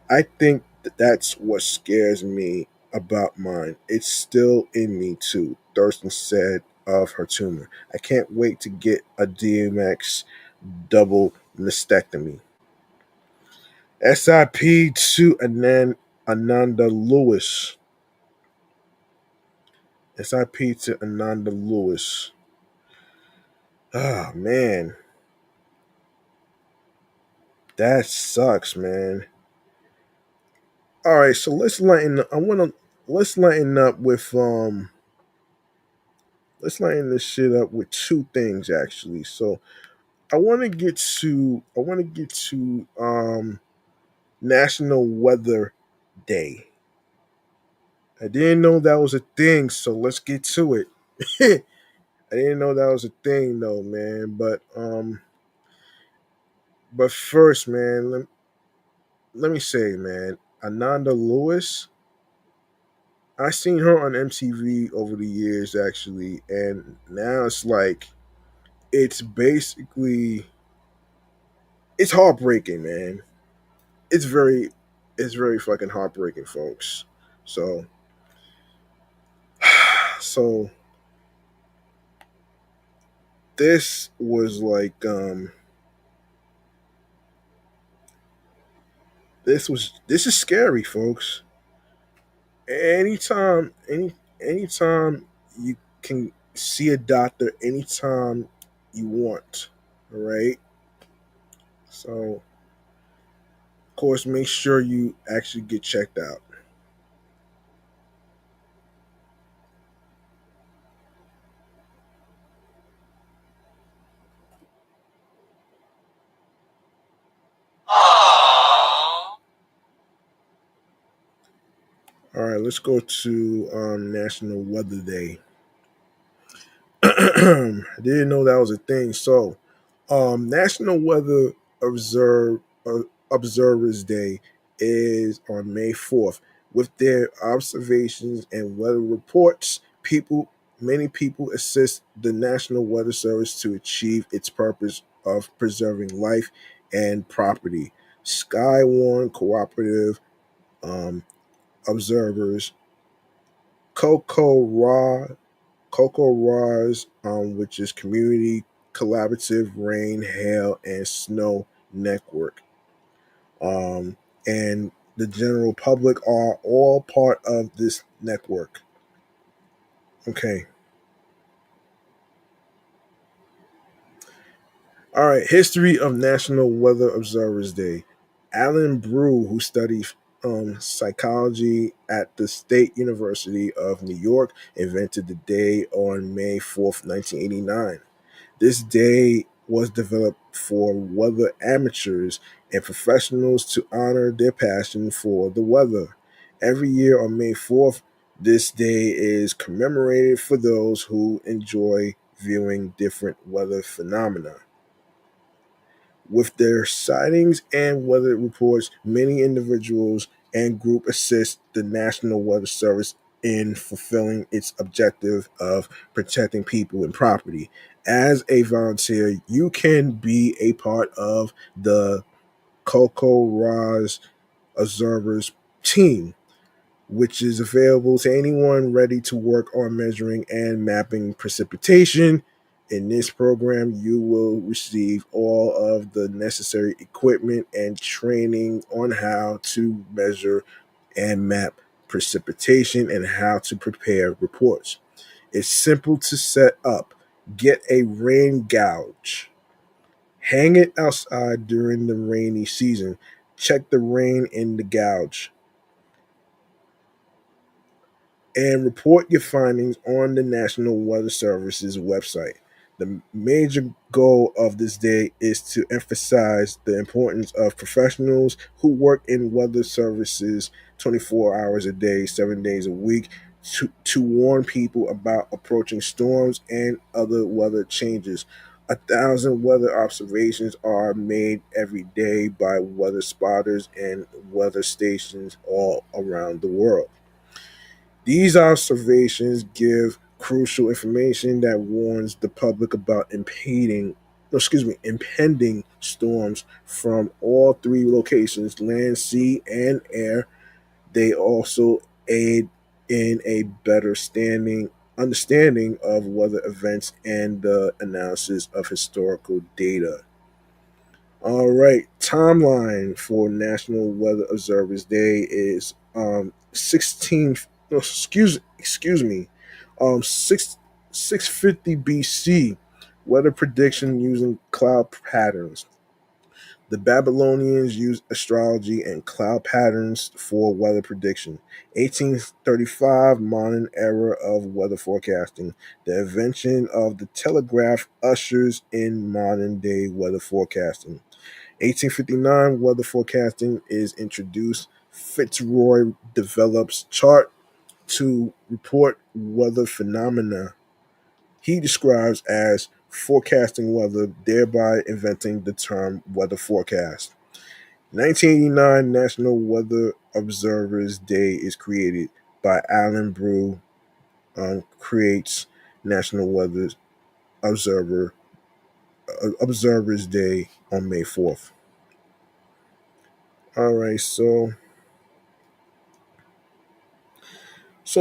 I think that's what scares me about mine. It's still in me too, Thurston said of her tumor. I can't wait to get a DMX double mastectomy. SIP to Ananda Lewis. SIP to Ananda Lewis. Ah, man. That sucks, man. All right, so let's lighten up with let's lighten this shit up with two things actually. So I want to get to National Weather Day. I didn't know that was a thing, so let's get to it. I didn't know that was a thing though, man. But first, man, let me say, man, Ananda Lewis. I seen her on MTV over the years actually, and now it's like it's basically it's heartbreaking, man. It's very it's very fucking heartbreaking, folks. So so this was like this is scary, folks. Anytime you can see a doctor anytime you want. All right. So of course make sure you actually get checked out. All right, let's go to National Weather Day. I didn't know that was a thing. So, National Weather Observe, Observers Day is on May 4th. With their observations and weather reports, many people assist the National Weather Service to achieve its purpose of preserving life and property. Skywarn Cooperative um, Observers, Coco Raw Coco Raw's, which is community collaborative rain, hail, and snow network. Um, and the general public are all part of this network. Okay. All right. History of National Weather Observers Day. Alan Brew, who studied psychology at the State University of New York, invented the day on May 4th, 1989. This day was developed for weather amateurs and professionals to honor their passion for the weather. Every year on May 4th, this day is commemorated for those who enjoy viewing different weather phenomena. With their sightings and weather reports, many individuals and groups assist the National Weather Service in fulfilling its objective of protecting people and property. As a volunteer, you can be a part of the Coco Raz Observers team, which is available to anyone ready to work on measuring and mapping precipitation. In this program, you will receive all of the necessary equipment and training on how to measure and map precipitation and how to prepare reports. It's simple to set up. Get a rain gauge. Hang it outside during the rainy season. Check the rain in the gauge and report your findings on the National Weather Service's website. The major goal of this day is to emphasize the importance of professionals who work in weather services 24 hours a day, 7 days a week, to warn people about approaching storms and other weather changes. 1,000 weather observations are made every day by weather spotters and weather stations all around the world. These observations give crucial information that warns the public about impending storms from all three locations, land, sea, and air. They also aid in a better understanding of weather events and the analysis of historical data. All right, timeline for National Weather Observers Day is 16. No, excuse me, 650 BC. Weather prediction using cloud patterns. The Babylonians used astrology and cloud patterns for weather prediction. 1835, modern era of weather forecasting. The invention of the telegraph ushers in modern day weather forecasting. 1859, weather forecasting is introduced. Fitzroy develops chart to report weather phenomena he describes as forecasting weather, thereby inventing the term weather forecast. 1989 National Weather Observers Day is created by Alan Brew. Creates National Weather Observer Observers Day on May 4th. All right, so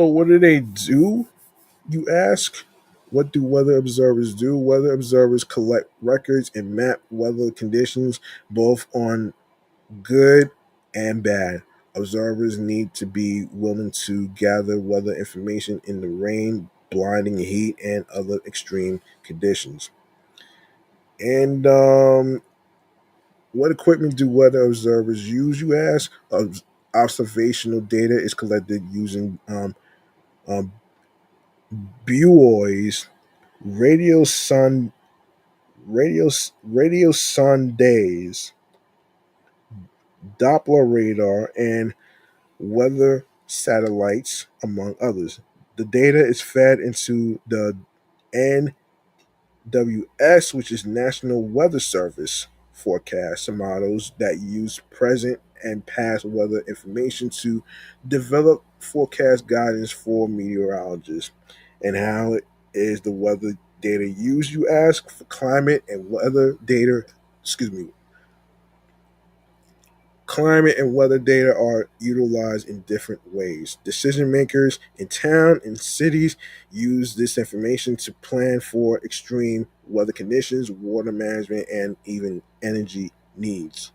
what do they do? You ask. What do weather observers do? Weather observers collect records and map weather conditions both on good and bad. Observers need to be willing to gather weather information in the rain, blinding heat, and other extreme conditions. And what equipment do weather observers use, you ask? Observational data is collected using um, buoys, radio sun, radio sun days, Doppler radar, and weather satellites, among others. The data is fed into the NWS, which is National Weather Service forecasts and models that use present and past weather information to develop forecast guidance for meteorologists. And how is the weather data used, you ask? For climate and weather data, excuse me, Climate and weather data are utilized in different ways. Decision makers in town and cities use this information to plan for extreme weather conditions, water management, and even energy needs.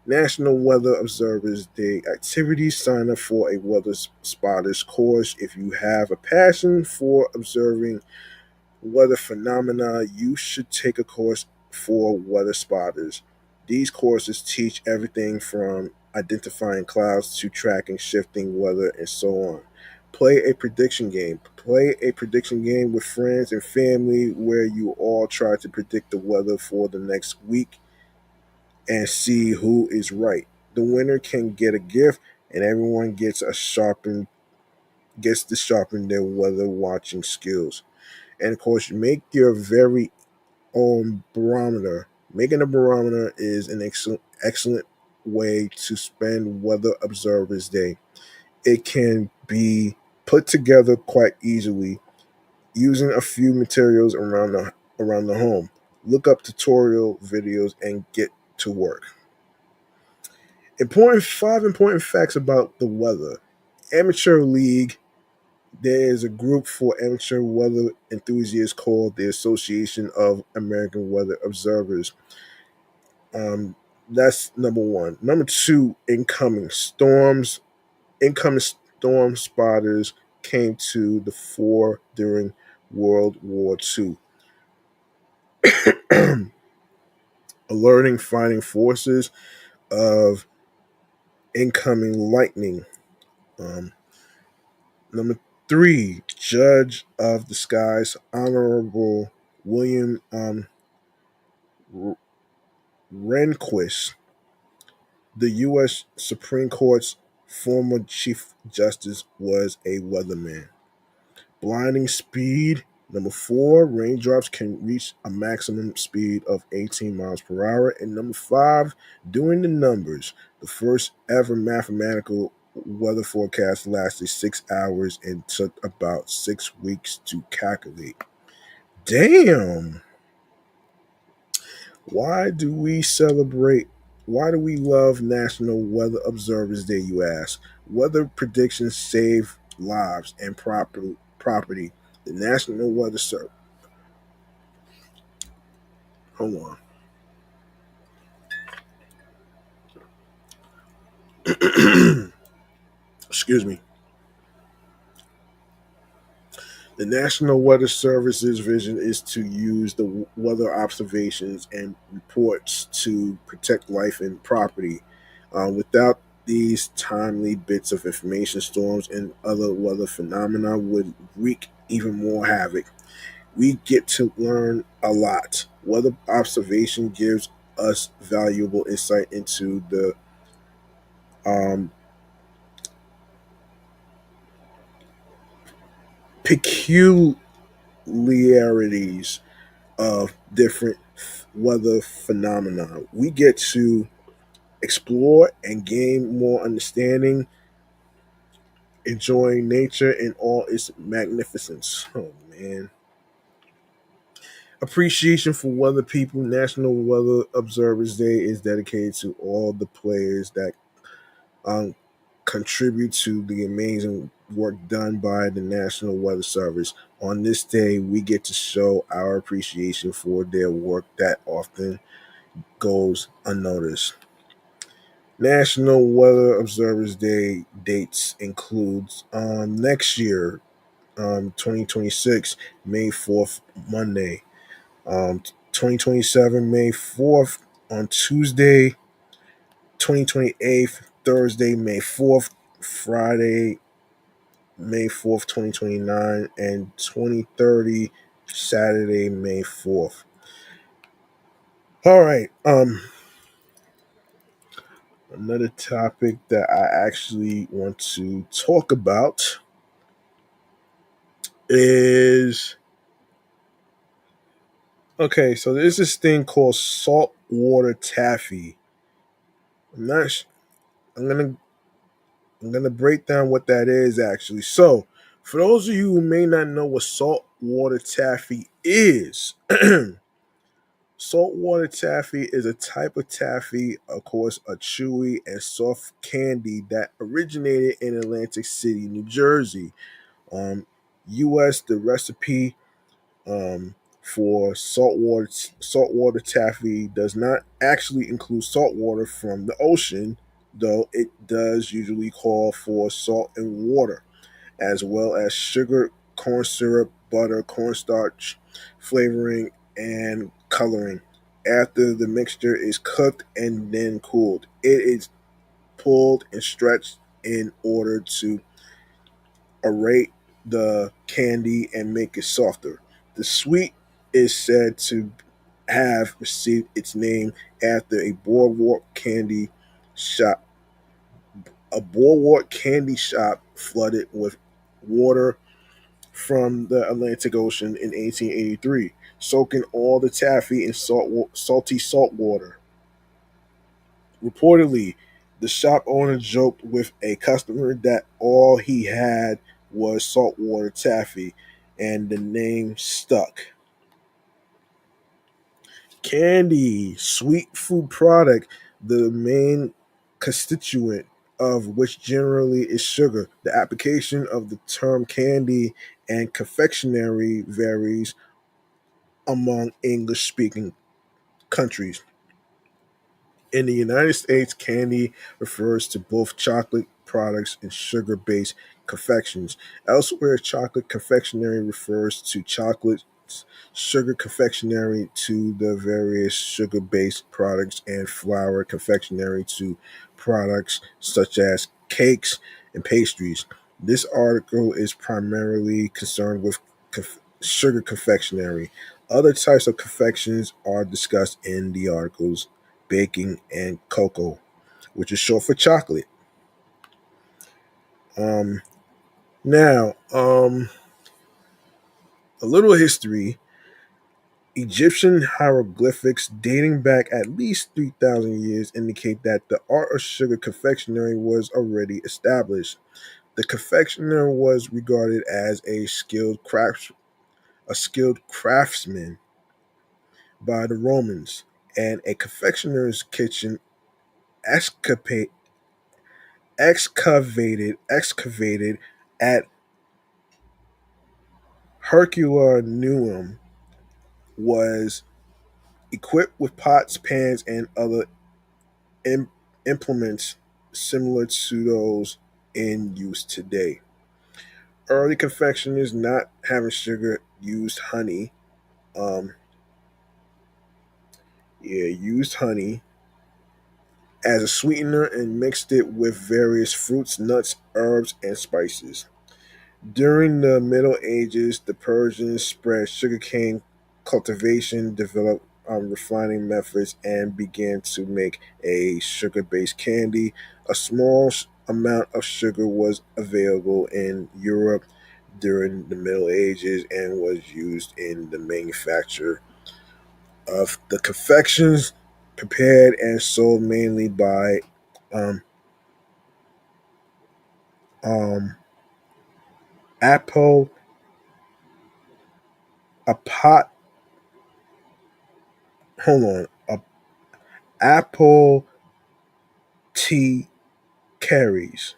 National Weather Observers Day activities. Sign up for a weather spotters course. If you have a passion for observing weather phenomena, you should take a course for weather spotters. These courses teach everything from identifying clouds to tracking shifting weather and so on. Play a prediction game. Play a prediction game with friends and family where you all try to predict the weather for the next week and see who is right. The winner can get a gift, and everyone gets to sharpen their weather watching skills. And of course, make your very own barometer. Making a barometer is an excellent way to spend Weather Observers Day. It can be put together quite easily using a few materials around the home. Look up tutorial videos and get to work. Important facts about the weather. Amateur League. There is a group for amateur weather enthusiasts called the Association of American Weather Observers. Um, that's number one. Number two, incoming storms. Incoming storm spotters came to the fore during World War II, alerting fighting forces of incoming lightning. Um, Number three, Judge of the Skies, Honorable William Rehnquist, the U.S. Supreme Court's former Chief Justice, was a weatherman. Blinding speed. Number four, raindrops can reach a maximum speed of 18 miles per hour. And number five, doing the numbers. The first ever mathematical weather forecast lasted 6 hours and took about 6 weeks to calculate. Damn. Why do we celebrate? Why do we love National Weather Observers Day, you ask? Weather predictions save lives and property. The National Weather Service. Hold on. Excuse me. The National Weather Service's vision is to use the weather observations and reports to protect life and property. Without these timely bits of information, storms and other weather phenomena would wreak even more havoc. We get to learn a lot. Weather observation gives us valuable insight into the um, peculiarities of different weather phenomena. We get to explore and gain more understanding, enjoying nature in all its magnificence. Oh man. Appreciation for weather people. National Weather Observers Day is dedicated to all the players that um, contribute to the amazing work done by the National Weather Service. On this day, we get to show our appreciation for their work that often goes unnoticed. National Weather Observers Day dates includes next year, 2026, May 4th, Monday. 2027, May 4th, on Tuesday. 2028, Thursday, May 4th. Friday, May 4th, 2029. And 2030, Saturday, May 4th. All right. Another topic that I actually want to talk about is okay. So there's this thing called saltwater taffy. I'm not. I'm gonna. I'm gonna break down what that is actually. So, for those of you who may not know what saltwater taffy is, Saltwater taffy is a type of taffy, of course, a chewy and soft candy that originated in Atlantic City, New Jersey. Um, U.S. The recipe for saltwater taffy does not actually include salt water from the ocean, though it does usually call for salt and water, as well as sugar, corn syrup, butter, cornstarch, flavoring, and coloring. After the mixture is cooked and then cooled, it is pulled and stretched in order to aerate the candy and make it softer. The sweet is said to have received its name after shop, a boardwalk candy shop flooded with water from the Atlantic Ocean in 1883, soaking all the taffy in salty salt water. Reportedly, the shop owner joked with a customer that all he had was saltwater taffy, and the name stuck. Candy, sweet food product, the main constituent of which generally is sugar. The application of the term candy and confectionery varies among English speaking countries. In the United States, candy refers to both chocolate products and sugar based confections. Elsewhere, chocolate confectionery refers to chocolates, sugar confectionery to the various sugar based products, and flour confectionery to products such as cakes and pastries. This article is primarily concerned with sugar confectionery. Other types of confections are discussed in the articles: baking and cocoa, which is short for chocolate. Um, now, a little history. Egyptian hieroglyphics dating back at least 3,000 years indicate that the art of sugar confectionery was already established. The confectioner was regarded as a skilled craftsman by the Romans, and a confectioner's kitchen excapa- excavated at Herculaneum was equipped with pots, pans, and other im- implements similar to those in use today. Early confectioners not having sugar used honey. Um, used honey as a sweetener and mixed it with various fruits, nuts, herbs, and spices. During the Middle Ages, the Persians spread sugarcane cultivation, developed refining methods, and began to make a sugar based candy. A small amount of sugar was available in Europe during the Middle Ages and was used in the manufacture of the confections prepared and sold mainly by um, um, Apple, a pot, hold on, a Apple tea carries.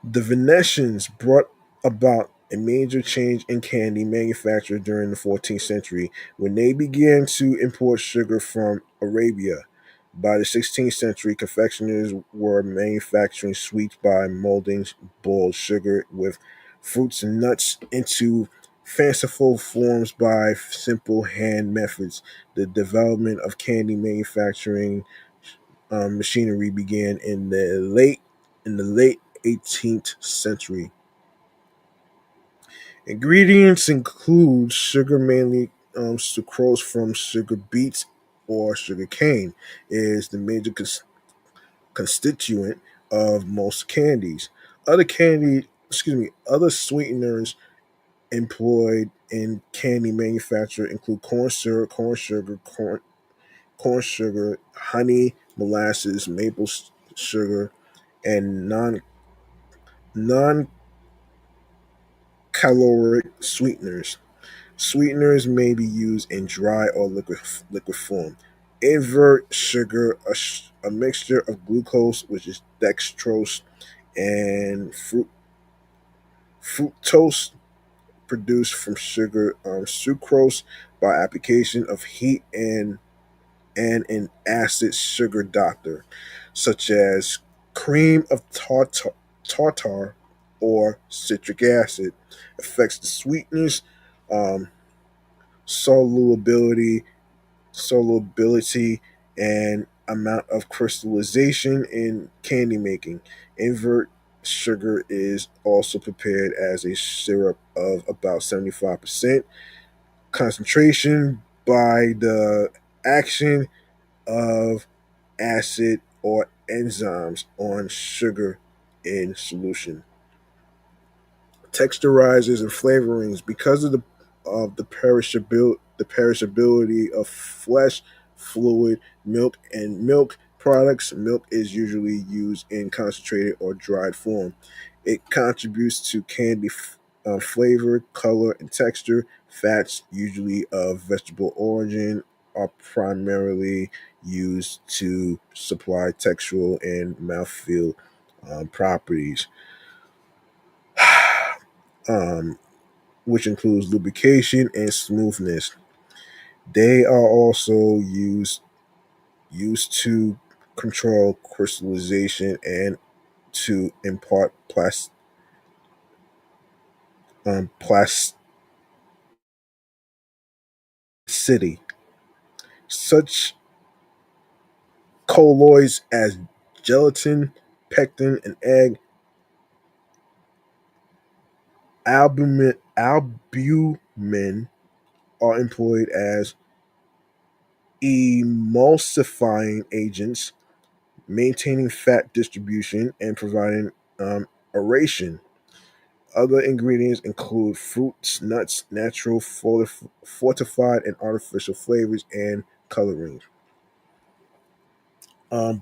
The Venetians brought about a major change in candy manufacture during the 14th century when they began to import sugar from Arabia. By the 16th century, confectioners were manufacturing sweets by molding boiled sugar with fruits and nuts into fanciful forms by simple hand methods. The development of candy manufacturing machinery began in the late 18th century. Ingredients include sugar, mainly sucrose from sugar beets or sugar cane, is the major constituent of most candies. Other sweeteners employed in candy manufacture include corn syrup, corn sugar, honey, molasses, maple sugar, and non caloric sweeteners. Sweeteners may be used in dry or liquid form. Invert sugar, a mixture of glucose, which is dextrose, and fructose, produced from sugar, sucrose, by application of heat and an acid sugar doctor, such as cream of tartar or citric acid, affects the sweetness, um, solubility, solubility, and amount of crystallization in candy making. Invert sugar is also prepared as a syrup of about 75% concentration by the action of acid or enzymes on sugar in solution. Texturizers and flavorings, because of the perishability of flesh, fluid, milk, and milk products. Milk is usually used in concentrated or dried form. It contributes to candy flavor, color, and texture. Fats, usually of vegetable origin, are primarily used to supply textural and mouthfeel properties. um, which includes lubrication and smoothness. They are also used to control crystallization and to impart plasticity. Such colloids as gelatin, pectin, and egg albumin are employed as emulsifying agents, maintaining fat distribution and providing aeration. Other ingredients include fruits, nuts, natural, fortified, and artificial flavors and colorings.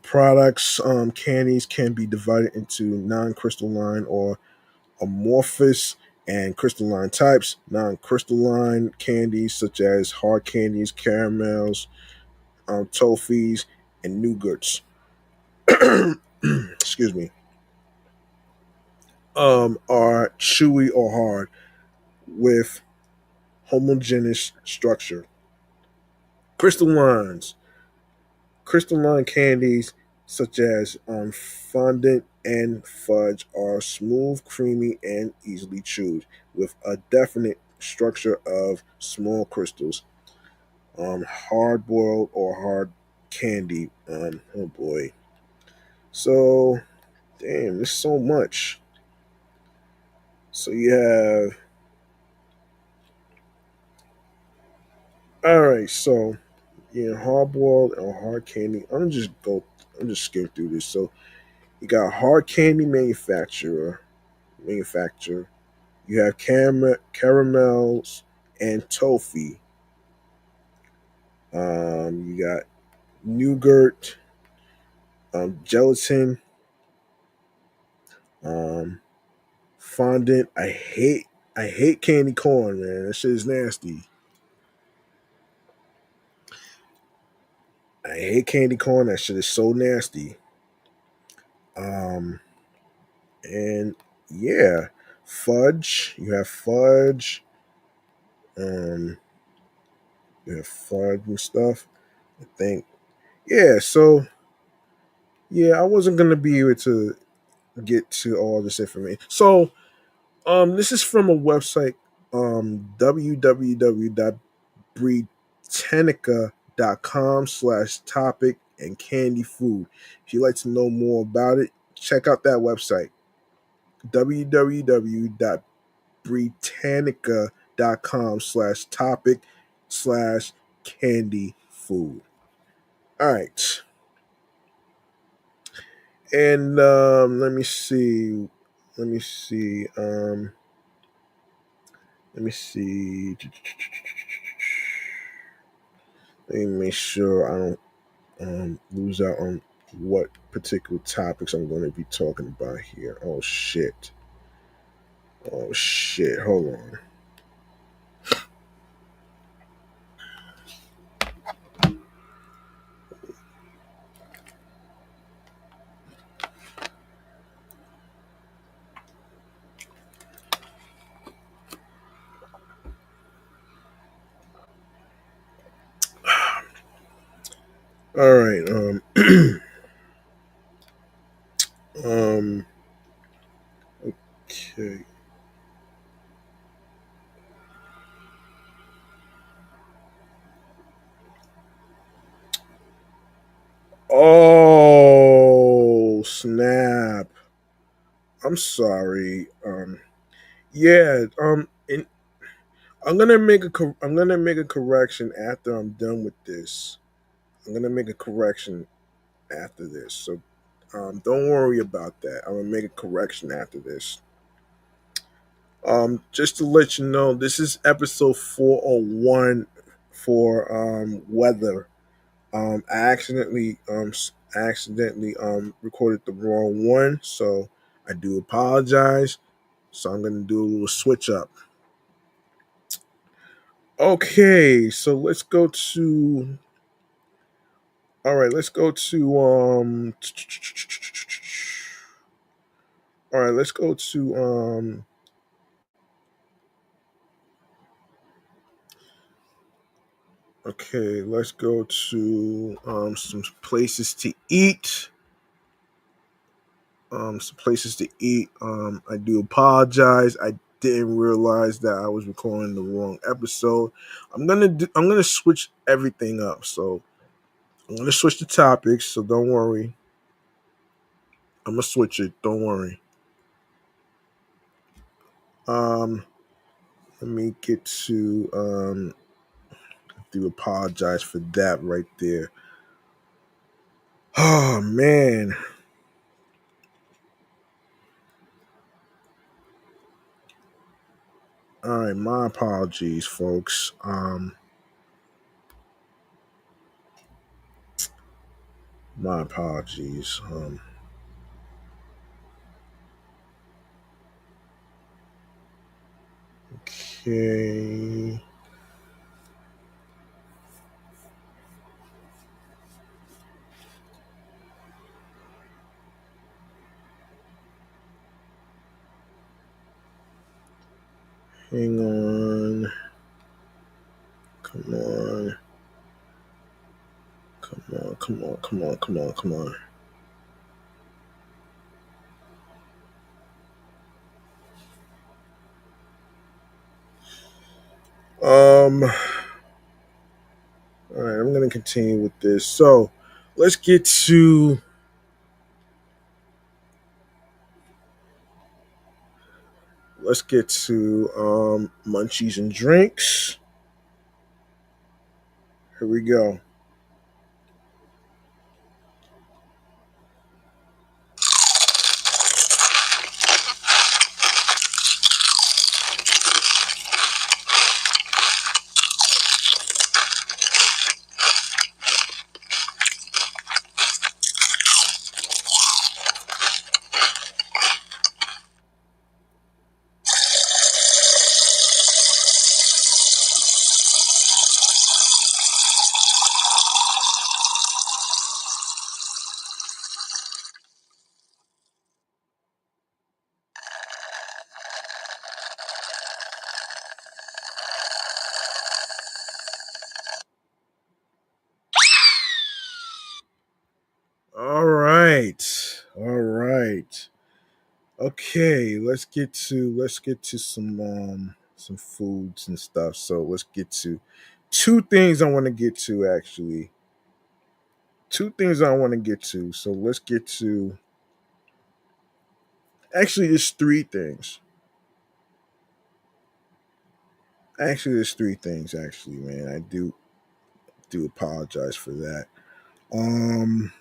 Products, candies can be divided into non-crystalline or amorphous and crystalline types. Non-crystalline candies such as hard candies, caramels, toffees, and nougats. Excuse me. Are chewy or hard with homogeneous structure. Crystallines. Crystalline candies such as fondant and fudge are smooth, creamy, and easily chewed, with a definite structure of small crystals. Hard boiled or hard candy. Oh boy. So, damn, there's so much. So you have. All right, so yeah, hard boiled or hard candy. I'm just skipping through this. So you got hard candy manufacturer. You have caramels and toffee. You got nougat, gelatin, um, fondant. I hate candy corn, man. That shit is nasty. I hate candy corn. That shit is so nasty. Um, and yeah, fudge. Um, you have fudge and stuff. I think. Yeah. So yeah, I wasn't gonna be able to get to all this information. So this is from a website, www.britannica.com/topic and candy food. If you'd like to know more about it, check out that website, www.britannica.com/topic/candy food. All right. And let me see. Let me see. Let me see. Let me make sure I don't lose out on what particular topics I'm going to be talking about here. Oh shit. Oh shit! Hold on. All right. Um. Okay. Oh snap! I'm sorry. Yeah. And I'm gonna make a correction after I'm done with this. I'm gonna make a correction after this. So, don't worry about that. I'm gonna make a correction after this. Just to let you know, this is episode 401 for weather. I accidentally recorded the wrong one, so I do apologize. So I'm gonna do a little switch up. Okay, so let's go to. All right, let's go to. All right, let's go to. Okay, let's go to some places to eat. Some places to eat. I do apologize. I didn't realize that I was recording the wrong episode. I'm gonna switch everything up. So I'm gonna switch the topics. So don't worry. I'm gonna switch it. Don't worry. Um, Let me get to. I do apologize for that right there. Oh man. All right, my apologies, folks. My apologies. Okay. Hang on. Come on. Come on. Come on. Come on. Come on. Come on. All right, I'm gonna continue with this. So let's get to munchies and drinks. Here we go. All right. All right. Okay, let's get to some foods and stuff. So let's get to two things I want to get to actually. Two things I want to get to. So let's get to actually there's three things. Actually there's three things actually, man. I do apologize for that. Um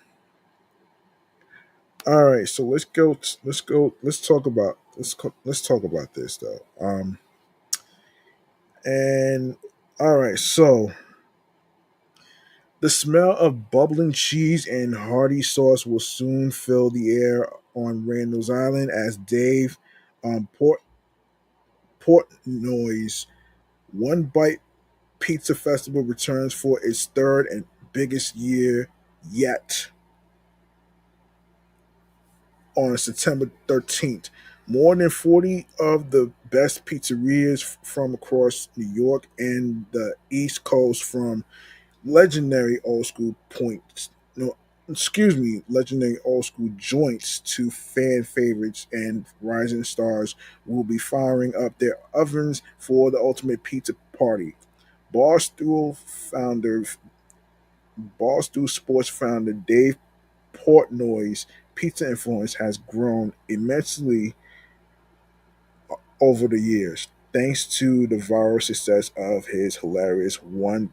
all right, so let's talk about this though. And all right, so the smell of bubbling cheese and hearty sauce will soon fill the air on Randall's Island as Dave Port. Portnoy's One Bite Pizza Festival returns for its third and biggest year yet on September 13th. More than 40 of the best pizzerias from across New York and the East Coast, from legendary old school points. No, excuse me, legendary old school joints to fan favorites and rising stars, will be firing up their ovens for the ultimate pizza party. Barstool founder, Barstool Sports founder Dave Portnoy's pizza influence has grown immensely over the years, thanks to the viral success of his hilarious one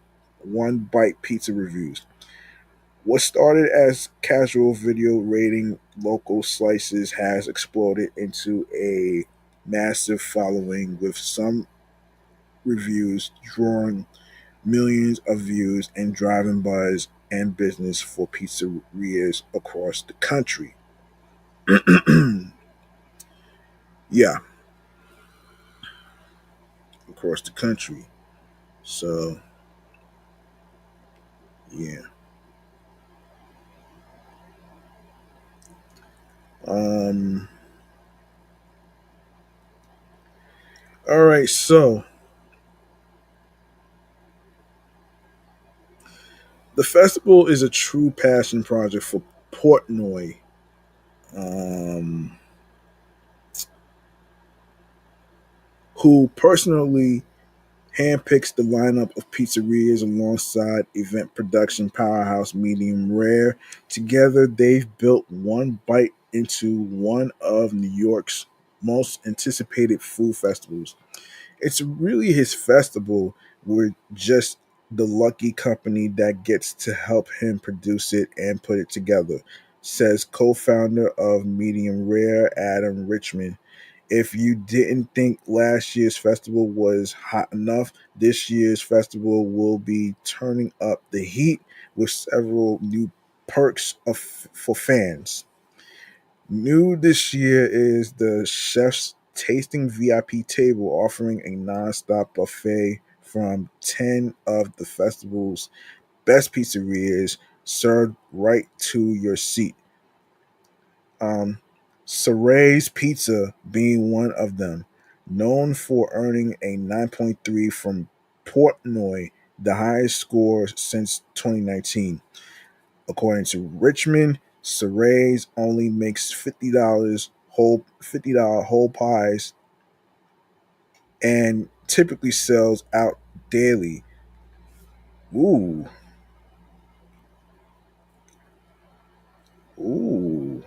bite pizza reviews. What started as casual video rating local slices has exploded into a massive following, with some reviews drawing millions of views and driving buzz and business for pizzerias across the country. Yeah, across the country. So, yeah. Um. All right. So the festival is a true passion project for Portnoy, um, who personally handpicks the lineup of pizzerias alongside event production powerhouse Medium Rare. Together, they've built One Bite into one of New York's most anticipated food festivals. It's really his festival. We're just the lucky company that gets to help him produce it and put it together, says co founder of Medium Rare, Adam Richmond. If you didn't think last year's festival was hot enough, this year's festival will be turning up the heat with several new perks for fans. New this year is the chef's tasting VIP table, offering a non-stop buffet from 10 of the festival's best pizzerias, served right to your seat. Um, Saray's Pizza being one of them, known for earning a 9.3 from Portnoy, the highest score since 2019. According to Richmond, Saray's only makes $50 whole pies and typically sells out daily. Ooh, ooh.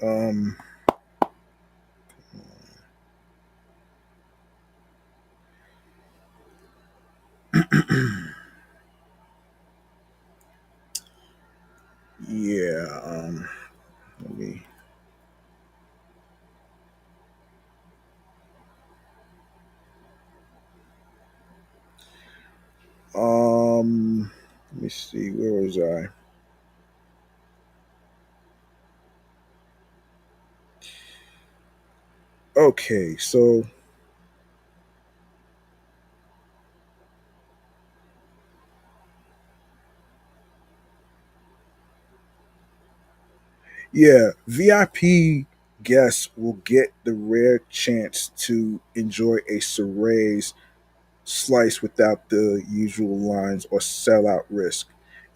Um, yeah. Let me. Let me see. Where was I? Okay, so yeah, VIP guests will get the rare chance to enjoy a Saray's slice without the usual lines or sellout risk.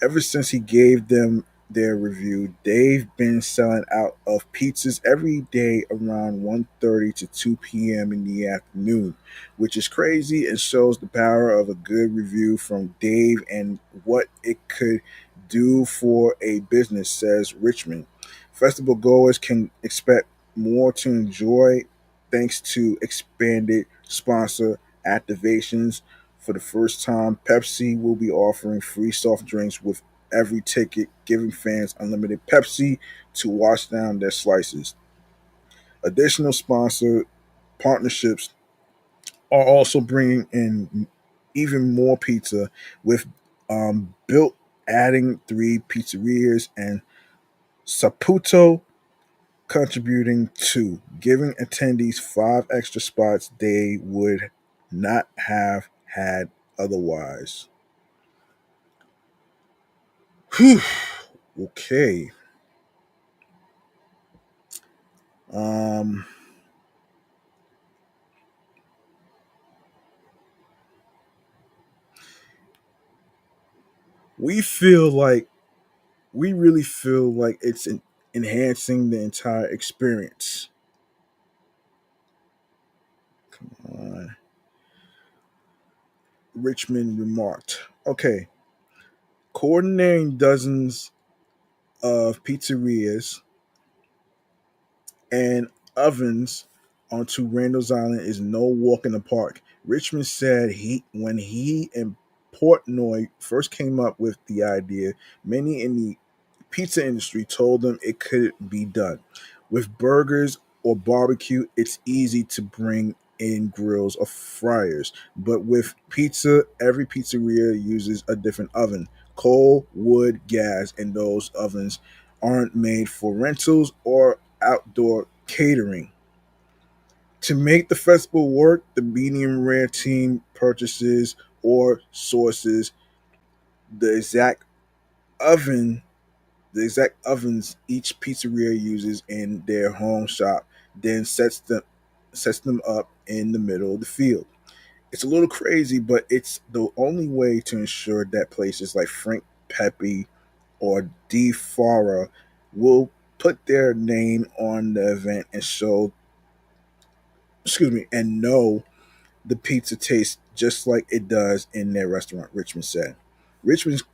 Ever since he gave them their review, they've been selling out of pizzas every day around 1:30 to 2 p.m. in the afternoon, which is crazy and shows the power of a good review from Dave and what it could do for a business, says Richmond. Festival goers can expect more to enjoy thanks to expanded sponsor activations. For the first time, Pepsi will be offering free soft drinks with every ticket, giving fans unlimited Pepsi to wash down their slices. Additional sponsor partnerships are also bringing in even more pizza, with Built adding three pizzerias and Saputo contributing two, giving attendees five extra spots they would not have had otherwise. Whew. Okay. Um, we feel like we really feel like it's enhancing the entire experience. Uh, Richmond remarked. Okay, coordinating dozens of pizzerias and ovens onto Randall's Island is no walk in the park. Richmond said he and Portnoy first came up with the idea, many in the pizza industry told them it could be done. With burgers or barbecue, it's easy to bring in grills or fryers, but with pizza, every pizzeria uses a different oven. Coal, wood, gas, and those ovens aren't made for rentals or outdoor catering. To make the festival work, the medium rare team purchases or sources the exact oven the exact ovens each pizzeria uses in their home shop, then sets them up in the middle of the field. It's a little crazy, but it's the only way to ensure that places like Frank Pepe or D Farah will put their name on the event and know the pizza tastes just like it does in their restaurant, Richmond said. Richmond's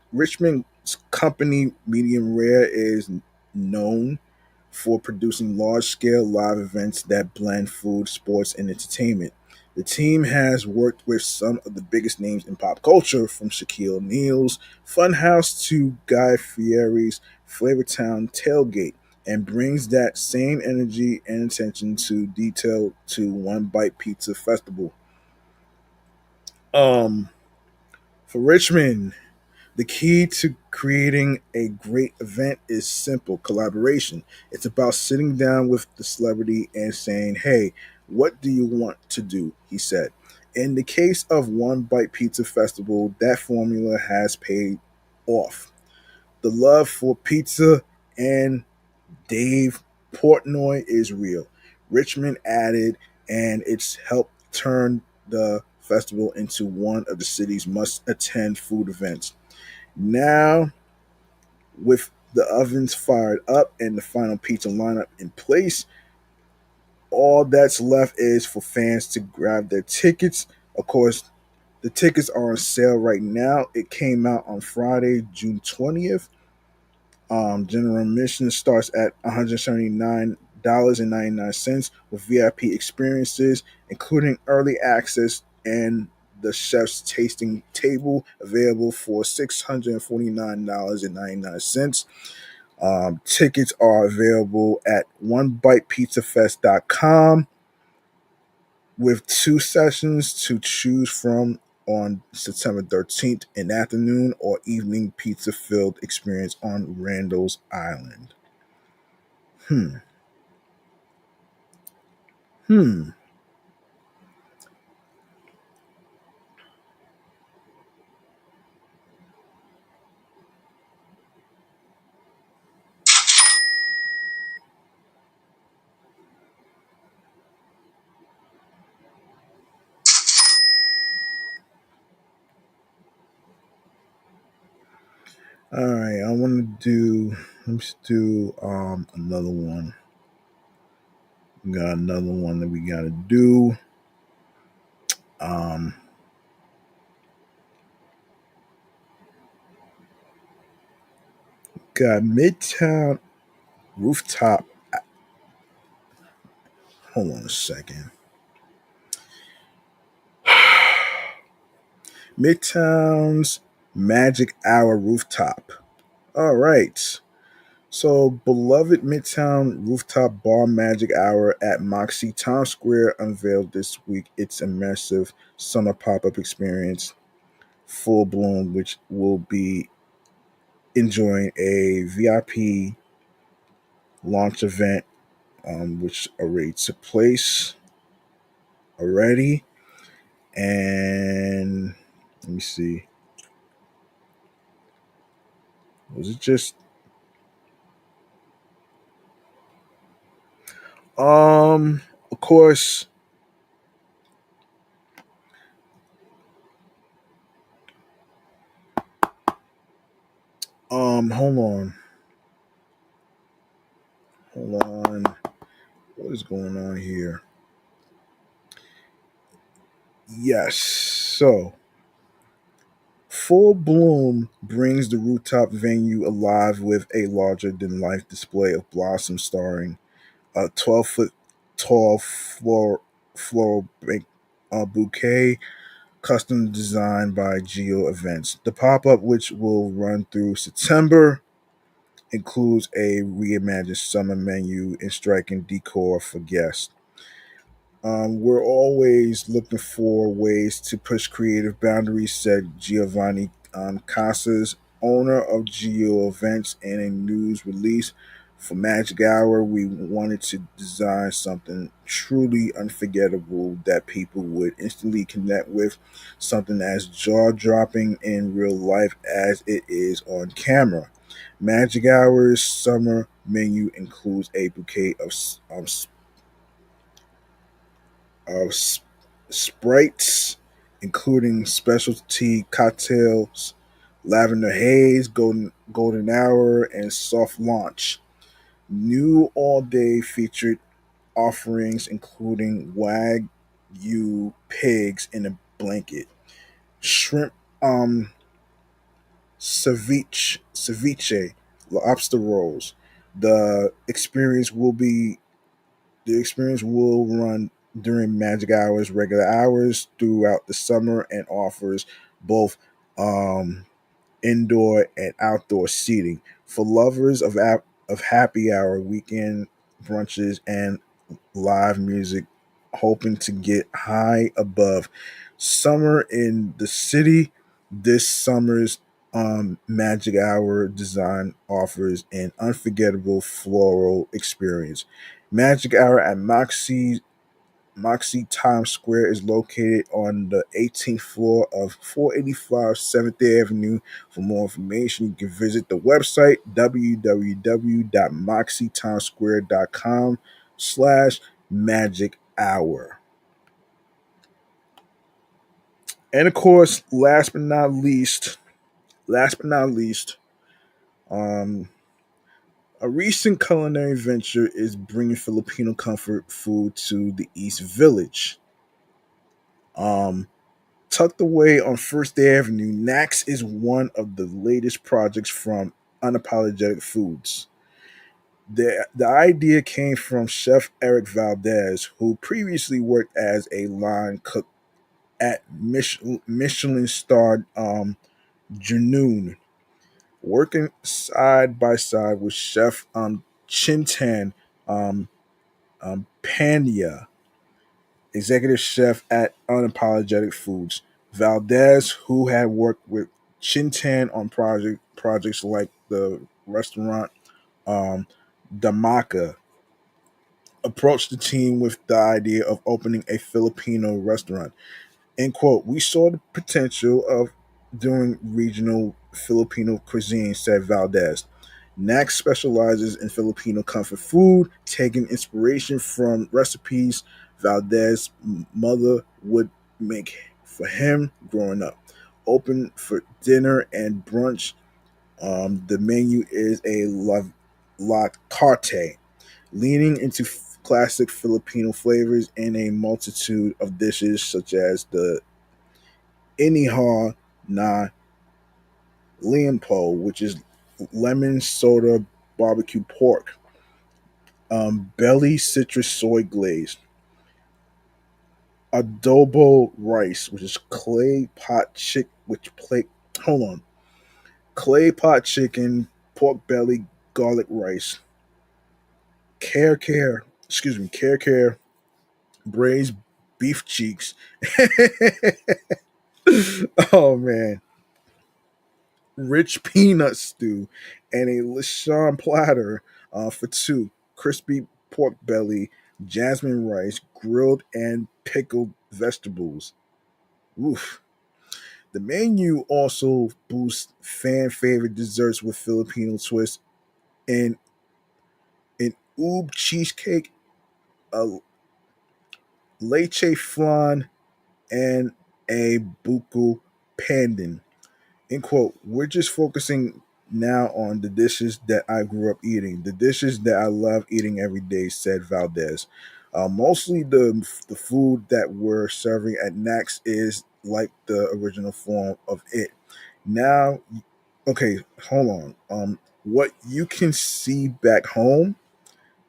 company, Medium Rare, is known for producing large scale live events that blend food, sports, and entertainment. The team has worked with some of the biggest names in pop culture, from Shaquille O'Neal's Funhouse to Guy Fieri's Flavortown Tailgate, and brings that same energy and attention to detail to One Bite Pizza Festival. Um, for Richmond, the key to creating a great event is simple collaboration. It's about sitting down with the celebrity and saying, "Hey, what do you want to do?" He said. In the case of One Bite Pizza Festival, that formula has paid off. The love for pizza and Dave Portnoy is real. Richmond added, and it's helped turn the festival into one of the city's must attend food events. Now, with the ovens fired up and the final pizza lineup in place, all that's left is for fans to grab their tickets. Of course, the tickets are on sale right now. It came out on Friday, June 20th. General admission starts at $179.99 with VIP experiences, including early access and the chef's tasting table, available for $649.99. Tickets are available at onebitepizzafest.com with two sessions to choose from on September 13th, an afternoon or evening pizza filled experience on Randall's Island. Hmm. Hmm. All right. I want to do. Let's do another one. We got another one that we got to do. Um, got Midtown Rooftop. Hold on a second. Midtown's Magic Hour Rooftop. All right. So, beloved Midtown Rooftop Bar Magic Hour at Moxie Times Square unveiled this week its immersive summer pop up experience, Full Bloom, which will be enjoying a VIP launch event, which already took place already. And let me see, was it just of course, hold on, hold on, what is going on here? Yes, so Full Bloom brings the rooftop venue alive with a larger than life display of blossoms starring a 12-foot tall floral bouquet custom designed by Geo Events. The pop up, which will run through September, includes a reimagined summer menu and striking decor for guests. We're always looking for ways to push creative boundaries, said Giovanni Casas, owner of Geo Events, in a news release. For Magic Hour, we wanted to design something truly unforgettable that people would instantly connect with, something as jaw dropping in real life as it is on camera. Magic Hour's summer menu includes a bouquet of sprites, including specialty cocktails, lavender haze, golden hour, and soft launch. New all day featured offerings including wagyu pigs in a blanket, shrimp ceviche, lobster rolls. The experience will be The experience will run during magic hours, regular hours throughout the summer, and offers both um, indoor and outdoor seating for lovers of happy hour, weekend brunches, and live music. Hoping to get high above summer in the city, this summer's magic hour design offers an unforgettable floral experience. Magic Hour at Moxie Times Square is located on the 18th floor of 485 7th Avenue. For more information, you can visit the website www.moxietimesquare.com slash magic hour. And of course, last but not least, um, a recent culinary venture is bringing Filipino comfort food to the East Village. Um, Tucked away on First Avenue, Nax is one of the latest projects from Unapologetic Foods. The idea came from Chef Eric Valdez, who previously worked as a line cook at Michelin starred Junoon, working side by side with Chef Chintan um, Pania, executive chef at Unapologetic Foods. Valdez, who had worked with Chintan on projects like the restaurant um, Damaka, approached the team with the idea of opening a Filipino restaurant. End quote. We saw the potential of doing regional Filipino cuisine, said Valdez. Nax specializes in Filipino comfort food, taking inspiration from recipes Valdez's mother would make for him growing up. Open for dinner and brunch. The menu is a la carte, leaning into classic Filipino flavors in a multitude of dishes such as the Inihaw na Liempo, which is lemon soda barbecue pork, belly citrus soy glaze, adobo rice, which is clay pot chick, which plate. Hold on, clay pot chicken, pork belly garlic rice, care, braised beef cheeks. Oh man, rich peanut stew, and a Lechon platter for two. Crispy pork belly, jasmine rice, grilled and pickled vegetables. Oof. The menu also boosts fan favorite desserts with Filipino twist and an oob cheesecake, a leche flan, and a buku pandan. End quote. We're just focusing now on the dishes that I grew up eating, the dishes that I love eating every day, said Valdez. Mostly the food that we're serving at Nax is like the original form of it. Now, okay, hold on. What you can see back home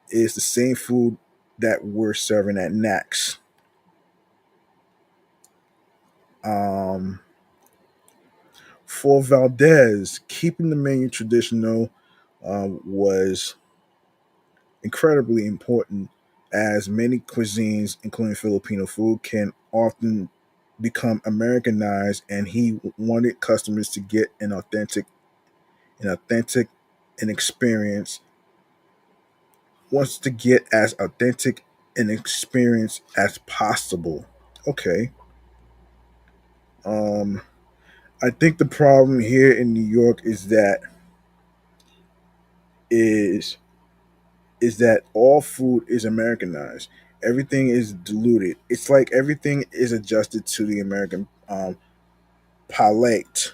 is the same food that we're serving at Nax. Um, for Valdez, keeping the menu traditional was incredibly important, as many cuisines, including Filipino food, can often become Americanized, and he wanted customers to get an authentic, an experience, wants to get as authentic an experience as possible. Okay. Um, I think the problem here in New York is is that all food is Americanized. Everything is diluted. It's like everything is adjusted to the American palate.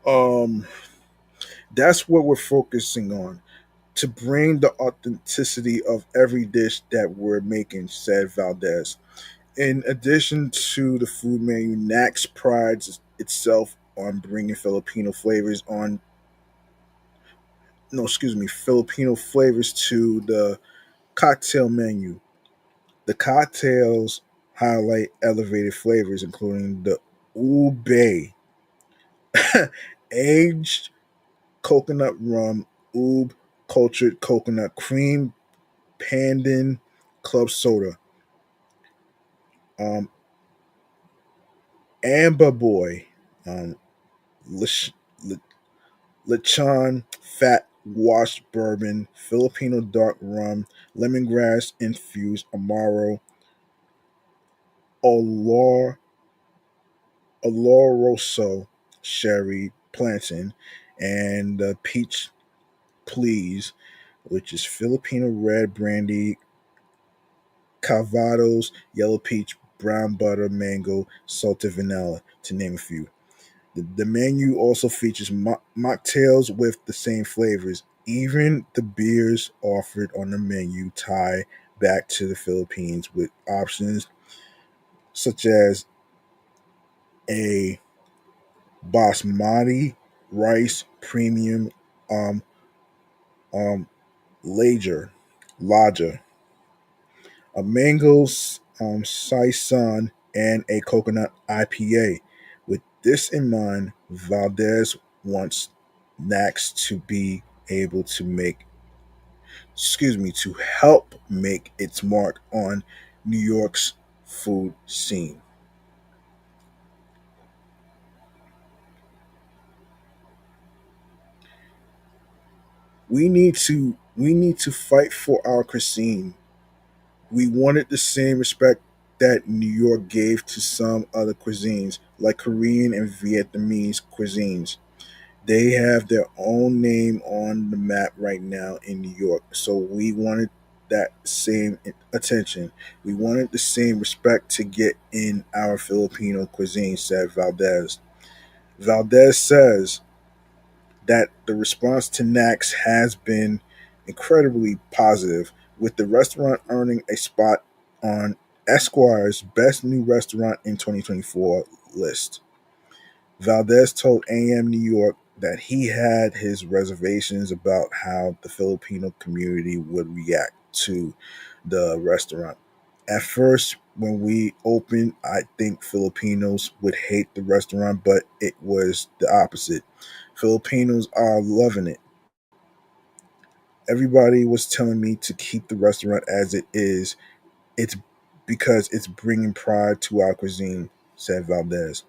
Um, that's what we're focusing on to bring the authenticity of every dish that we're making, said Valdez. In addition to the food menu, Nax prides itself on bringing Filipino flavors to the cocktail menu. The cocktails highlight elevated flavors, including the ube, aged coconut rum, ube, cultured coconut cream, pandan, club soda, um, amber boy, um, Lish- Le- lechon, fat washed bourbon, Filipino dark rum, lemongrass infused amaro, olor, oloroso, sherry, plantain, and peach please, which is Filipino red brandy, cavados, yellow peach, brown butter, mango, salted vanilla, to name a few. The menu also features mocktails with the same flavors. Even the beers offered on the menu tie back to the Philippines with options such as a basmati rice premium um, um, lager, lager, a mango saison, and a coconut IPA. With this in mind, Valdez wants Nax to be able to to help make its mark on New York's food scene. We need to fight for our cuisine. We wanted the same respect that New York gave to some other cuisines, like Korean and Vietnamese cuisines. They have their own name on the map right now in New York. So we wanted that same attention. We wanted the same respect to get in our Filipino cuisine, said Valdez. Valdez says that the response to Nax has been incredibly positive, with the restaurant earning a spot on Esquire's Best New Restaurant in 2024 list. Valdez told AM New York that he had his reservations about how the Filipino community would react to the restaurant. At first, when we opened, I think Filipinos would hate the restaurant, but it was the opposite. Filipinos are loving it. Everybody was telling me to keep the restaurant as it is. It's because it's bringing pride to our cuisine, said Valdez.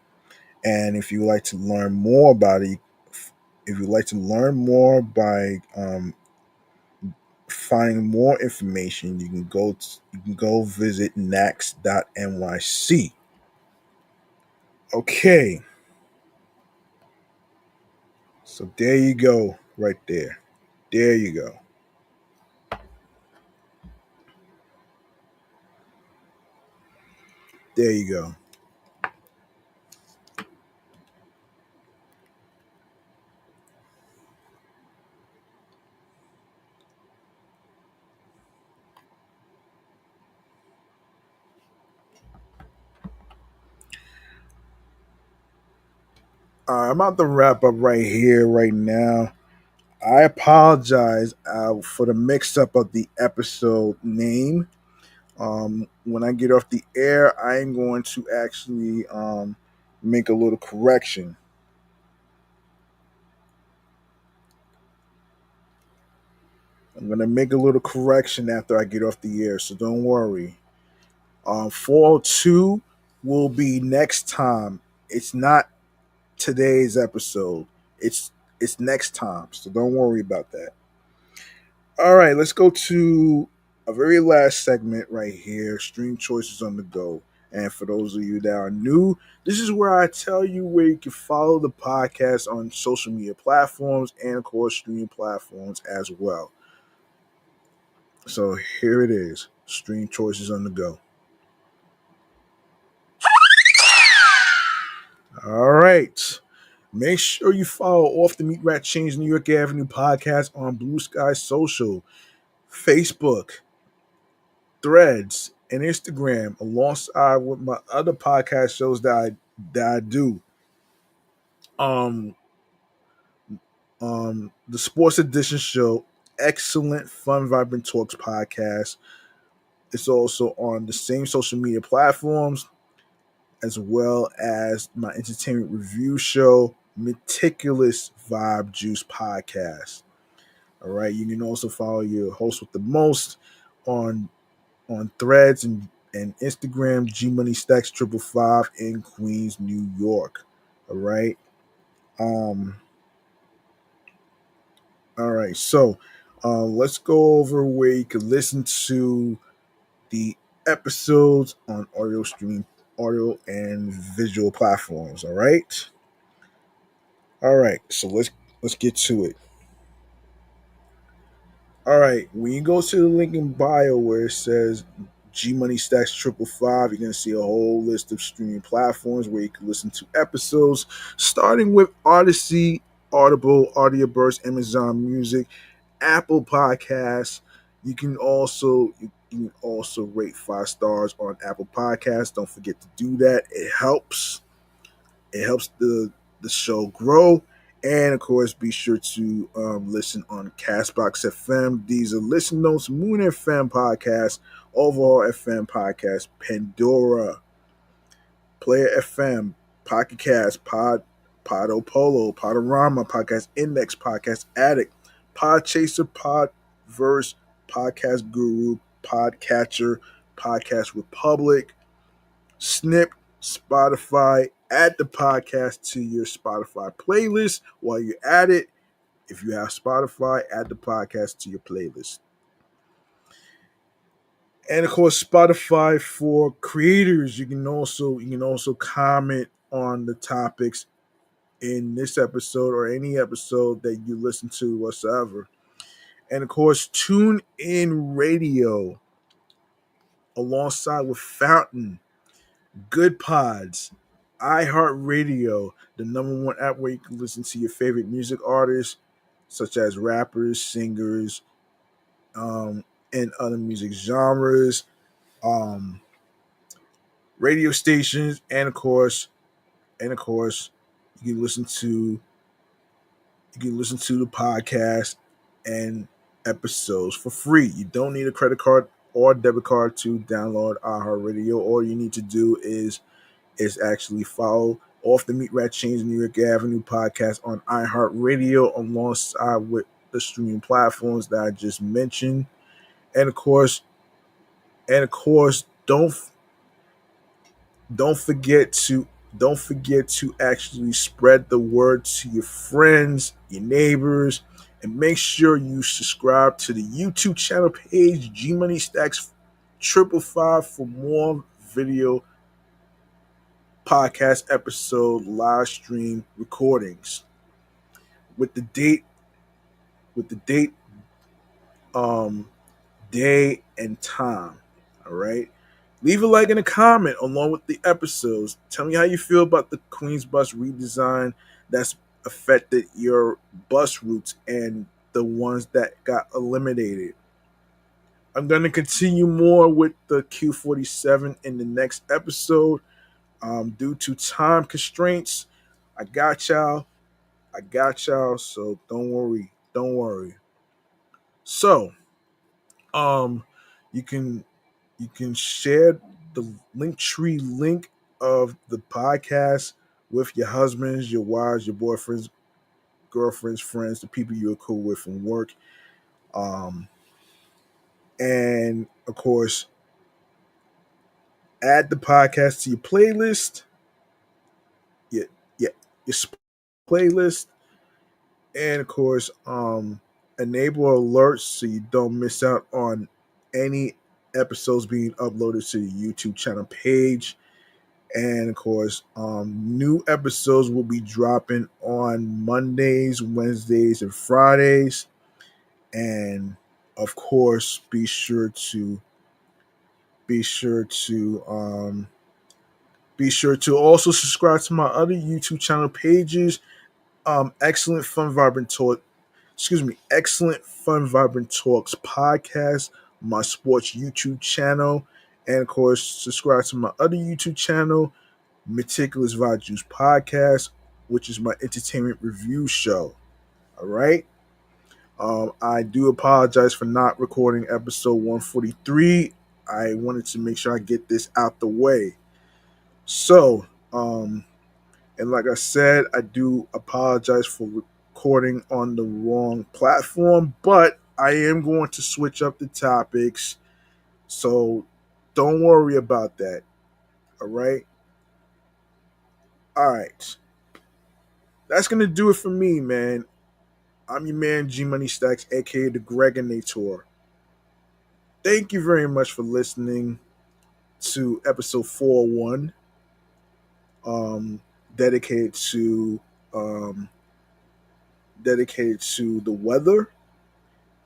And if you like to learn more about it, if you like to learn more by finding more information, you can go visit nax.nyc. Okay, so there you go, right there. There you go. There you go. I'm about to wrap up right here, right now. I apologize for the mix up of the episode name. When I get off the air, I am going to actually make a little correction. I'm going to make a little correction after I get off the air, so don't worry. 402 will be next time. It's not today's episode. It's it's next time, so don't worry about that. All right, let's go to a very last segment right here, stream choices on the go. And for those of you that are new, this is where I tell you where you can follow the podcast on social media platforms and of course streaming platforms as well. So here it is, stream choices on the go. All right. Make sure you follow Off the Meat Rat Change New York Avenue podcast on Bluesky Social, Facebook, Threads, and Instagram, alongside with my other podcast shows that I do. Um, the Sports Edition show, excellent, fun, vibrant talks podcast. It's also on the same social media platforms as well as my entertainment review show, Meticulous Vibe Juice podcast. All right, you can also follow your host with the most on Threads and Instagram, G Money Stacks 555 in Queens, New York. All right. Um. All right. So, let's go over where you can listen to the episodes on audio and visual platforms. All right. All right. So let's get to it. All right, when you go to the link in bio where it says G Money Stacks 555, you're gonna see a whole list of streaming platforms where you can listen to episodes, starting with Odyssey, Audible, Audioburst, Amazon Music, Apple Podcasts. You can also rate 5 stars on Apple Podcasts. Don't forget to do that. It helps the show grow. And of course, be sure to listen on Castbox FM, These are Listen Notes, Moon FM podcast, Overall FM podcast, Pandora, Player FM, Pocket Cast, Podo Polo, Podorama, Podcast Index, Podcast Addict, Podchaser, Podverse, Podcast Guru, Podcatcher, Podcast Republic, Snip, Spotify. Add the podcast to your Spotify playlist. While you're at it, if you have Spotify, add the podcast to your playlist. And of course, Spotify for creators. You can also comment on the topics in this episode or any episode that you listen to whatsoever. And of course, Tune In Radio alongside with Fountain, Good Pods, iHeartRadio, the #1 app where you can listen to your favorite music artists, such as rappers, singers, um, and other music genres, um, radio stations, and of course, you can listen to the podcast and episodes for free. You don't need a credit card or debit card to download iHeartRadio. All you need to do is actually follow Off the Meat Rat Chainz New York Avenue podcast on iHeartRadio alongside with the streaming platforms that I just mentioned. And of course, don't forget to actually spread the word to your friends, your neighbors, and make sure you subscribe to the YouTube channel page G Money Stacks 555 for more video podcast episode live stream recordings with the date with the date um day and time. All right. Leave a like and a comment along with the episodes. Tell me how you feel about the Queens bus redesign that's affected your bus routes and the ones that got eliminated. I'm going to continue more with the Q47 in the next episode. Due to time constraints, I got y'all. So don't worry. Don't worry. So, um, you can share the Linktree link of the podcast with your husbands, your wives, your boyfriends, girlfriends, friends, the people you're cool with from work. Um, and of course, add the podcast to your playlist, your, your, your playlist, and of course, enable alerts so you don't miss out on any episodes being uploaded to the YouTube channel page. And of course, new episodes will be dropping on Mondays, Wednesdays, and Fridays. And of course, be sure to also subscribe to my other YouTube channel pages. Excellent Fun Vibrant Talk. Excellent Fun Vibrant Talks podcast, my sports YouTube channel, and of course, subscribe to my other YouTube channel, Meticulous Vibe Juice Podcast, which is my entertainment review show. All right. I do apologize for not recording episode 143. I wanted to make sure I get this out the way. So, and like I said, I do apologize for recording on the wrong platform, but I am going to switch up the topics. So don't worry about that. All right. All right. That's going to do it for me, man. I'm your man, G Money Stacks, aka the Gregonator. Thank you very much for listening to episode 401, dedicated to um, the weather.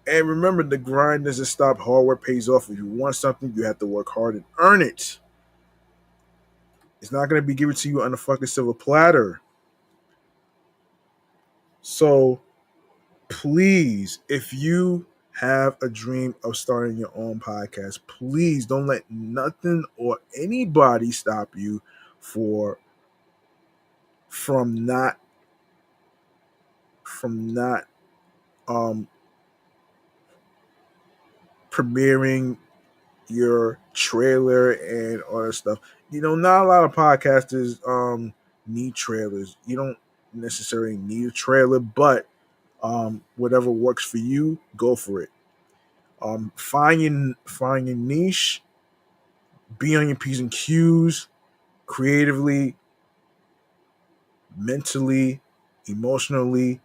And remember, the grind doesn't stop. Hard work pays off. If you want something, you have to work hard and earn it. It's not going to be given to you on a fucking silver platter. So please, if you have a dream of starting your own podcast, please don't let nothing or anybody stop you from not um premiering your trailer and all that stuff. Not a lot of podcasters need trailers. You don't necessarily need a trailer, but whatever works for you, go for it. Find your niche, be on your P's and Q's, creatively, mentally, emotionally,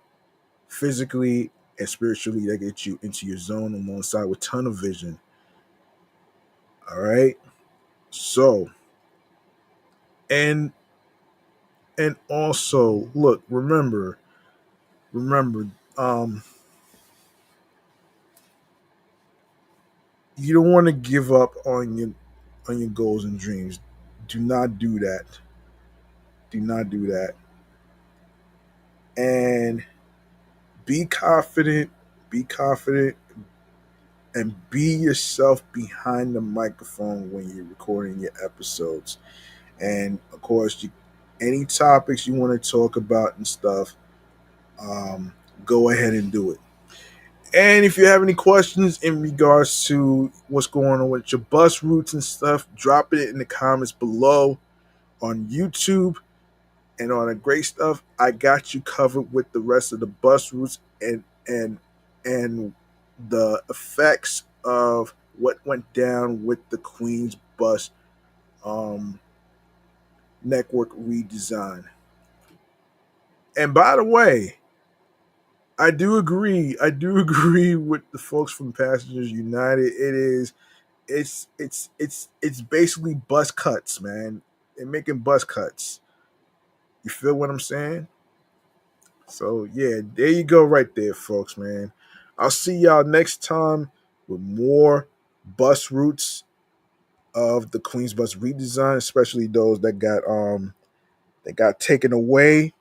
physically, and spiritually. That gets you into your zone alongside with tunnel vision. All right. So, and also look, remember, um, you don't want to give up on your goals and dreams. Do not do that. Do not do that. And be confident. Be confident and be yourself behind the microphone when you're recording your episodes. And of course, any topics you want to talk about and stuff, go ahead and do it. And if you have any questions in regards to what's going on with your bus routes and stuff, drop it in the comments below on YouTube. And on the great stuff, I got you covered with the rest of the bus routes and the effects of what went down with the Queens bus um, network redesign. And by the way, I do agree. I do agree with the folks from Passengers United. It's basically bus cuts, man. They're making bus cuts. You feel what I'm saying? So yeah, there you go, right there, folks, man. I'll see y'all next time with more bus routes of the Queens bus redesign, especially those that got taken away,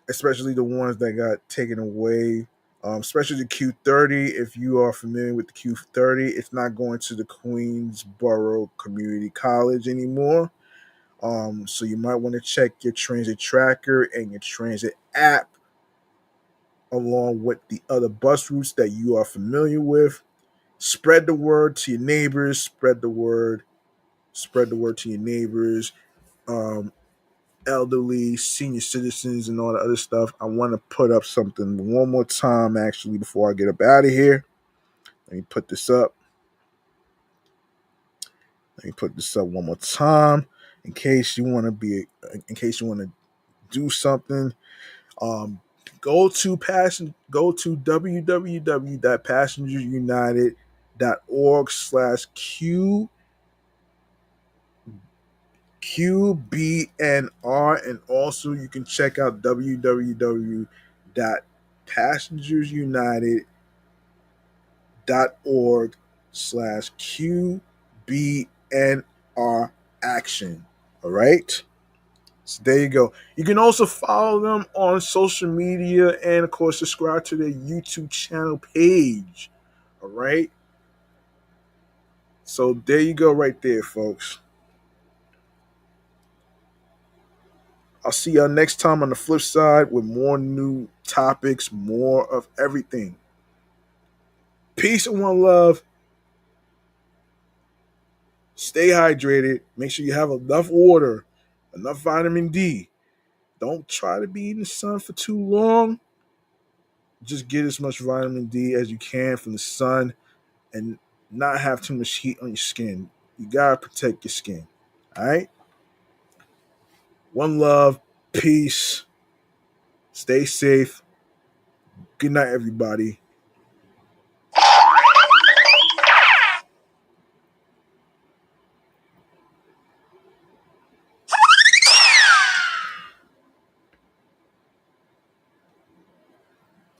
especially the ones that got taken away. Especially the Q30. If you are familiar with the Q30, it's not going to the Queensboro Community College anymore. So you might want to check your transit tracker and your transit app along with the other bus routes that you are familiar with. Spread the word to your neighbors. Spread the word. Spread the word to your neighbors, elderly, senior citizens, and all the other stuff. I want to put up something one more time, actually, before I get up out of here. Let me put this up. Let me put this up one more time in case you want to do something. Um, go to www.passengersunited.org/QBNR, and also you can check out www.passengersunited.org/QBNR action. All right. So there you go. You can also follow them on social media and, of course, subscribe to their YouTube channel page. All right. So there you go, right there, folks. I'll see y'all next time on the flip side with more new topics, more of everything. Peace and one love. Stay hydrated. Make sure you have enough water, enough vitamin D. Don't try to be in the sun for too long. Just get as much vitamin D as you can from the sun and not have too much heat on your skin. You gotta protect your skin. All right? One love, peace, stay safe. Good night, everybody.